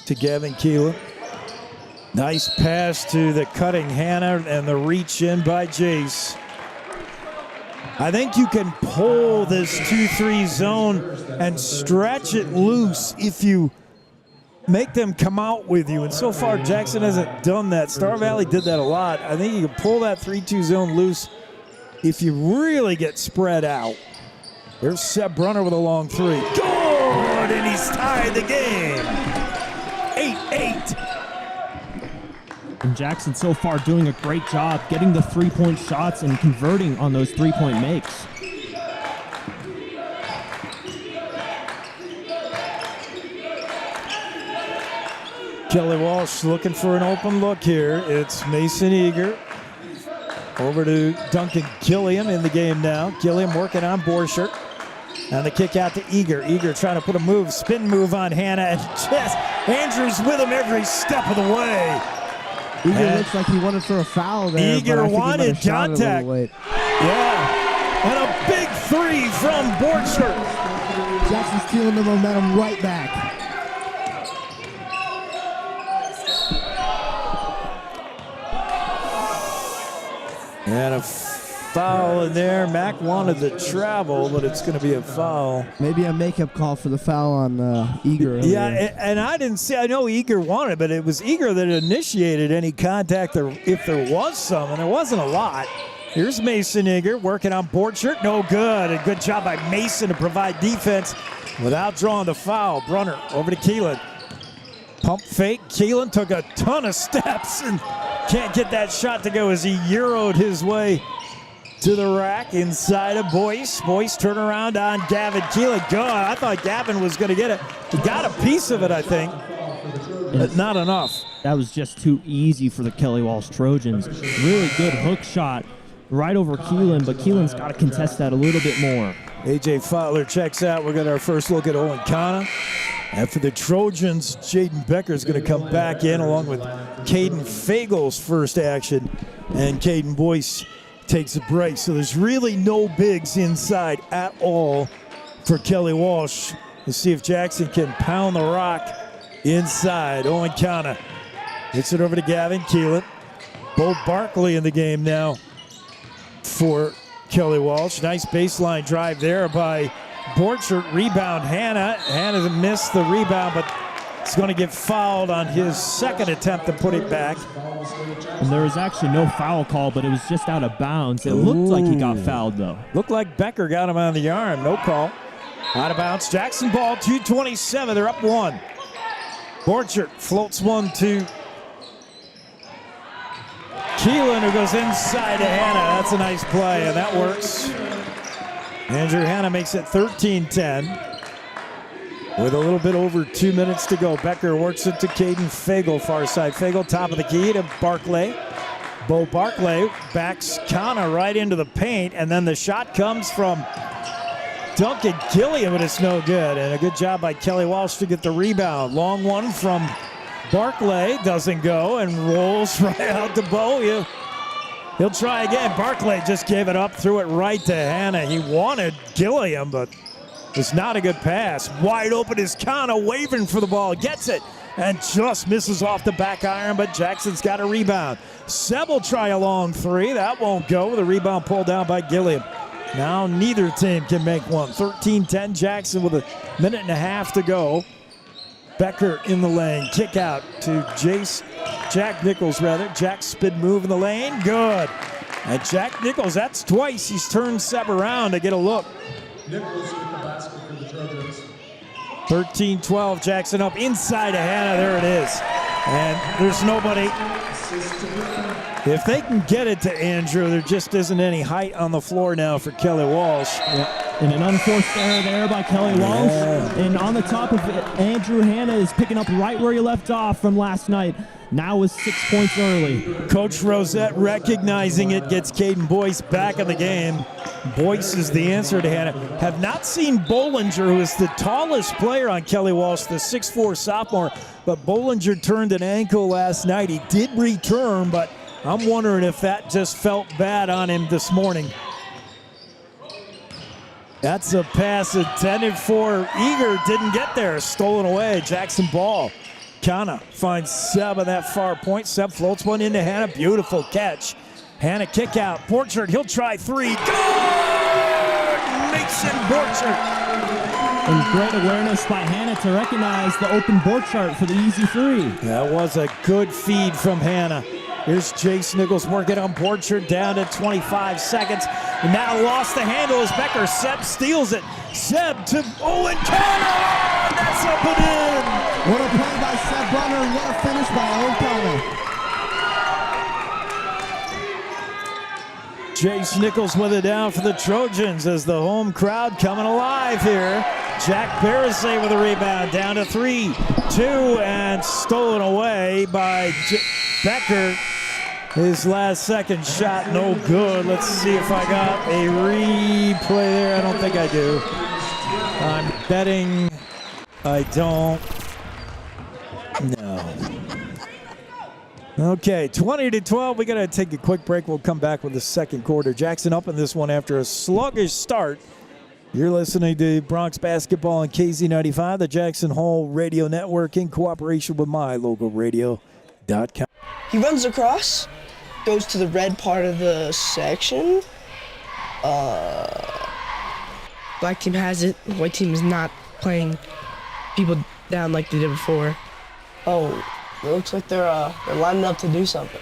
to Gavin Keelan. Nice pass to the cutting Hannah and the reach in by Jace. I think you can pull this 2-3 zone and stretch it loose if you make them come out with you. And so far, Jackson hasn't done that. Star Valley did that a lot. I think you can pull that 3-2 zone loose if you really get spread out. There's Seb Brunner with a long three. Good, and he's tied the game. 8-8. And Jackson so far doing a great job getting the three-point shots and converting on those three-point makes. Kelly Walsh looking for an open look here. It's Mason Eager. Over to Duncan Gilliam in the game now. Gilliam working on Borchert. And the kick out to Eager. Eager trying to put a move, spin move on Hannah. And just Andrews with him every step of the way. Eager looks like he wanted for a foul there. Eager wanted contact. Yeah. And a big three from Borchert. Jackson stealing the momentum right back. And a foul in there. Mack wanted the travel, but it's going to be a foul. Maybe a makeup call for the foul on Eager. Yeah, and I didn't see. I know Eager wanted, but it was Eager that initiated any contact, or if there was some, and there wasn't a lot. Here's Mason Eager working on Borchert. No good. A good job by Mason to provide defense without drawing the foul. Brunner over to Keelan. Pump fake. Keelan took a ton of steps and can't get that shot to go as he Euroed his way to the rack inside of Boyce. Boyce turn around on Gavin Keelan. Go. I thought Gavin was going to get it. He got a piece of it, I think, but not enough. That was just too easy for the Kelly Walsh Trojans. Really good hook shot right over Keelan, but Keelan's got to contest that a little bit more. A.J. Fowler checks out. We're getting our first look at Owen Kana. And for the Trojans, Jaden Becker's going to come back in along with Caden Fagel's first action. And Caden Boyce takes a break. So there's really no bigs inside at all for Kelly Walsh. Let's see if Jackson can pound the rock inside. Owen Kana hits it over to Gavin Keelan. Bo Barkley in the game now for Kelly Walsh. Nice baseline drive there by Borchert. Rebound Hannah. Hannah missed the rebound, but it's going to get fouled on his second attempt to put it back. And there was actually no foul call, but it was just out of bounds. It looked like he got fouled, though. Looked like Becker got him on the arm. No call. Out of bounds. Jackson ball, 2:27. They're up one. Borchert floats one to Keelan, who goes inside to Hannah. That's a nice play, and that works. Andrew Hannah makes it 13-10. With a little bit over 2 minutes to go. Becker works it to Caden Fagel, far side. Fagel, top of the key to Barclay. Bo Barclay backs Kana right into the paint, and then the shot comes from Duncan Gilliam, but it's no good. And a good job by Kelly Walsh to get the rebound. Long one from Barclay, doesn't go, and rolls right out to Bo. He'll try again. Barclay just gave it up, threw it right to Hannah. He wanted Gilliam, but it's not a good pass. Wide open is Kana, waving for the ball. Gets it and just misses off the back iron, but Jackson's got a rebound. Seb will try a long three. That won't go. The rebound pulled down by Gilliam. Now neither team can make one. 13-10 Jackson with a minute and a half to go. Becker in the lane. Kick out to Jack Nichols, rather. Jack spin move in the lane. Good. And Jack Nichols, that's twice he's turned Seb around to get a look. Nichols with the basket for the Trojans. 13-12, Jackson up inside of Hannah. There it is. And there's nobody. If they can get it to Andrew, there just isn't any height on the floor now for Kelly Walsh. Yeah. And an unforced error there by Kelly Walsh. Yeah. And on the top of it, Andrew Hannah is picking up right where he left off from last night. Now with 6 points early. Coach Rosette recognizing it, gets Caden Boyce back in the game. Boyce is the answer to Hannah. Have not seen Bollinger, who is the tallest player on Kelly Walsh, the 6'4 sophomore, but Bollinger turned an ankle last night. He did return, but I'm wondering if that just felt bad on him this morning. That's a pass intended for Eager. Didn't get there. Stolen away. Jackson ball. Kana finds Seb on that far point. Seb floats one into Hannah. Beautiful catch. Hannah kick out. Borchert, he'll try three. Good! Mason Borchert. And great awareness by Hannah to recognize the open board chart for the easy three. That was a good feed from Hannah. Here's Jace Nichols working on Borchert down to 25 seconds. And now lost the handle as Becker. Seb steals it. Seb to Owen Connor. That's up and in. What a play by Seb Brunner and what a finish by Owen Connor. Jace Nichols with it down for the Trojans as the home crowd coming alive here. Jack Barazay with a rebound, down to 3-2, and stolen away by Becker. His last second shot, no good. Let's see if I got a replay there. I don't think I do. I'm betting I don't. No. Okay, 20-12. We got to take a quick break. We'll come back with the second quarter. Jackson up in this one after a sluggish start. You're listening to Bronx Basketball on KZ95, the Jackson Hole Radio Network, in cooperation with MyLocalRadio.com. He runs across, goes to the red part of the section. Black team has it. White team is not playing people down like they did before. Oh, it looks like they're lining up to do something.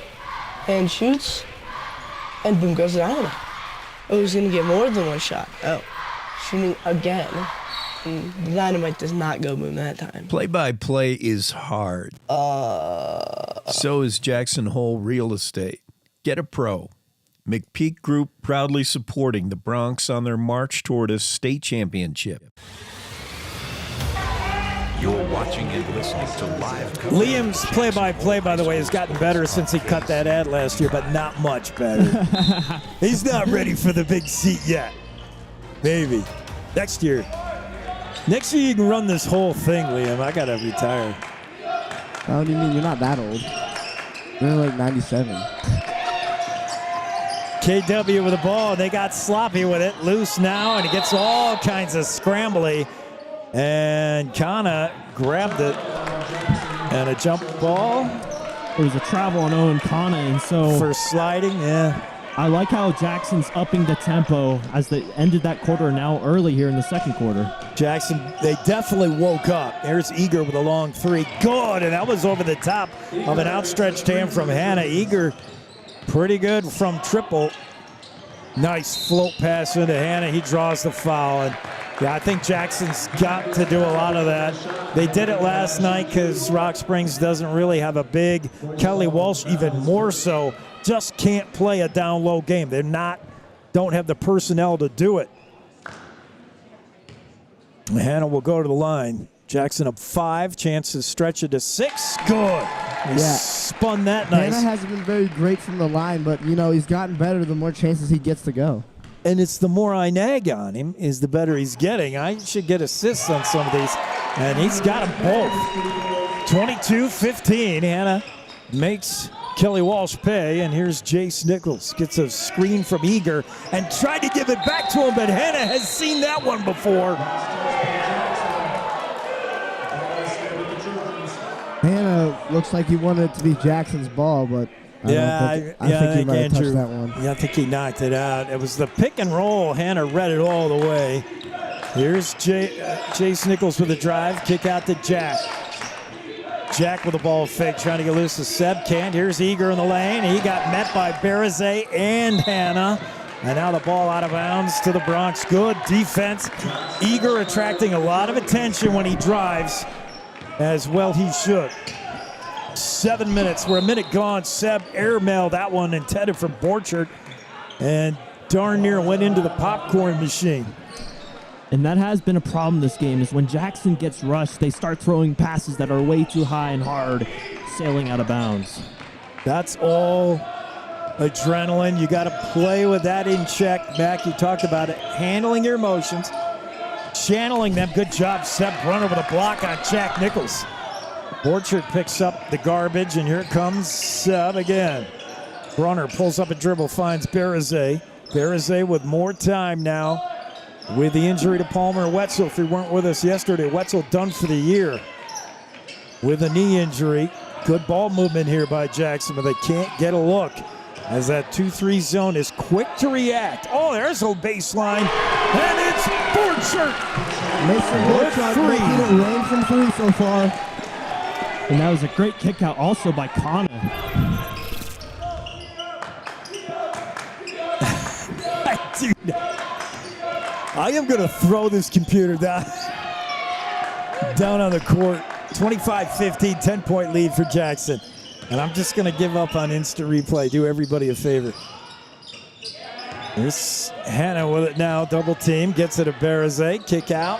And shoots, and boom goes the dynamite. Oh, he's gonna get more than one shot. Oh, shooting again. And the dynamite does not go boom that time. Play-by-play is hard. So is Jackson Hole Real Estate. Get a pro. McPeak Group proudly supporting the Bronx on their march toward a state championship. You're watching and listening to live. Liam's play-by-play, by the way, has gotten better since he cut that ad last year, but not much better. He's not ready for the big seat yet. Maybe. Next year you can run this whole thing, Liam. I got to retire. What do you mean? You're not that old. You're like 97. KW with the ball. They got sloppy with it. Loose now, and he gets all kinds of scrambly. And Kana grabbed it. And a jump ball. There was a travel on Owen Kana, and so for sliding, yeah. I like how Jackson's upping the tempo as they ended that quarter now early here in the second quarter. Jackson, they definitely woke up. There's Eager with a long three. Good, and that was over the top of an outstretched hand from Hannah. Eager, pretty good from triple. Nice float pass into Hannah. He draws the foul. And yeah, I think Jackson's got to do a lot of that. They did it last night because Rock Springs doesn't really have a big. Kelly Walsh even more so. Just can't play a down low game. Don't have the personnel to do it. Hannah will go to the line. Jackson up 5, chance to stretch it to 6. Good. He spun that nice. Hannah hasn't been very great from the line, but he's gotten better the more chances he gets to go. And it's the more I nag on him, is the better he's getting. I should get assists on some of these, and he's got them both. 22-15. Hannah makes Kelly Walsh pay, and here's Jace Nichols. Gets a screen from Eager and tried to give it back to him, but Hannah has seen that one before. Hannah looks like he wanted it to be Jackson's ball, but I think he might have touched that one. Yeah, I think he knocked it out. It was the pick and roll. Hannah read it all the way. Here's Jace Nichols with a drive. Kick out to Jack. Jack with the ball fake, trying to get loose to Seb. Can't. Here's Eager in the lane. He got met by Barazay and Hannah. And now the ball out of bounds to the Bronx. Good defense. Eager attracting a lot of attention when he drives, as well he should. 7 minutes. We're a minute gone. Seb airmailed that one intended for Borchert, and darn near went into the popcorn machine. And that has been a problem this game, is when Jackson gets rushed, they start throwing passes that are way too high and hard, sailing out of bounds. That's all adrenaline. You got to play with that in check. Mac, you talked about it. Handling your emotions, channeling them. Good job, Seb Brunner with a block on Jack Nichols. Borchert picks up the garbage, and here comes Seb again. Brunner pulls up a dribble, finds Barazay. Barazay with more time now with the injury to Palmer Wetzel. If he weren't with us yesterday, Wetzel done for the year with a knee injury. Good ball movement here by Jackson, but they can't get a look as that 2-3 zone is quick to react. Oh, there's a baseline, and it's Borchardt. Mason Borchardt making it rain from three so far. And that was a great kick out also by Kana. Dude, I am going to throw this computer down on the court. 25-15, 10-point lead for Jackson. And I'm just going to give up on instant replay. Do everybody a favor. Here's Hannah with it now. Double team. Gets it to Barazay. Kick out.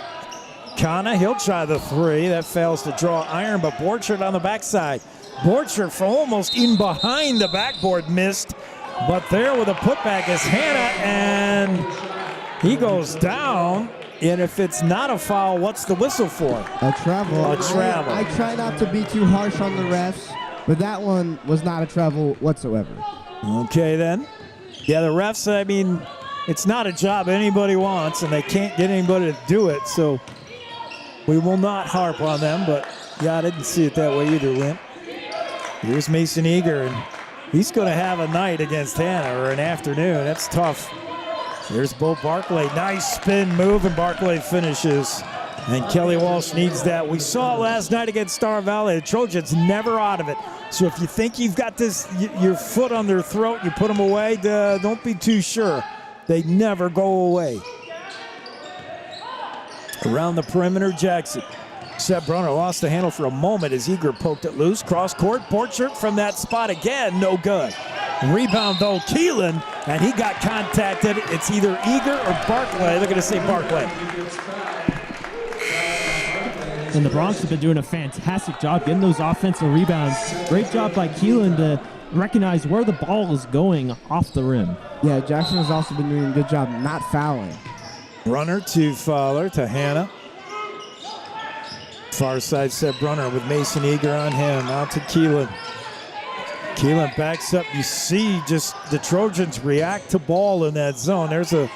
Kana, he'll try the three. That fails to draw iron, but Borchardt on the backside. Borchardt from almost in behind the backboard missed. But there with a putback is Hannah, and he goes down. And if it's not a foul, what's the whistle for? A travel. A travel. I try not to be too harsh on the refs, but that one was not a travel whatsoever. Okay, then. Yeah, the refs, I mean, it's not a job anybody wants, and they can't get anybody to do it, so we will not harp on them. But, yeah, I didn't see it that way either, Lynn. Here's Mason Eager, and he's going to have a night against Hannah, or an afternoon. That's tough. Here's Bo Barclay. Nice spin move, and Barclay finishes. And Kelly Walsh needs that. We saw it last night against Star Valley. The Trojans never out of it. So if you think you've got this, your foot on their throat, you put them away, don't be too sure. They never go away. Around the perimeter, Jackson. Seth Brunner lost the handle for a moment as Eager poked it loose. Cross court, Borchardt from that spot again, no good. Rebound though, Keelan, and he got contacted. It's either Eager or Barclay. They're going to say Barclay. And the Bronx have been doing a fantastic job getting those offensive rebounds. Great job by Keelan to recognize where the ball is going off the rim. Yeah, Jackson has also been doing a good job not fouling. Brunner to Fowler to Hannah. Far side set Brunner with Mason Eager on him. Out to Keelan. Keelan backs up. You see just the Trojans react to ball in that zone. There's a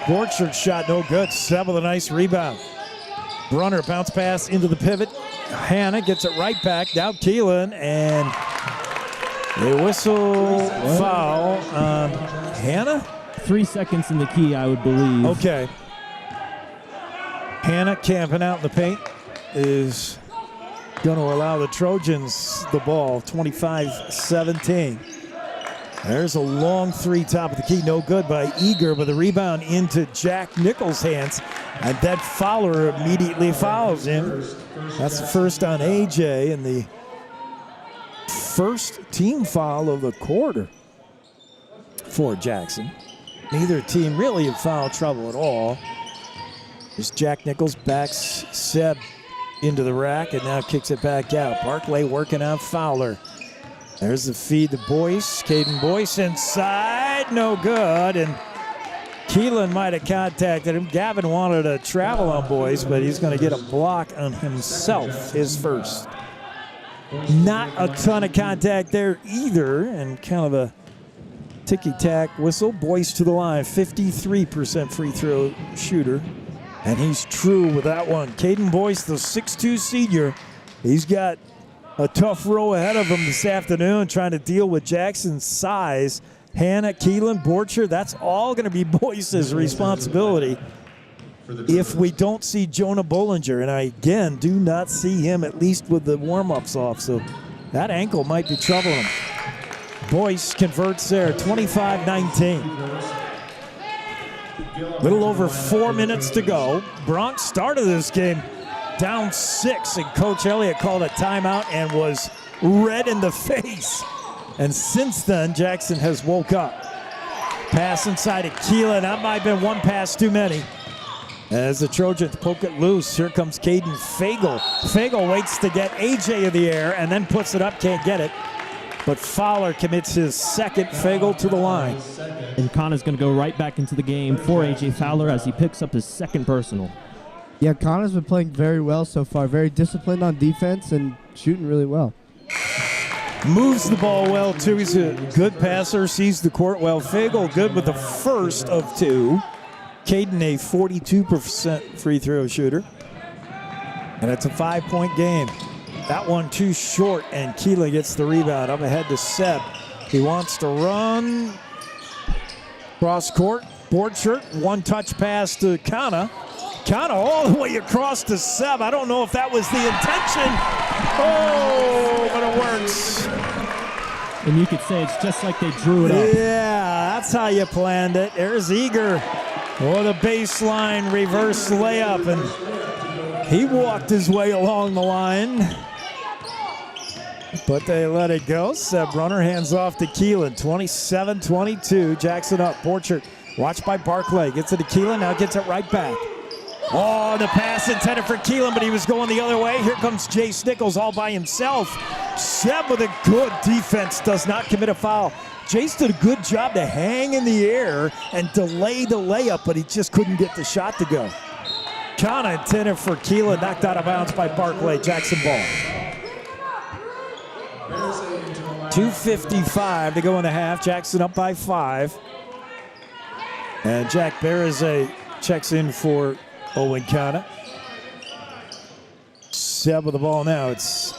Borchardt shot, no good. Seb with a nice rebound. Brunner bounce pass into the pivot. Hannah gets it right back. Now Keelan, and they whistle foul on Hannah. 3 seconds in the key, I would believe. Okay. Hannah camping out in the paint is going to allow the Trojans the ball. 25-17. There's a long three, top of the key, no good by Eager, but the rebound into Jack Nichols' hands, and then Fowler immediately fouls him. That's the first on AJ, and the first team foul of the quarter for Jackson. Neither team really in foul trouble at all. As Jack Nichols backs Seb into the rack and now kicks it back out. Barclay working on Fowler. There's the feed to Boyce. Caden Boyce inside, no good. And Keelan might have contacted him. Gavin wanted to travel on Boyce, but he's going to get a block on himself, his first. Not a ton of contact there either, and kind of a ticky-tack whistle. Boyce to the line, 53% free throw shooter. And he's true with that one. Caden Boyce, the 6'2 senior, he's got a tough row ahead of him this afternoon trying to deal with Jackson's size. Hannah, Keelan, Borchardt, that's all going to be Boyce's responsibility if we don't see Jonah Bollinger. And I, again, do not see him, at least with the warm-ups off. So that ankle might be troubling him. Boyce converts there, 25-19. Little over 4 minutes to go. Bronx started this game down 6, and Coach Elliott called a timeout and was red in the face. And since then, Jackson has woke up. Pass inside of Keelan. That might have been one pass too many. As the Trojans poke it loose, here comes Caden Fagel. Fagel waits to get AJ in the air and then puts it up, can't get it. But Fowler commits his second. Fagel to the line. And Connor's going to go right back into the game for A.J. Fowler as he picks up his second personal. Yeah, Connor's been playing very well so far. Very disciplined on defense and shooting really well. Moves the ball well, too. He's a good passer, sees the court well. Fagel good with the first of 2. Caden a 42% free throw shooter. And it's a 5-point game. That one too short, and Keelan gets the rebound. Up ahead to Seb. He wants to run. Cross court, board shirt, one-touch pass to Kana. Kana all the way across to Seb. I don't know if that was the intention. Oh, but it works. And you could say it's just like they drew it up. Yeah, that's how you planned it. There's Eager. Oh, the baseline reverse layup, and he walked his way along the line. But they let it go. Seb Runner hands off to Keelan. 27-22. Jackson up. Borchert watched by Barclay. Gets it to Keelan. Now gets it right back. Oh, the pass intended for Keelan, but he was going the other way. Here comes Jace Nichols all by himself. Seb with a good defense. Does not commit a foul. Jace did a good job to hang in the air and delay the layup, but he just couldn't get the shot to go. Kana intended for Keelan. Knocked out of bounds by Barclay. Jackson ball. 2:55 to go in the half. Jackson up by 5. And Jack Bereзе checks in for Owen Kana. Seb with the ball now. It's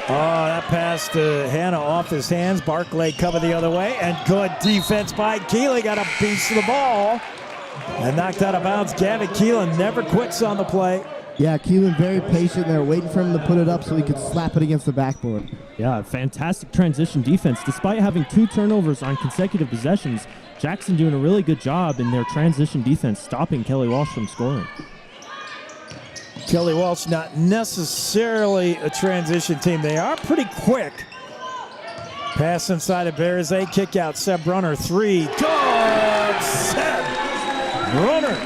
that pass to Hannah off his hands. Barclay covered the other way. And good defense by Keelan. Got a piece of the ball. And knocked out of bounds. Gavin Keelan never quits on the play. Yeah, Keelan very patient there, waiting for him to put it up so he could slap it against the backboard. Yeah, fantastic transition defense. Despite having 2 turnovers on consecutive possessions, Jackson doing a really good job in their transition defense, stopping Kelly Walsh from scoring. Kelly Walsh not necessarily a transition team. They are pretty quick. Pass inside of Bereзе, kick out, Seb Runner, 3. Good! Seb Runner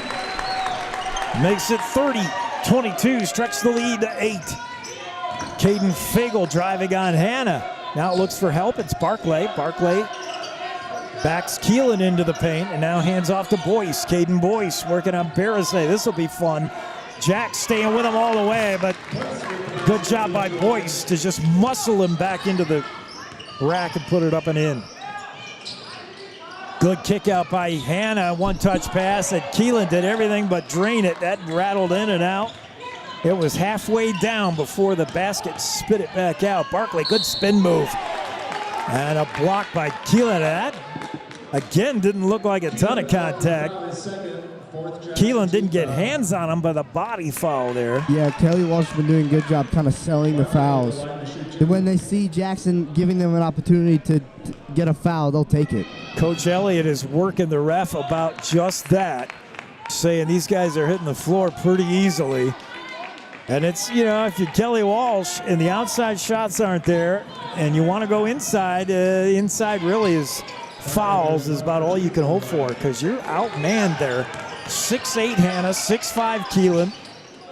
makes it 30-22, stretch the lead to 8. Caden Fagel driving on Hannah. Now it looks for help. It's Barclay. Barclay backs Keelan into the paint and now hands off to Boyce. Caden Boyce working on Bereze. This will be fun. Jack staying with him all the way, but good job by Boyce to just muscle him back into the rack and put it up and in. Good kick out by Hannah. One-touch pass that Keelan did everything but drain it. That rattled in and out. It was halfway down before the basket spit it back out. Barclay, good spin move. And a block by Keelan. That, again, didn't look like a ton of contact. Keelan didn't get hands on him, but a body foul there. Yeah, Kelly Walsh has been doing a good job kind of selling the fouls. And when they see Jackson giving them an opportunity to get a foul, they'll take it. Coach Elliott is working the ref about just that, saying these guys are hitting the floor pretty easily. And it's, you know, if you're Kelly Walsh and the outside shots aren't there and you want to go inside, inside really is fouls is about all you can hope for because you're outmanned there. 6'8" Hannah, 6'5" Keelan.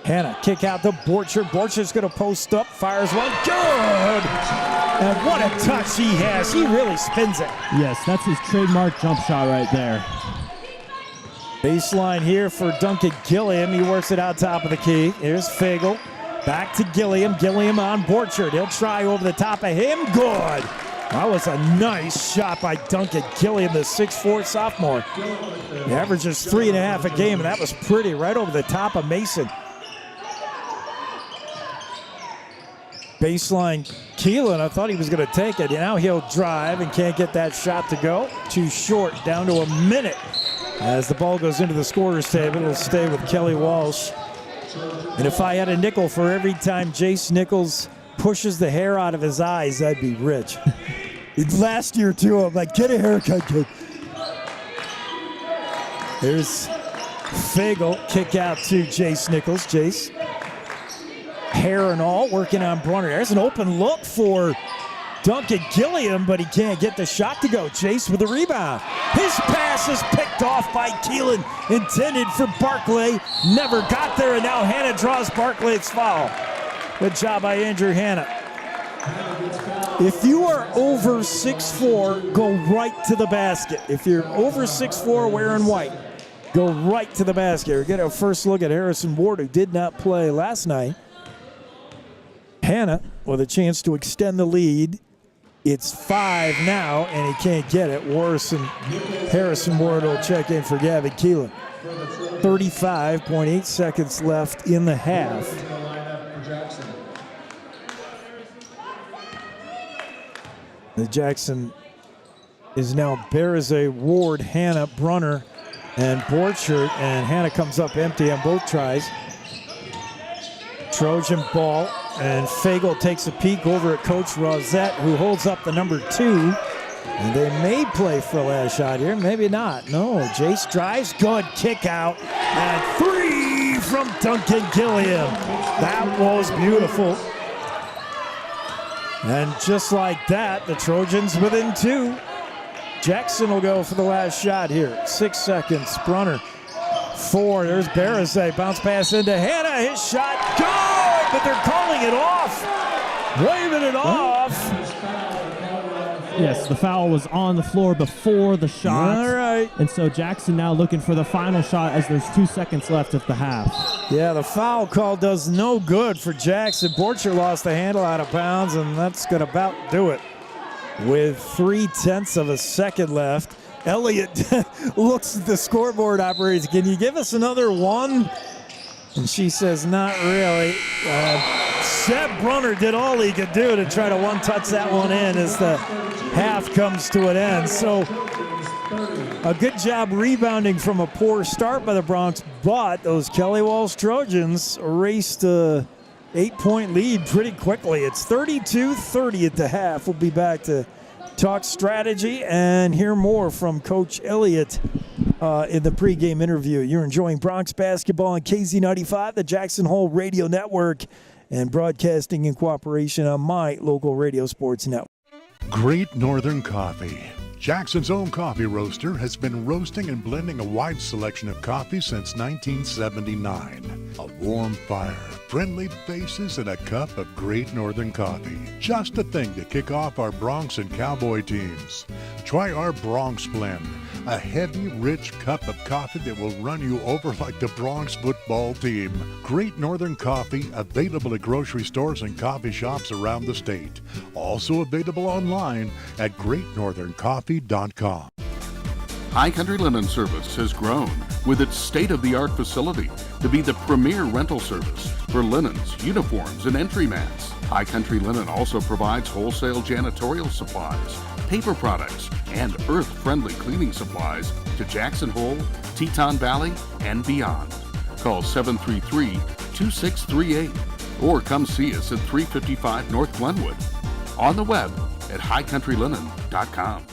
Hannah, kick out to Borchert. Borchert's going to post up, fires one. Good! And what a touch he has. He really spins it. Yes, that's his trademark jump shot right there. Baseline here for Duncan Gilliam. He works it out top of the key. Here's Fagel. Back to Gilliam. Gilliam on Borchert. He'll try over the top of him. Good! That was a nice shot by Duncan Gilliam, the 6'4" sophomore. He averages 3.5 a game, and that was pretty, right over the top of Mason. Baseline Keelan, I thought he was going to take it. Now he'll drive and can't get that shot to go. Too short, down to a minute. As the ball goes into the scorer's table, it'll stay with Kelly Walsh. And if I had a nickel for every time Jace Nichols pushes the hair out of his eyes, I'd be rich. Last year, too, I'm like, get a haircut, kid. There's Fagel, kick out to Jace Nichols. Jace, hair and all, working on Brunner. There's an open look for Duncan Gilliam, but he can't get the shot to go. Jace with the rebound. His pass is picked off by Keelan, intended for Barclay. Never got there, and now Hannah draws Barclay's foul. Good job by Andrew Hannah. If you are over 6'4", go right to the basket. If you're over 6'4", wearing white, go right to the basket. We'll get a first look at Harrison Ward, who did not play last night. Hannah with a chance to extend the lead It's 5 now, and he can't get it. Harrison Ward will check in for Gavin Keelan. 35.8 seconds left in the half. The Jackson is now Berzay, Ward, Hannah, Brunner, and Borchert, and Hannah comes up empty on both tries. Trojan ball, and Fagel takes a peek over at Coach Rosette, who holds up the number 2. And they may play for a last shot here, maybe not. No, Jace drives, good kick out, and 3 from Duncan Gilliam. That was beautiful. And just like that, the Trojans within 2. Jackson will go for the last shot here. 6 seconds, Brunner. 4, there's Berzay, bounce pass into Hannah, his shot, good, but they're calling it off. Waving it off. Yes, the foul was on the floor before the shot. All right. And so Jackson now looking for the final shot as there's 2 seconds left of the half. Yeah, the foul call does no good for Jackson. Borcher lost the handle out of bounds, and that's going to about do it. With 0.3 of a second left, Elliott looks at the scoreboard operator. Can you give us another one? And she says, not really. Seb Brunner did all he could do to try to one-touch that one in as the half comes to an end. So a good job rebounding from a poor start by the Bronx, but those Kelly Walsh Trojans erased a 8-point lead pretty quickly. It's 32-30 at the half. We'll be back to talk strategy and hear more from Coach Elliott in the pregame interview. You're enjoying Bronx basketball on KZ95, the Jackson Hole Radio Network, and broadcasting in cooperation on my local radio sports network. Great Northern Coffee. Jackson's own coffee roaster has been roasting and blending a wide selection of coffee since 1979. A warm fire, friendly faces, and a cup of Great Northern Coffee. Just the thing to kick off our Bronx and Cowboy teams. Try our Bronx Blend, a heavy, rich cup of coffee that will run you over like the Bronx football team. Great Northern Coffee, available at grocery stores and coffee shops around the state. Also available online at greatnortherncoffee.com. High Country Linen Service has grown with its state-of-the-art facility to be the premier rental service for linens, uniforms, and entry mats. High Country Linen also provides wholesale janitorial supplies, paper products, and earth-friendly cleaning supplies to Jackson Hole, Teton Valley, and beyond. Call 733-2638 or come see us at 355 North Glenwood. On the web at highcountrylinen.com.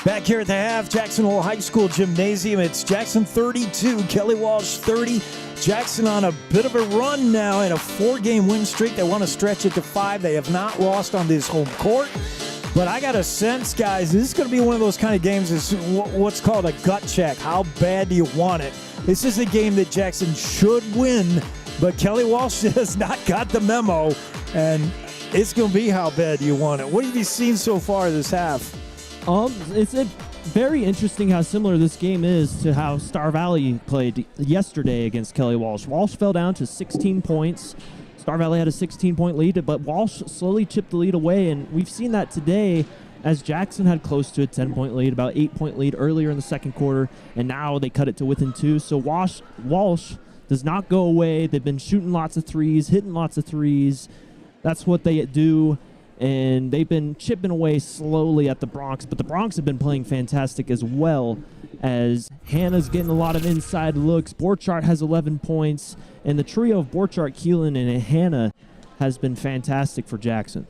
Back here at the half, Jackson Hole High School Gymnasium. It's Jackson 32, Kelly Walsh 30. Jackson on a bit of a run now in a 4-game win streak. They want to stretch it to 5. They have not lost on this home court. But I got a sense, guys, this is going to be one of those kind of games. It's what's called a gut check. How bad do you want it? This is a game that Jackson should win, but Kelly Walsh has not got the memo, and it's going to be how bad do you want it. What have you seen so far this half? It's very interesting how similar this game is to how Star Valley played yesterday against Kelly Walsh. Walsh fell down to 16 points. Star Valley had a 16-point lead, but Walsh slowly chipped the lead away, and we've seen that today as Jackson had close to a 10-point lead, about 8-point lead earlier in the second quarter, and now they cut it to within 2. So Walsh does not go away. They've been shooting lots of threes, hitting lots of threes. That's what they do. And they've been chipping away slowly at the Bronx, but the Bronx have been playing fantastic as well, as Hannah's getting a lot of inside looks. Borchardt has 11 points, and the trio of Borchardt, Keelan, and Hannah has been fantastic for Jackson.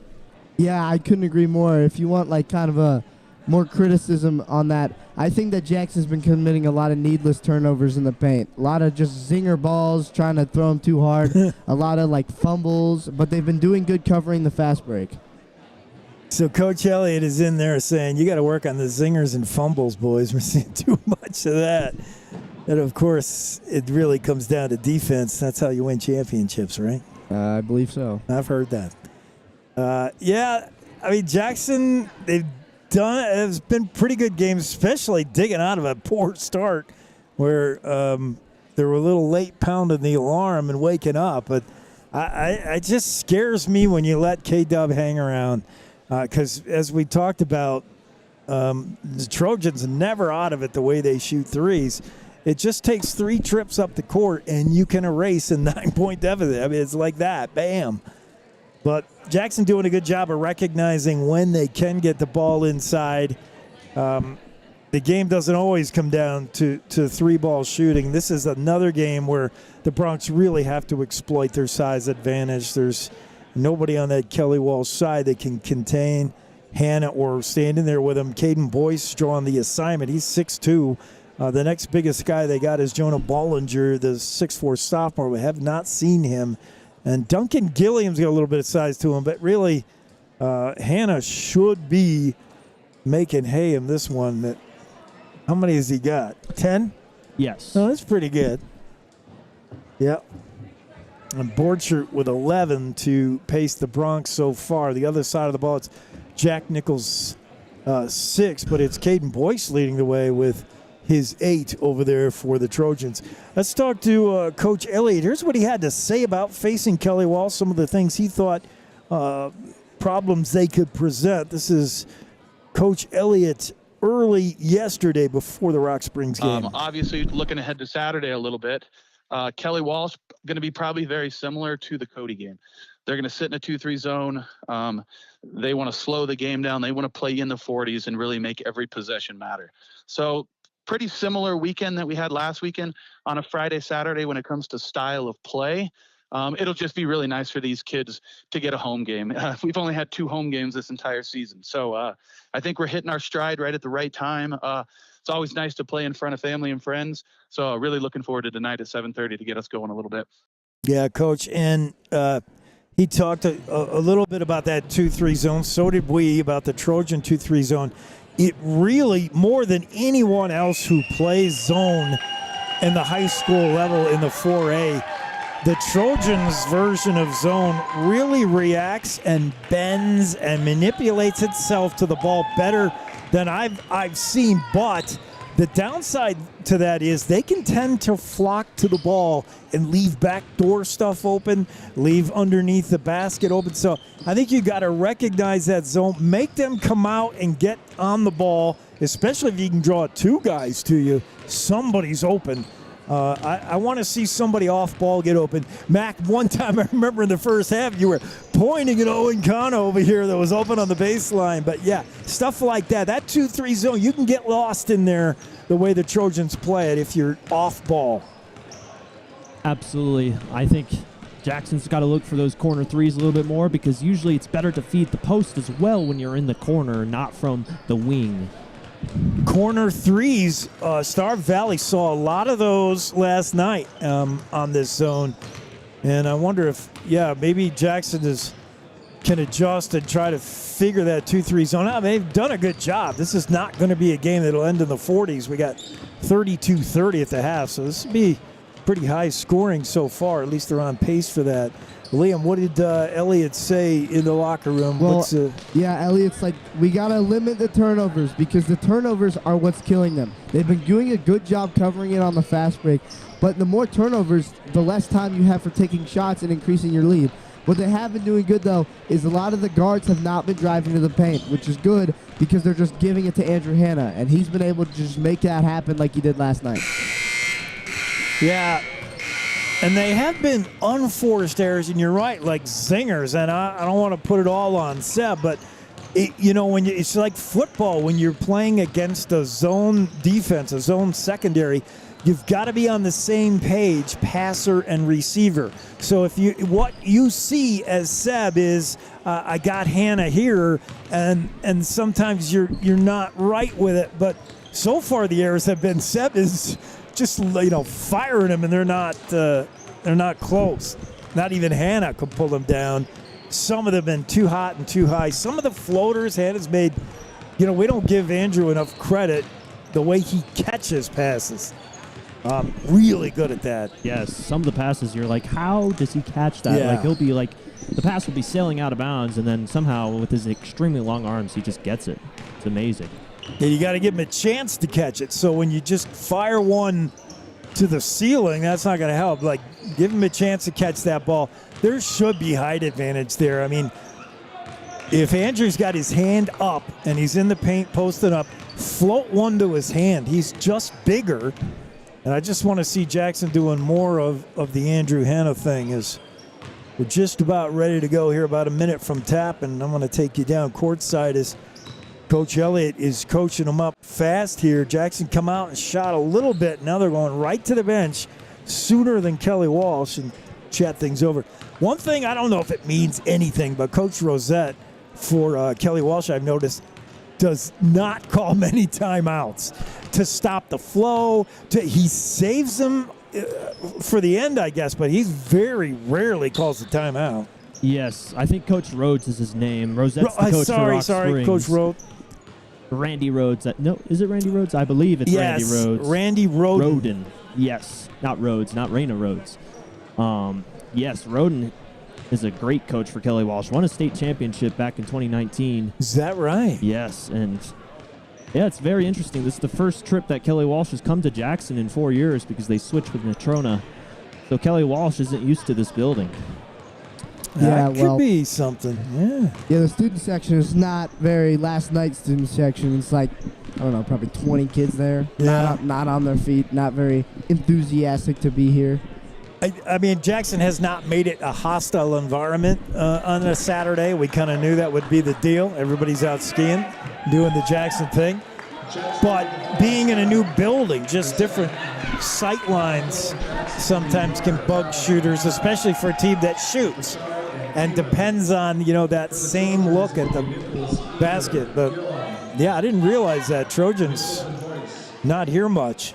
Yeah, I couldn't agree more. If you want like kind of a more criticism on that, I think that Jackson's been committing a lot of needless turnovers in the paint. A lot of just zinger balls, trying to throw them too hard. A lot of like fumbles, but they've been doing good covering the fast break. So Coach Elliott is in there saying, you got to work on the zingers and fumbles, boys. We're seeing too much of that. And, of course, it really comes down to defense. That's how you win championships, right? I believe so. I've heard that. Yeah, I mean, Jackson, it's been pretty good games, especially digging out of a poor start where they were a little late pounding the alarm and waking up. But It just scares me when you let K-Dub hang around because, as we talked about, the Trojans are never out of it the way they shoot threes. It just takes 3 trips up the court, and you can erase a 9-point deficit. I mean, it's like that. Bam. But Jackson doing a good job of recognizing when they can get the ball inside. The game doesn't always come down to 3-ball shooting. This is another game where the Bronx really have to exploit their size advantage. There's nobody on that Kelly Walsh side that can contain Hannah or stand in there with him. Caden Boyce drawing the assignment. He's 6'2". The next biggest guy they got is Jonah Bollinger, the 6'4" sophomore. We have not seen him. And Duncan Gilliam's got a little bit of size to him, but really Hannah should be making hay in this one. How many has he got? 10? Yes. Oh, that's pretty good. Yep. And Borchert with 11 to pace the Bronx so far. The other side of the ball, it's Jack Nichols 6, but it's Caden Boyce leading the way with his 8 over there for the Trojans. Let's talk to Coach Elliott. Here's what he had to say about facing Kelly Walsh, some of the things he thought problems they could present. This is Coach Elliott early yesterday before the Rock Springs game. Obviously, looking ahead to Saturday a little bit, Kelly Walsh going to be probably very similar to the Cody game. They're going to sit in a 2-3 zone. They want to slow the game down. They want to play in the 40s and really make every possession matter. So pretty similar weekend that we had last weekend on a Friday, Saturday when it comes to style of play. It'll just be really nice for these kids to get a home game. We've only had 2 home games this entire season. So I think we're hitting our stride right at the right time. It's always nice to play in front of family and friends. So really looking forward to tonight at 7:30 to get us going a little bit. Yeah, Coach. And he talked a little bit about that 2-3 zone. So did we, about the Trojan 2-3 zone. It really, more than anyone else who plays zone in the high school level in the 4A, the Trojans' version of zone really reacts and bends and manipulates itself to the ball better than I've seen. But the downside to that is they can tend to flock to the ball and leave backdoor stuff open, leave underneath the basket open. So I think you got to recognize that zone, make them come out and get on the ball, especially if you can draw 2 guys to you. Somebody's open. I want to see somebody off ball get open. Mac, one time I remember in the first half you were pointing at Owen Kano over here that was open on the baseline. But, yeah, stuff like that. That 2-3 zone, you can get lost in there the way the Trojans play it if you're off ball. Absolutely. I think Jackson's got to look for those corner threes a little bit more because usually it's better to feed the post as well when you're in the corner, not from the wing. Corner threes, Star Valley saw a lot of those last night on this zone. And I wonder if, maybe Jackson can adjust and try to figure that 2-3 zone out. They've done a good job. This is not going to be a game that'll end in the 40s. We got 32-30 at the half, so this will be pretty high scoring so far. At least they're on pace for that. Liam, what did Elliott say in the locker room? Well, Elliott's like, we got to limit the turnovers because the turnovers are what's killing them. They've been doing a good job covering it on the fast break, but the more turnovers, the less time you have for taking shots and increasing your lead. What they have been doing good, though, is a lot of the guards have not been driving to the paint, which is good because they're just giving it to Andrew Hanna, and he's been able to just make that happen like he did last night. Yeah. And they have been unforced errors, and you're right, like zingers. And I don't want to put it all on Seb, but it's like football when you're playing against a zone defense, a zone secondary. You've got to be on the same page, passer and receiver. So what you see as Seb is, I got Hannah here, and sometimes you're not right with it. But so far the errors have been Seb is just firing them, and they're not close. Not even Hannah could pull them down. Some of them have been too hot and too high. Some of the floaters Hannah's made, we don't give Andrew enough credit the way he catches passes. Really good at that. Yes, some of the passes you're like, how does he catch that? Yeah. Like he'll be like, the pass will be sailing out of bounds, and then somehow with his extremely long arms, he just gets it. It's amazing. Yeah, you got to give him a chance to catch it. So when you just fire one to the ceiling, that's not going to help. Like Give him a chance to catch that ball. There should be height advantage there. I mean, if Andrew's got his hand up and he's in the paint posted up, float one to his hand. He's just bigger. And I just want to see Jackson doing more of the Andrew Hanna thing. As we're just about ready to go here, about a minute from tap, and I'm going to take you down courtside as Coach Elliott is coaching them up fast here. Jackson come out and shot a little bit. Now they're going right to the bench sooner than Kelly Walsh and chat things over. One thing, I don't know if it means anything, but Coach Rosette for Kelly Walsh, I've noticed, does not call many timeouts to stop the flow. He saves them for the end, I guess, but he very rarely calls the timeout. Yes, I think Coach Rhodes is his name. Rosette's the coach for Rock Springs. Coach Rhodes. Randy Rhodes. No, is it Randy Rhodes? I believe it's Randy Rhodes. Randy Roden. Yes, not Rhodes, not Raina Rhodes. Yes, Roden is a great coach for Kelly Walsh. Won a state championship back in 2019. Is that right? Yes, and yeah, it's very interesting. This is the first trip that Kelly Walsh has come to Jackson in 4 years because they switched with Natrona. So Kelly Walsh isn't used to this building. Yeah, that could be something. Yeah. Yeah, the student section is not very. Last night's student section, it's like, I don't know, probably 20 kids there. Yeah. Not on their feet, not very enthusiastic to be here. I mean, Jackson has not made it a hostile environment on a Saturday. We kind of knew that would be the deal. Everybody's out skiing, doing the Jackson thing. But being in a new building, just different sight lines sometimes can bug shooters, especially for a team that shoots and depends on, that same look at the basket. But, yeah, I didn't realize that. Trojans not here much.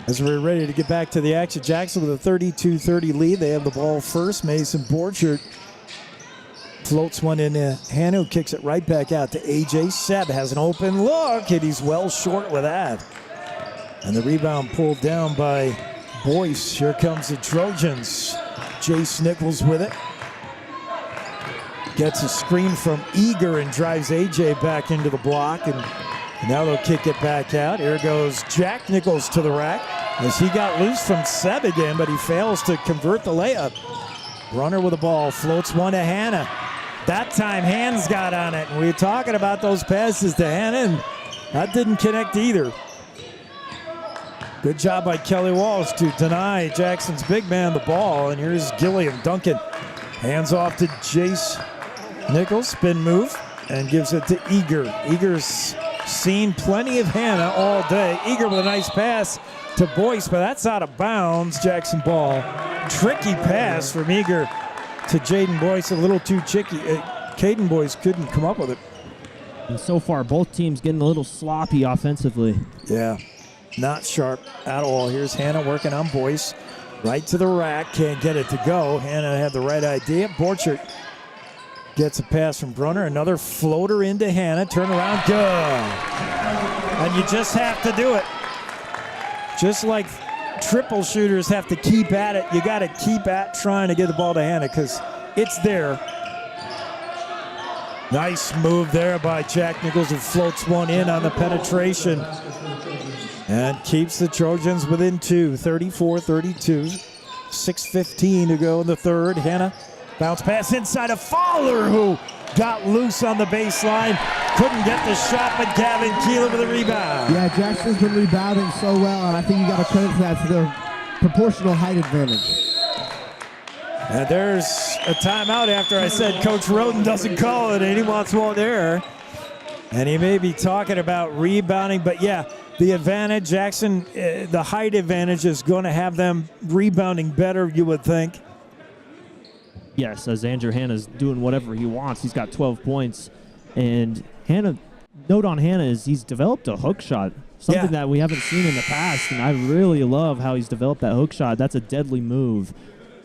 As we're ready to get back to the action, Jackson with a 32-30 lead. They have the ball first. Mason Borchert floats one in. Hanna, who kicks it right back out to A.J. Seb. Has an open look, and he's well short with that. And the rebound pulled down by Boyce. Here comes the Trojans. Jace Nichols with it. Gets a screen from Eager and drives A.J. back into the block. And now they'll kick it back out. Here goes Jack Nichols to the rack as he got loose from Seb again, but he fails to convert the layup. Runner with the ball, floats one to Hanna. That time, Hands got on it. And we were talking about those passes to Hanna, and that didn't connect either. Good job by Kelly Walsh to deny Jackson's big man the ball. And here's Gilliam Duncan. Hands off to Jace Nichols, spin move, and gives it to Eager. Eager's seen plenty of Hanna all day. Eager with a nice pass to Boyce, but that's out of bounds. Jackson ball. Tricky pass from Eager to Jaden Boyce, a little too tricky. Caden Boyce couldn't come up with it. And so far, both teams getting a little sloppy offensively. Yeah, not sharp at all. Here's Hanna working on Boyce. Right to the rack, can't get it to go. Hanna had the right idea. Borchert gets a pass from Brunner. Another floater into Hanna. Turn around, good. And you just have to do it. Just like triple shooters have to keep at it, you got to keep at trying to get the ball to Hanna because it's there. Nice move there by Jack Nichols, who floats one in on the penetration and keeps the Trojans within two, 34-32. 6:15 to go in the third. Hanna bounce pass inside of Fowler, who got loose on the baseline. Couldn't get the shot, but Gavin Keeler with a rebound. Yeah, Jackson's been rebounding so well, and I think you got to credit that to their proportional height advantage. And there's a timeout after I said Coach Roden doesn't call it, and he wants one there. And he may be talking about rebounding, but yeah, the advantage, Jackson, the height advantage is going to have them rebounding better, you would think. Yes, as Andrew Hanna's doing whatever he wants. He's got 12 points. And Hanna, note on Hanna is he's developed a hook shot, something that we haven't seen in the past. And I really love how he's developed that hook shot. That's a deadly move,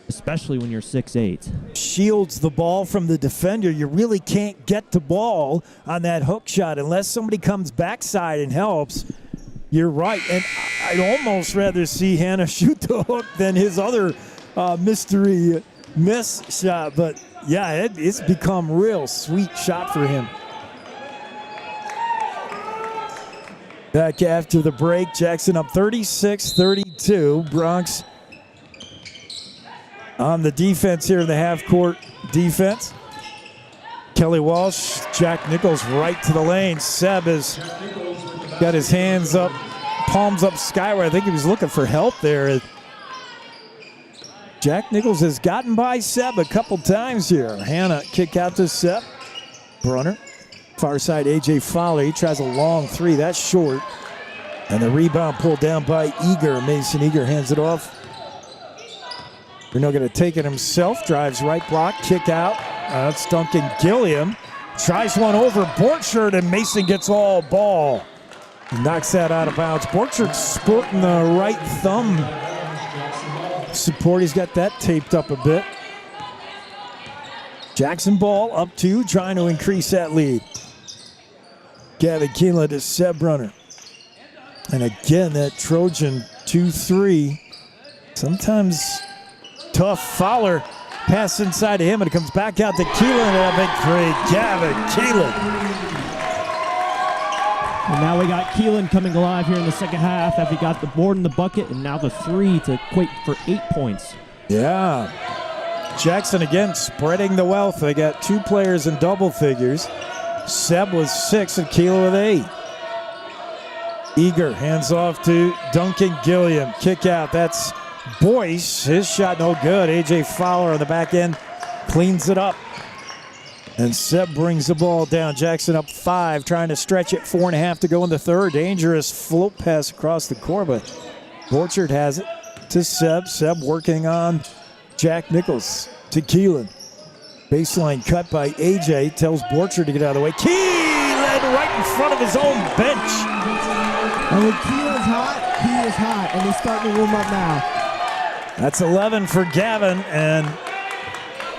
especially when you're 6'8". Shields the ball from the defender. You really can't get the ball on that hook shot unless somebody comes backside and helps. You're right. And I'd almost rather see Hanna shoot the hook than his other mystery miss shot. But, yeah, it's become real sweet shot for him. Back after the break, Jackson up 36-32. 2. Bronx on the defense here in the half-court defense. Kelly Walsh, Jack Nichols right to the lane. Seb has got his hands up, palms up skyward. I think he was looking for help there. Jack Nichols has gotten by Seb a couple times here. Hannah kick out to Seb. Brunner. Far side, A.J. Fowler. He tries a long 3. That's short. And the rebound pulled down by Eager. Mason Eager hands it off. Bruno going to take it himself. Drives right block. Kick out. That's Duncan Gilliam. Tries one over Borchard, and Mason gets all ball. He knocks that out of bounds. Borchard sporting the right thumb support. He's got that taped up a bit. Jackson ball up 2, trying to increase that lead. Gavin Keelan to Seb Brunner. And again, that Trojan 2-3. Sometimes tough. Fowler pass inside to him, and it comes back out to Keelan, and a big 3. Gavin Keelan. And now we got Keelan coming alive here in the second half after he got the board in the bucket, and now the 3 to equate for 8 points. Yeah. Jackson again spreading the wealth. They got 2 players in double figures. Seb with 6 and Keelan with 8. Eager hands off to Duncan Gilliam. Kick out. That's Boyce. His shot no good. A.J. Fowler on the back end cleans it up. And Seb brings the ball down. Jackson up 5, trying to stretch it. 4.5 to go in the third. Dangerous float pass across the court, but Borchard has it to Seb. Seb working on Jack Nichols to Keelan. Baseline cut by A.J. Tells Borchard to get out of the way. Keelan right in front of his own bench. And when Keelan's hot, he is hot. And he's starting to warm up now. That's 11 for Gavin, and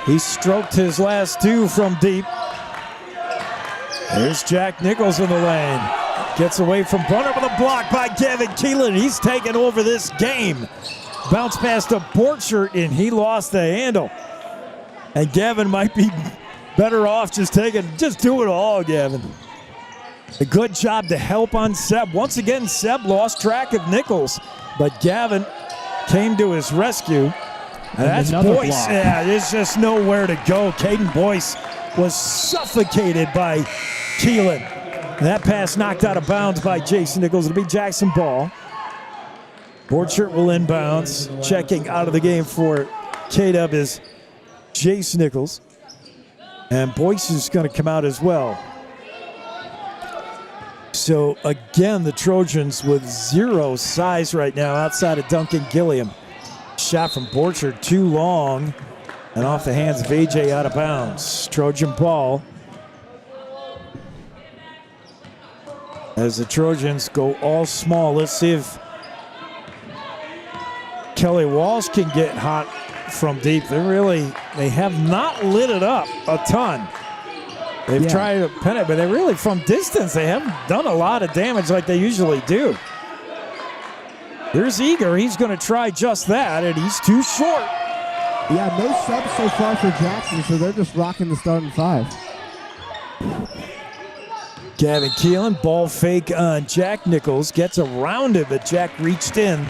he stroked his last 2 from deep. There's Jack Nichols in the lane. Gets away from Brunner with a block by Gavin Keelan. He's taken over this game. Bounce pass to Borchard, and he lost the handle. And Gavin might be better off just do it all, Gavin. A good job to help on Seb. Once again, Seb lost track of Nichols, but Gavin came to his rescue. And that's Boyce. Block. Yeah, there's just nowhere to go. Caden Boyce was suffocated by Keelan. And that pass knocked out of bounds by Jason Nichols. It'll be Jackson ball. Borchard will inbounds. Checking out of the game for K-Dub is Jason Nichols. And Boyce is going to come out as well. So again, the Trojans with 0 size right now outside of Duncan Gilliam. Shot from Borchard too long and off the hands of AJ out of bounds. Trojan ball. As the Trojans go all small, let's see if Kelly Walsh can get hot from deep. They have not lit it up a ton. They've tried to pin it, but they really, from distance, they haven't done a lot of damage like they usually do. There's Eager. He's going to try just that, and he's too short. Yeah, no subs so far for Jackson, so they're just rocking the starting 5. Gavin Keelan, ball fake on Jack Nichols. Gets around it, but Jack reached in.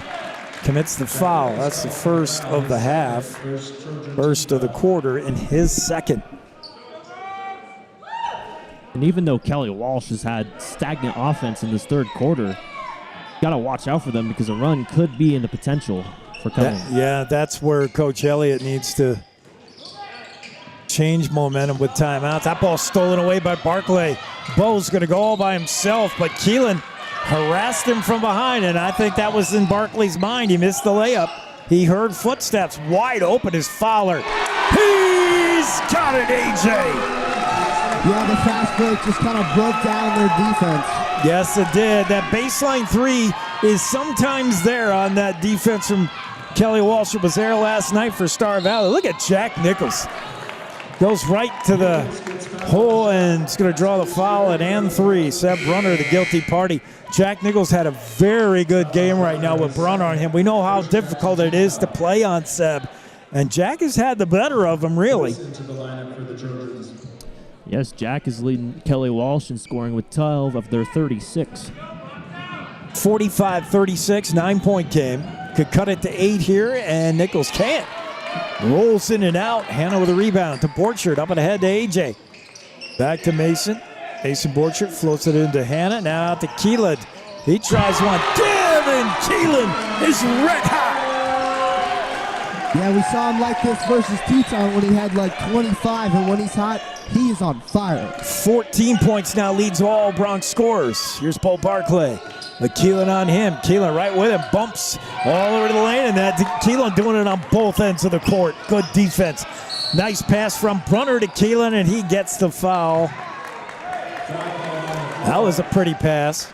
Commits the foul. That's the first of the half. First of the quarter in his second. And even though Kelly Walsh has had stagnant offense in this third quarter, got to watch out for them because a run could be in the potential for coming. That's where Coach Elliott needs to change momentum with timeouts. That ball stolen away by Barclay. Bo's going to go all by himself, but Keelan harassed him from behind, and I think that was in Barclay's mind. He missed the layup. He heard footsteps. Wide open is Fowler. He's got it, AJ. Yeah, the fast break just kind of broke down their defense. Yes, it did. That baseline 3 is sometimes there on that defense from Kelly Walsh. It was there last night for Star Valley. Look at Jack Nichols. Goes right to the hole and is going to draw the foul at and 3. Seb Brunner, the guilty party. Jack Nichols had a very good game right now with Brunner on him. We know how difficult it is to play on Seb. And Jack has had the better of him, really. Yes, Jack is leading Kelly Walsh in scoring with 12 of their 36. 45-36, 9-point game. could cut it to 8 here, and Nichols can't. Rolls in and out. Hannah with a rebound to Borchert. Up and ahead to AJ. Back to Mason. Mason Borchert floats it into Hannah. Now out to Keelan. He tries one. Gavin Keelan is red hot. Yeah, we saw him like this versus Teton when he had like 25, and when he's hot, he is on fire. 14 points now leads all Bronx scorers. Here's Paul Barclay. But Keelan on him. Keelan right with him. Bumps all over the lane, and that Keelan doing it on both ends of the court. Good defense. Nice pass from Brunner to Keelan, and he gets the foul. That was a pretty pass.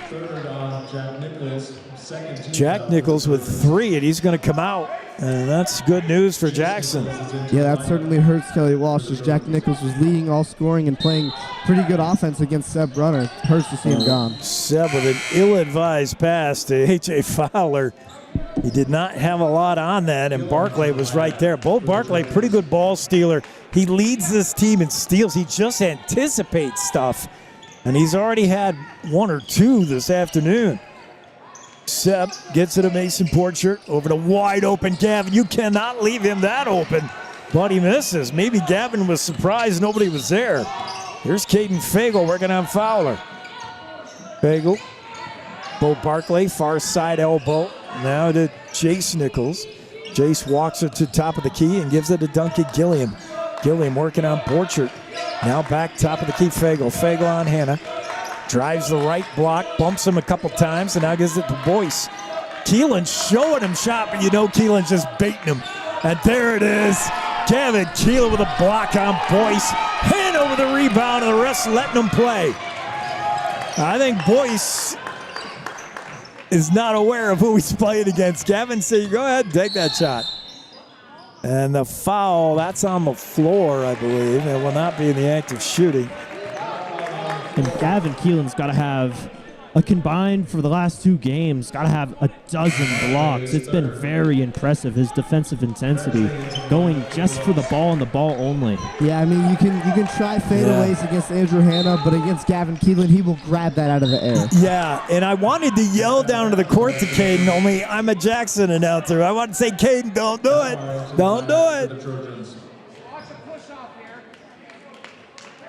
Third on Jack Nichols. Second team Jack Nichols with 3, and he's going to come out. And that's good news for Jackson. Yeah, that certainly hurts Kelly Walsh, as Jack Nichols was leading all scoring and playing pretty good offense against Seb Brunner. Hurts to see him gone. Seb with an ill-advised pass to H.A. Fowler. He did not have a lot on that, and Barclay was right there. Bo Barclay, pretty good ball stealer. He leads this team in steals. He just anticipates stuff, and he's already had 1 or 2 this afternoon. Seb gets it to Mason Borchert. Over to wide open Gavin. You cannot leave him that open, but he misses. Maybe Gavin was surprised nobody was there. Here's Caden Fagel working on Fowler. Fagel. Bo Barclay, far side elbow. Now to Jace Nichols. Jace walks it to top of the key and gives it to Duncan Gilliam. Gilliam working on Borchert. Now back top of the key, Fagel. Fagel on Hannah. Drives the right block, bumps him a couple times, and now gives it to Boyce. Keelan showing him shot, but you know Keelan's just baiting him. And there it is. Gavin Keelan with a block on Boyce. Hand over the rebound, and the rest letting him play. I think Boyce is not aware of who he's playing against. Gavin said, go ahead and take that shot. And the foul, that's on the floor, I believe. It will not be in the act of shooting. And Gavin Keelan's got to have a combined for the last 2 games, got to have a dozen blocks. It's been very impressive, his defensive intensity, going just for the ball and the ball only. Yeah, I mean, you can try fadeaways against Andrew Hannah, but against Gavin Keelan, he will grab that out of the air. Yeah, and I wanted to yell down to the court to Caden, only I'm a Jackson announcer. I want to say, Caden, don't do it. Don't do it.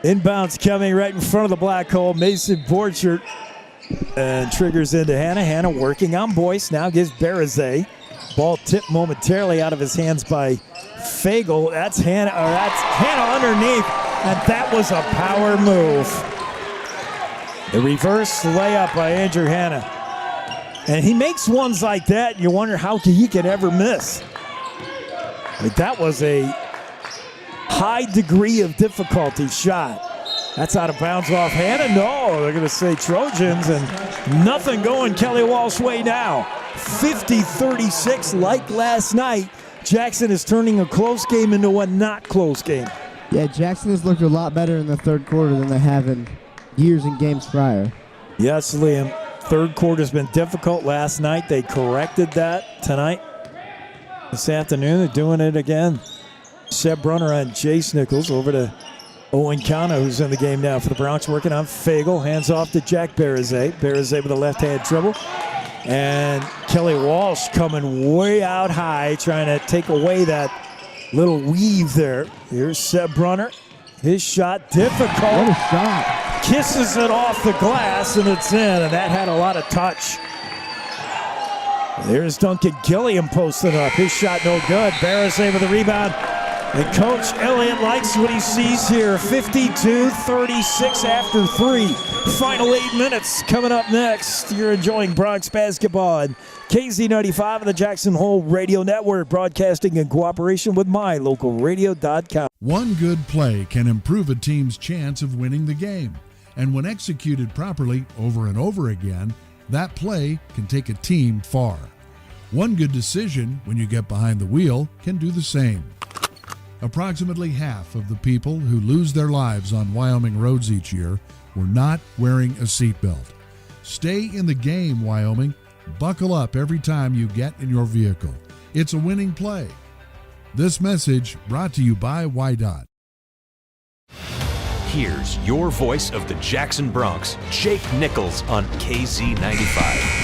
Inbounds coming right in front of the black hole. Mason Borchert and triggers into Hannah. Hannah working on Boyce. Now gives Barazay. Ball tipped momentarily out of his hands by Fagel. That's Hannah underneath, and that was a power move. The reverse layup by Andrew Hannah. And he makes ones like that, and you wonder how he could ever miss. Like, that was a high degree of difficulty shot. That's out of bounds off Hannah. No, they're going to say Trojans, and nothing going Kelly Walsh way now. 50-36 like last night. Jackson is turning a close game into a not close game. Yeah, Jackson has looked a lot better in the third quarter than they have in years and games prior. Yes, Liam. Third quarter's been difficult last night. They corrected that tonight. This afternoon, they're doing it again. Seb Brunner on Jace Nichols. Over to Owen Cano, who's in the game now for the Bronx, working on Fagel. Hands off to Jack Barazay. Barazay with a left-hand dribble. And Kelly Walsh coming way out high, trying to take away that little weave there. Here's Seb Brunner. His shot difficult. What a shot. Kisses it off the glass, and it's in, and that had a lot of touch. There's Duncan Gilliam posted up. His shot no good. Barazay with the rebound. And Coach Elliott likes what he sees here. 52-36 after 3. Final 8 minutes coming up next. You're enjoying Bronx basketball on KZ95 of the Jackson Hole Radio Network, broadcasting in cooperation with MyLocalRadio.com. One good play can improve a team's chance of winning the game. And when executed properly over and over again, that play can take a team far. One good decision when you get behind the wheel can do the same. Approximately half of the people who lose their lives on Wyoming roads each year were not wearing a seatbelt. Stay in the game, Wyoming. Buckle up every time you get in your vehicle. It's a winning play. This message brought to you by WYDOT. Here's your voice of the Jackson Bronx, Jake Nichols on KZ95.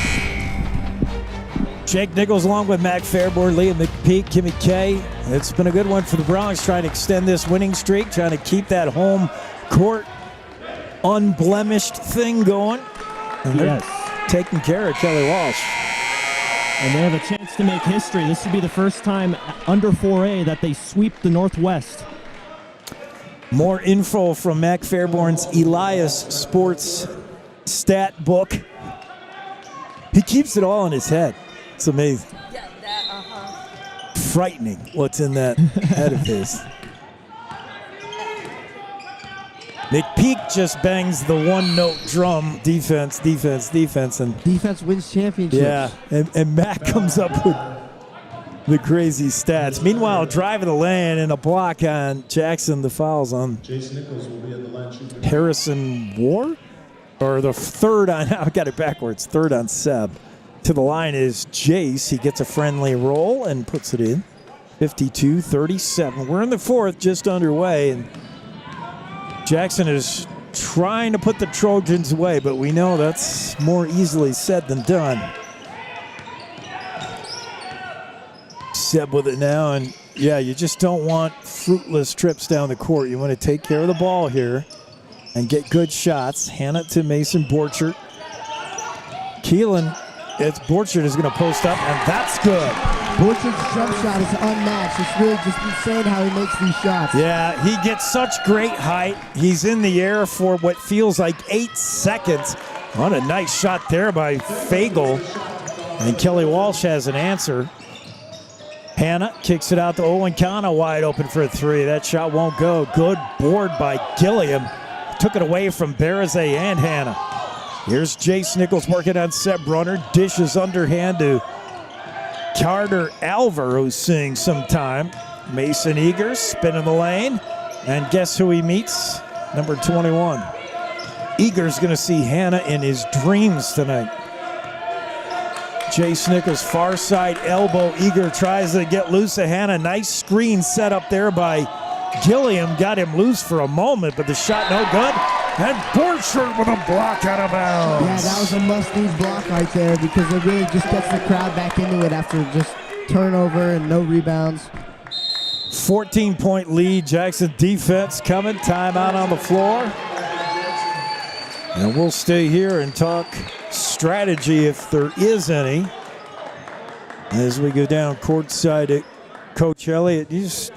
Jake Nichols along with Mac Fairborn, Liam McPeak, Kimmy Kay. It's been a good one for the Bronx, trying to extend this winning streak, trying to keep that home court unblemished thing going. And they're taking care of Kelly Walsh. And they have a chance to make history. This would be the first time under 4A that they sweep the Northwest. More info from Mac Fairborn's Elias Sports stat book. He keeps it all in his head. It's amazing. Frightening what's in that head of his. McPeak just bangs the one-note drum, defense, defense, defense. And defense wins championships. Yeah, and Mac comes up with the crazy stats. Meanwhile, driving the lane and a block on Jackson. The foul's on Harrison Ward? Or the third on, I got it backwards, third on Seb. To the line is Jace. He gets a friendly roll and puts it in. 52-37. We're in the fourth, just underway. And Jackson is trying to put the Trojans away, but we know that's more easily said than done. Seb with it now, and yeah, you just don't want fruitless trips down the court. You want to take care of the ball here and get good shots. Hand it to Mason Borchert. Keelan, Borchert is going to post up, and that's good. Borchert's jump shot is unmatched. It's really just insane how he makes these shots. Yeah, he gets such great height. He's in the air for what feels like 8 seconds. What a nice shot there by Fagel. And Kelly Walsh has an answer. Hannah kicks it out to Owen Kana, wide open for a three. That shot won't go. Good board by Gilliam. Took it away from Baraze and Hannah. Here's Jace Nichols working on Seb Brunner. Dishes underhand to Carter Alver, who's seeing some time. Mason Eager spinning the lane. And guess who he meets? Number 21. Eager's going to see Hannah in his dreams tonight. Jace Nichols, far side elbow. Eager tries to get loose of Hannah. Nice screen set up there by Gilliam. Got him loose for a moment, but the shot no good. And Borchert with a block out of bounds. Yeah, that was a must-need block right there because it really just gets the crowd back into it after just turnover and no rebounds. 14-point lead. Jackson defense coming. Timeout on the floor. And we'll stay here and talk strategy if there is any. As we go down courtside at Coach Elliott, you just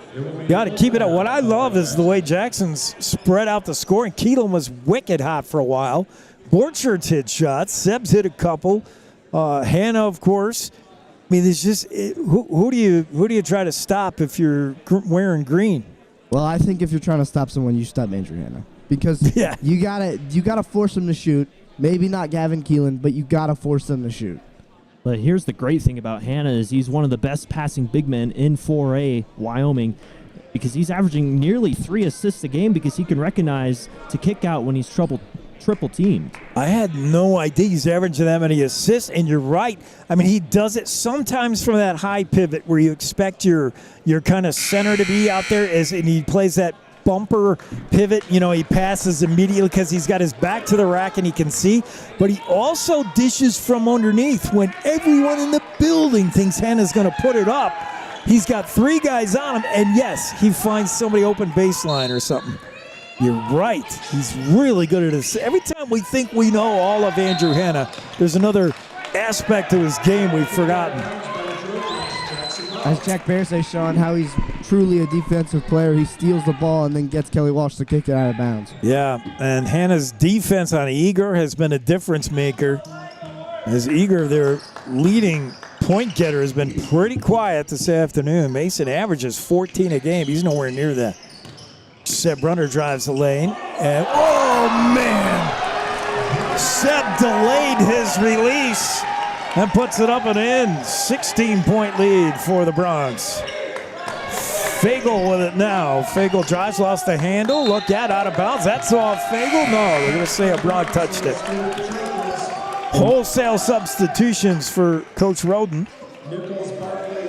got to keep it up. What I love is the way Jackson's spread out the scoring. Keelan was wicked hot for a while. Borchert's hit shots. Seb's hit a couple. Hannah, of course. I mean, there's just who do you try to stop if you're wearing green? Well, I think if you're trying to stop someone, you stop Andrew Hannah because you gotta force him to shoot. Maybe not Gavin Keelan, but you gotta force them to shoot. But here's the great thing about Hannah is he's one of the best passing big men in 4A Wyoming because he's averaging nearly 3 assists a game because he can recognize to kick out when he's triple teamed. I had no idea he's averaging that many assists, and you're right. I mean, he does it sometimes from that high pivot where you expect your kind of center to be out there, and he plays that bumper pivot. You know, he passes immediately because he's got his back to the rack and he can see, but he also dishes from underneath when everyone in the building thinks Hannah's going to put it up. He's got 3 guys on him, and yes, he finds somebody open baseline or something. You're right. He's really good at this. Every time we think we know all of Andrew Hannah, there's another aspect to his game we've forgotten. As Jack Bear says, Sean, how he's truly a defensive player. He steals the ball and then gets Kelly Walsh to kick it out of bounds. Yeah, and Hannah's defense on Eager has been a difference maker. As Eager, their leading point getter, has been pretty quiet this afternoon. Mason averages 14 a game. He's nowhere near that. Seb Brunner drives the lane, and oh man! Seb delayed his release and puts it up and in. 16-point lead for the Bronx. Fagel with it now. Fagel drives, lost the handle. Look out of bounds. That's off Fagel. No, they're going to say a Bronx touched it. Wholesale substitutions for Coach Roden.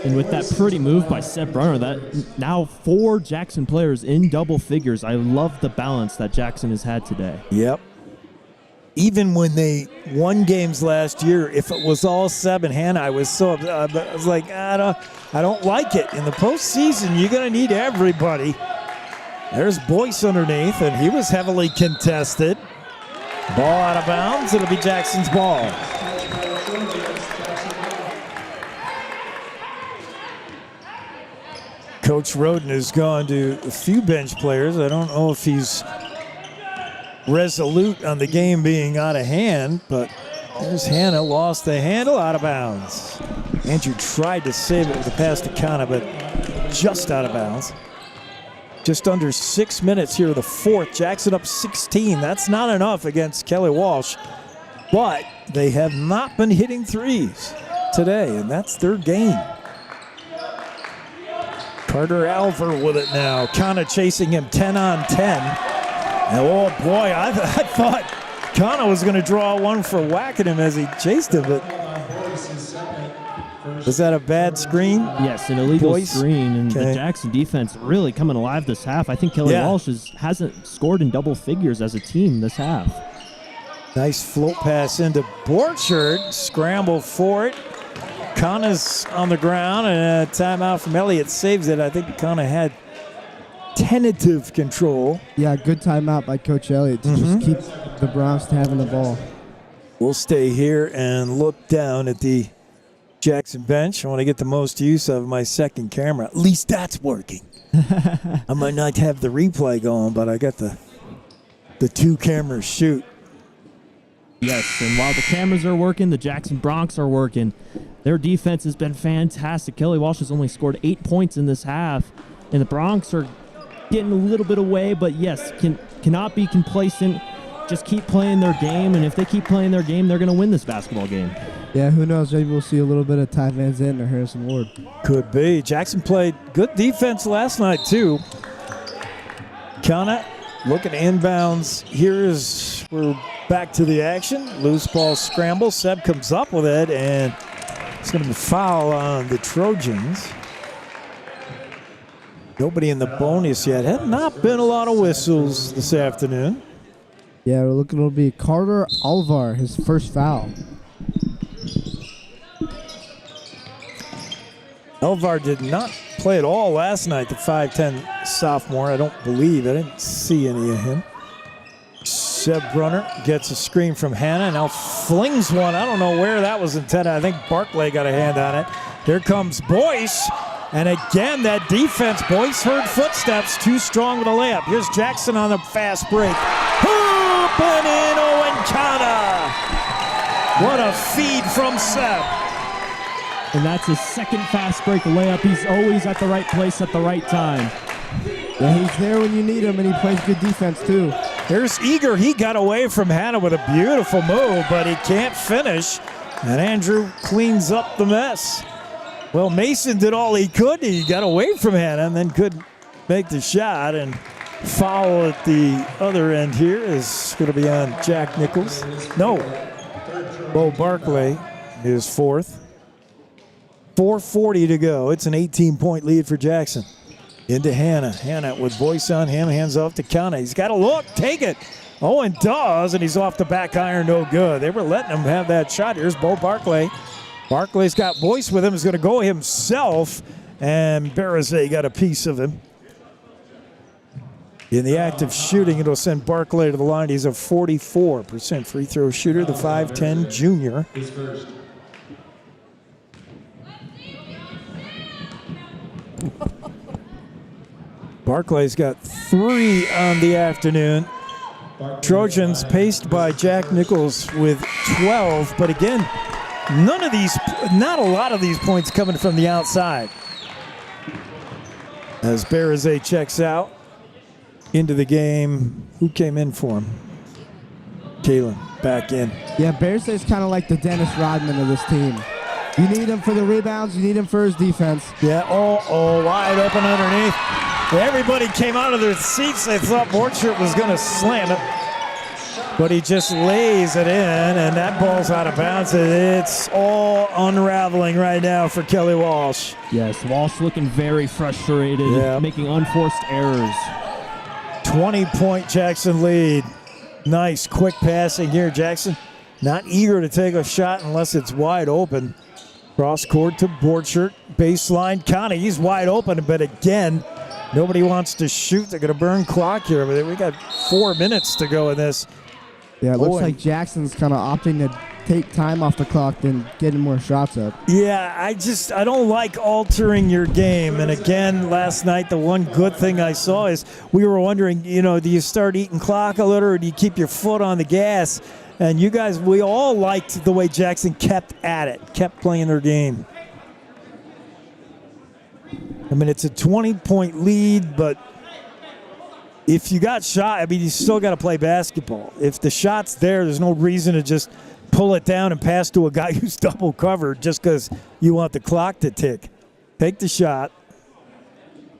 And with that pretty move by Seth Brunner, that now 4 Jackson players in double figures. I love the balance that Jackson has had today. Yep. even when they won games last year, if it was all 7, Hannah, I was so I was like, I don't like it. In the postseason, you're going to need everybody. There's Boyce underneath, and he was heavily contested. Ball out of bounds. It'll be Jackson's ball. Coach Roden has gone to a few bench players. I don't know if he's resolute on the game being out of hand, but there's Hannah, lost the handle, out of bounds. Andrew tried to save it with a pass to Kana, but just out of bounds. Just under 6 minutes here of the fourth. Jackson up 16. That's not enough against Kelly Walsh, but they have not been hitting threes today, and that's their game. Carter Alver with it now. Kana chasing him 10 on 10. And oh boy, I thought Kana was going to draw one for whacking him as he chased him, but was that a bad screen? Yes, an illegal screen, and the Jackson defense really coming alive this half. I think Kelly Walsh hasn't scored in double figures as a team this half. Nice float pass into Borchard, scramble for it. Kana's on the ground, and a timeout from Elliott saves it. I think Kana had tentative control. Yeah, good timeout by Coach Elliott to just keep the Bronx to having the ball. We'll stay here and look down at the Jackson bench. I want to get the most use of my second camera. At least that's working. I might not have the replay going, but I got the two cameras shoot. Yes, and while the cameras are working, the Jackson Bronx are working. Their defense has been fantastic. Kelly Walsh has only scored 8 points in this half, and the Bronx are getting a little bit away, but yes, cannot be complacent. Just keep playing their game, and if they keep playing their game, they're going to win this basketball game. Yeah, who knows? Maybe we'll see a little bit of Ty Van Zandt or Harrison Ward. Could be. Jackson played good defense last night, too. Kana looking inbounds. We're back to the action. Loose ball scramble. Seb comes up with it, and it's going to be a foul on the Trojans. Nobody in the bonus yet. Had not been a lot of whistles this afternoon. Yeah, we're looking, it'll be Carter Alvar, his first foul. Alvar did not play at all last night, the 5'10 sophomore. I don't believe. I didn't see any of him. Seb Brunner gets a screen from Hannah, now flings one. I don't know where that was intended. I think Barclay got a hand on it. Here comes Boyce. And again, that defense. Boyce heard footsteps. Too strong with a layup. Here's Jackson on the fast break. Hoop and in, Owen Kana. What a feed from Seb. And that's his second fast break layup. He's always at the right place at the right time. Yeah, he's there when you need him, and he plays good defense, too. There's Eager. He got away from Hannah with a beautiful move, but he can't finish. And Andrew cleans up the mess. Well, Mason did all he could. He got away from Hannah and then couldn't make the shot. And foul at the other end here is going to be on Jack Nichols. No, Bo Barclay is fourth. 4:40 to go. It's an 18-point lead for Jackson. Into Hannah. Hannah with Boyce on him. Hands off to Kana. He's got to look. Take it. Owen does, and he's off the back iron. No good. They were letting him have that shot. Here's Bo Barclay. Barclay's got Boyce with him. He's going to go himself, and Barazay got a piece of him. In the act of shooting, it'll send Barclay to the line. He's a 44% free throw shooter, the 5'10 junior. Barclay's got 3 on the afternoon. Trojans paced by Jack Nichols with 12, but again, not a lot of these points coming from the outside. As Barazay checks out into the game, who came in for him? Kalen back in. Yeah, Barazay's kind of like the Dennis Rodman of this team. You need him for the rebounds, you need him for his defense. Yeah, wide open underneath. Everybody came out of their seats. They thought Borchert was going to slam it. But he just lays it in, and that ball's out of bounds. It's all unraveling right now for Kelly Walsh. Yes, Walsh looking very frustrated, making unforced errors. 20-point Jackson lead. Nice quick passing here. Jackson not eager to take a shot unless it's wide open. Cross court to Borchert. Baseline. Connie, he's wide open, but again, nobody wants to shoot. They're going to burn clock here. But we got 4 minutes to go in this. Yeah, it looks like Jackson's kind of opting to take time off the clock than getting more shots up. Yeah, I don't like altering your game. And again, last night, the one good thing I saw is we were wondering, do you start eating clock a little or do you keep your foot on the gas? And you guys, we all liked the way Jackson kept at it, kept playing their game. I mean, it's a 20-point lead, but if you got shot, you still got to play basketball. If the shot's there's no reason to just pull it down and pass to a guy who's double covered just because you want the clock to tick. Take the shot.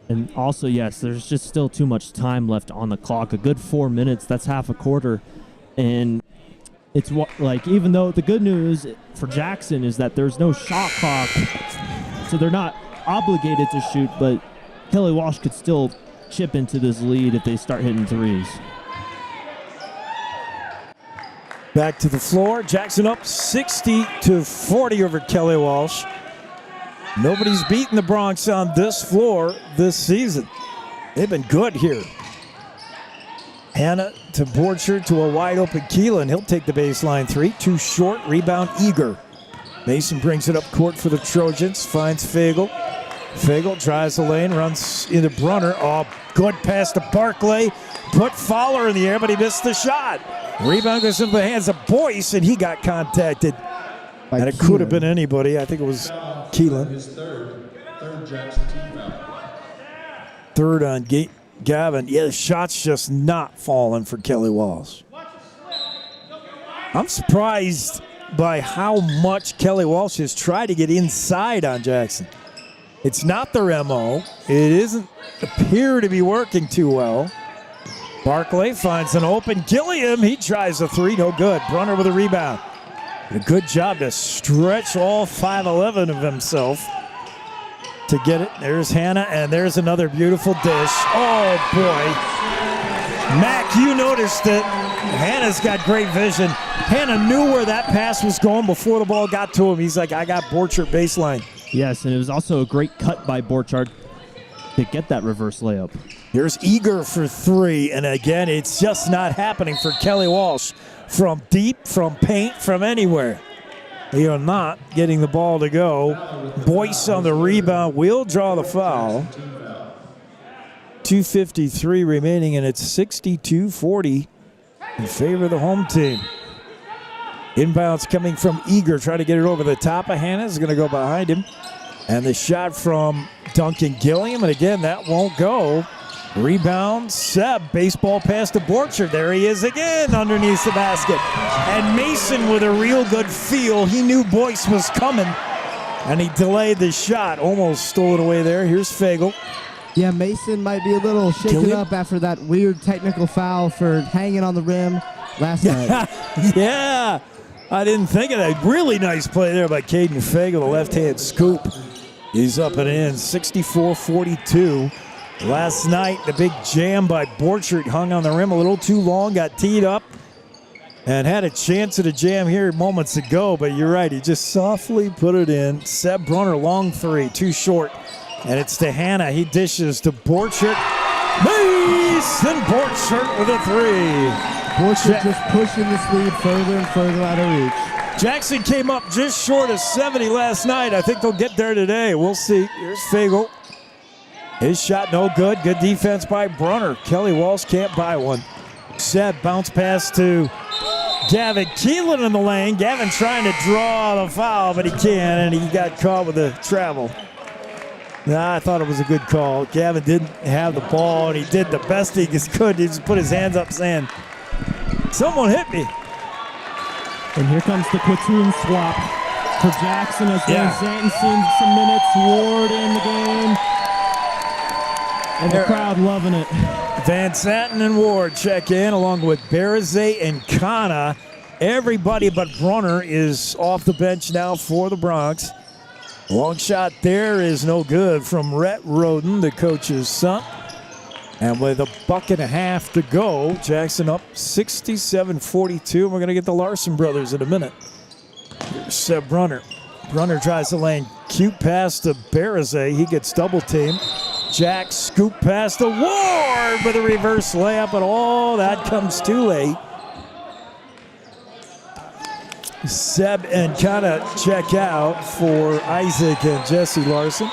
And also, yes, there's just still too much time left on the clock. A good 4 minutes, that's half a quarter. And it's even though the good news for Jackson is that there's no shot clock, so they're not obligated to shoot, but Kelly Walsh could still chip into this lead if they start hitting threes. Back to the floor. Jackson up 60-40 over Kelly Walsh. Nobody's beaten the Bronx on this floor this season. They've been good here. Hannah to Borchert to a wide open Keelan. He'll take the baseline three. Too short. Rebound Eager. Mason brings it up court for the Trojans. Finds Fagel. Fagel drives the lane. Runs into Brunner. Oh, good pass to Barclay. Put Fowler in the air, but he missed the shot. Rebound goes into the hands of Boyce, and he got contacted. And it could have been anybody. I think it was Keelan. His third Jackson team foul. Third on Gavin. Yeah, the shot's just not falling for Kelly Walsh. I'm surprised by how much Kelly Walsh has tried to get inside on Jackson. It's not their MO. It doesn't appear to be working too well. Barclay finds an open Gilliam. He tries a three, no good. Brunner with a rebound. A good job to stretch all 5'11" of himself to get it. There's Hannah, and there's another beautiful dish. Oh, boy. Mac, you noticed it. Hannah's got great vision. Hannah knew where that pass was going before the ball got to him. He's like, I got Borchert baseline. Yes, and it was also a great cut by Borchard to get that reverse layup. Here's Eager for three, and again, it's just not happening for Kelly Walsh. From deep, from paint, from anywhere. They are not getting the ball to go. Boyce on the rebound will draw the foul. 2:53 remaining, and it's 62-40 in favor of the home team. Inbounds coming from Eager, trying to get it over the top of Hannah. Is going to go behind him. And the shot from Duncan Gilliam, and again, that won't go. Rebound, Seb, baseball pass to Borchard. There he is again underneath the basket. And Mason with a real good feel. He knew Boyce was coming, and he delayed the shot. Almost stole it away there. Here's Fagel. Yeah, Mason might be a little shaken up after that weird technical foul for hanging on the rim last night. Yeah, I didn't think of that. Really nice play there by Caden Fagel, the left-hand scoop. He's up and in, 64-42. Last night, the big jam by Borchert hung on the rim a little too long, got teed up, and had a chance at a jam here moments ago, but you're right, he just softly put it in. Seb Brunner, long three, too short, and it's to Hannah. He dishes to Borchert. Mason Borchert with a three. Borchert just pushing this lead further and further out of reach. Jackson came up just short of 70 last night. I think they'll get there today. We'll see. Here's Fagel. His shot no good. Good defense by Brunner. Kelly Walsh can't buy one. Seb bounce pass to Gavin Keelan in the lane. Gavin trying to draw the foul, but he can't, and he got caught with the travel. I thought it was a good call. Gavin didn't have the ball, and he did the best he could. He just put his hands up saying, someone hit me. And here comes the platoon swap for Jackson as Van Zanten seeing some minutes. Ward in the game. And the crowd loving it. Van Zanten and Ward check in along with Barazay and Kana. Everybody but Brunner is off the bench now for the Bronx. Long shot there is no good from Rhett Roden, the coach's son. And with a buck and a half to go, Jackson up 67-42. We're going to get the Larson brothers in a minute. Here's Seb Brunner. Brunner tries the lane. Cute pass to Barazay. He gets double teamed. Jack scoop past the Ward with a reverse layup, but that comes too late. Seb and Kana check out for Isaac and Jesse Larson.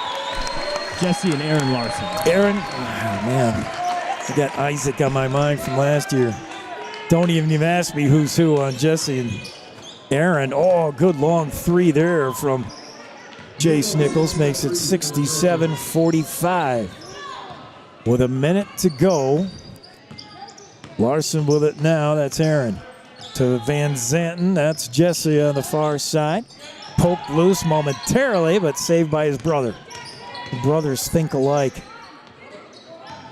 Jesse and Aaron Larson. Aaron, man, I got Isaac on my mind from last year. Don't even ask me who's who on Jesse and Aaron. Oh, good long three there from Jace Nichols. Makes it 67-45. With a minute to go. Larson with it now. That's Aaron. To Van Zanten. That's Jesse on the far side. Poked loose momentarily, but saved by his brother. The brothers think alike.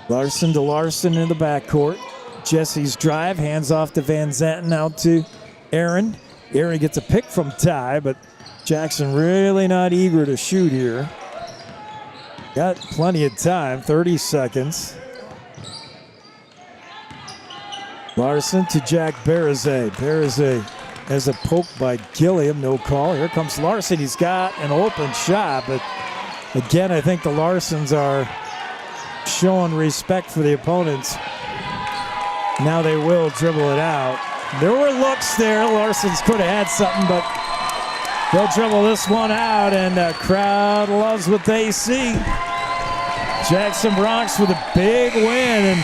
Larson to Larson in the backcourt. Jesse's drive, hands off to Van Zanten, out to Aaron. Aaron gets a pick from Ty, but Jackson really not eager to shoot here. Got plenty of time, 30 seconds. Larson to Jack Barazay. Barazay has a poke by Gilliam, no call. Here comes Larson. He's got an open shot, but again, I think the Larsons are showing respect for the opponents. Now they will dribble it out. There were looks there. Larsons could have had something, but they'll dribble this one out, and the crowd loves what they see. Jackson Bronx with a big win, and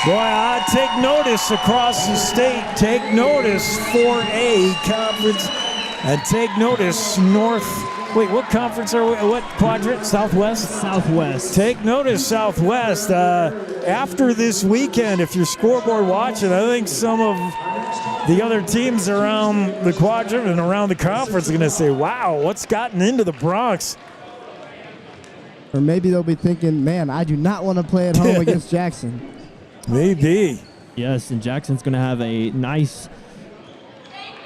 boy, I take notice across the state. Take notice 4A conference, and take notice North. Wait, what conference are we? What quadrant? Southwest? Southwest. Take notice, Southwest. After this weekend, if you're scoreboard watching, I think some of the other teams around the quadrant and around the conference are going to say, wow, what's gotten into the Bronx? Or maybe they'll be thinking, man, I do not want to play at home against Jackson. Maybe. Yes, and Jackson's going to have a nice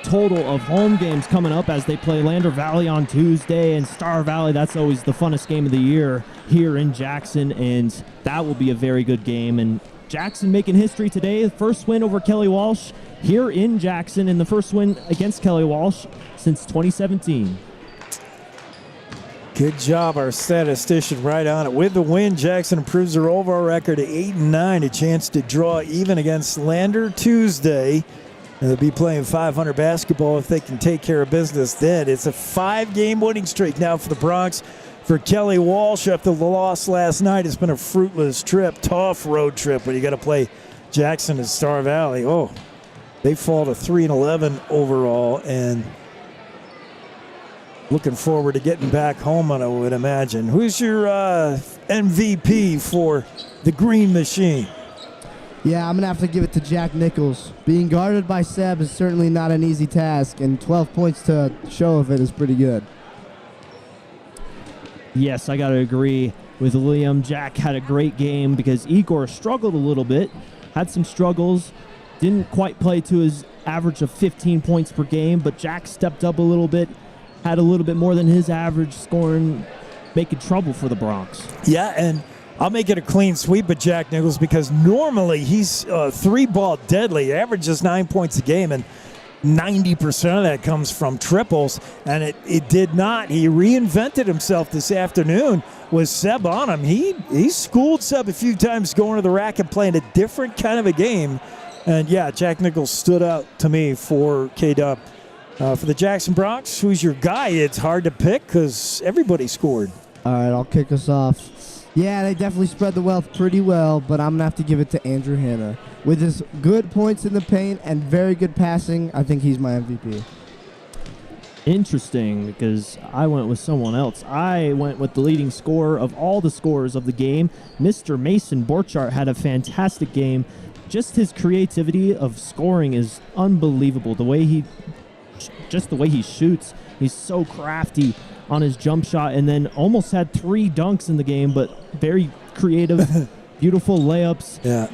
total of home games coming up as they play Lander Valley on Tuesday and Star Valley. That's always the funnest game of the year here in Jackson, and that will be a very good game. And Jackson making history today, the first win over Kelly Walsh here in Jackson, and the first win against Kelly Walsh since 2017. Good job, our statistician, right on it. With the win, Jackson improves their overall record to 8-9, a chance to draw even against Lander Tuesday. And they'll be playing 500 basketball if they can take care of business then. It's a 5-game winning streak now for the Bronx. For Kelly Walsh, after the loss last night, it's been a fruitless trip, tough road trip when you got to play Jackson and Star Valley. Oh, they fall to 3-11 overall, and looking forward to getting back home, I would imagine. Who's your MVP for the Green Machine? Yeah, I'm going to have to give it to Jack Nichols. Being guarded by Seb is certainly not an easy task, and 12 points to show of it is pretty good. Yes, I got to agree with Liam. Jack had a great game because Igor struggled a little bit, had some struggles, didn't quite play to his average of 15 points per game, but Jack stepped up a little bit, had a little bit more than his average, scoring, making trouble for the Bronx. Yeah, and I'll make it a clean sweep with Jack Nichols because normally he's three-ball deadly, averages 9 points a game, and 90% of that comes from triples, and it did not. He reinvented himself this afternoon with Seb on him. He schooled Seb a few times going to the rack and playing a different kind of a game. And, yeah, Jack Nichols stood out to me for K-Dub. For the Jackson Bronx, who's your guy? It's hard to pick because everybody scored. All right, I'll kick us off. Yeah, they definitely spread the wealth pretty well, but I'm going to have to give it to Andrew Hanna. With his good points in the paint and very good passing, I think he's my MVP. Interesting, because I went with someone else. I went with the leading scorer of all the scorers of the game. Mr. Mason Borchardt had a fantastic game. Just his creativity of scoring is unbelievable. The way he shoots, he's so crafty on his jump shot, and then almost had 3 dunks in the game, but very creative, beautiful layups. Yeah.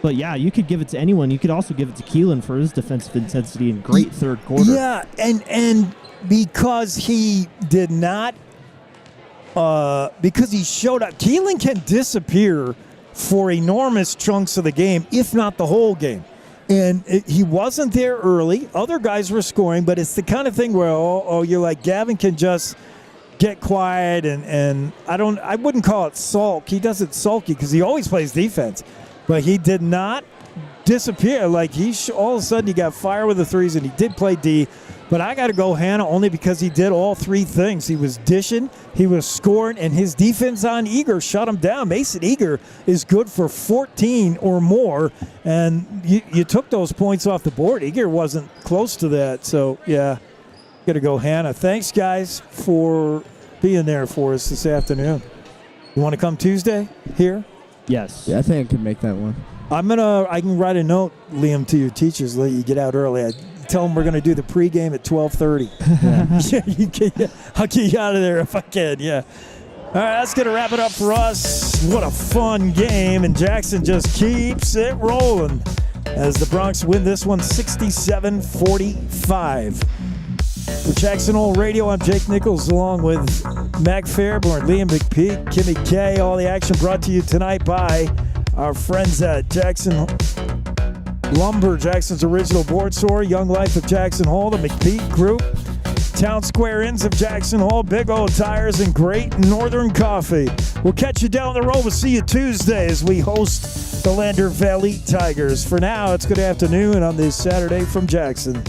But yeah, you could give it to anyone. You could also give it to Keelan for his defensive intensity and great third quarter. Yeah, and because he did not because he showed up. Keelan can disappear for enormous chunks of the game, if not the whole game. And he wasn't there early. Other guys were scoring, but it's the kind of thing where, you're like, Gavin can just get quiet, and I wouldn't call it sulk. He doesn't sulky because he always plays defense. But he did not disappear. Like, all of a sudden he got fire with the threes, and he did play D. But I got to go Hannah only because he did all three things. He was dishing, he was scoring, and his defense on Eager shut him down. Mason Eager is good for 14 or more, and you took those points off the board. Eager wasn't close to that. So, yeah, got to go Hannah. Thanks, guys, for being there for us this afternoon. You want to come Tuesday here? Yes. Yeah, I think I can make that one. I can write a note, Liam, to your teachers, let you get out early. Tell them we're going to do the pregame at 12:30. Yeah, I'll get you out of there if I can, yeah. All right, that's going to wrap it up for us. What a fun game, and Jackson just keeps it rolling as the Bronx win this one 67-45. For Jackson Hole Radio, I'm Jake Nichols along with Mac Fairborn, Liam McPeak, Kimmy K. All the action brought to you tonight by our friends at Jackson Lumber, Jackson's original board store, Young Life of Jackson Hole, the McPeak Group, Town Square Inns of Jackson Hole, Big O Tires, and Great Northern Coffee. We'll catch you down the road. We'll see you Tuesday as we host the Lander Valley Tigers. For now, it's good afternoon on this Saturday from Jackson.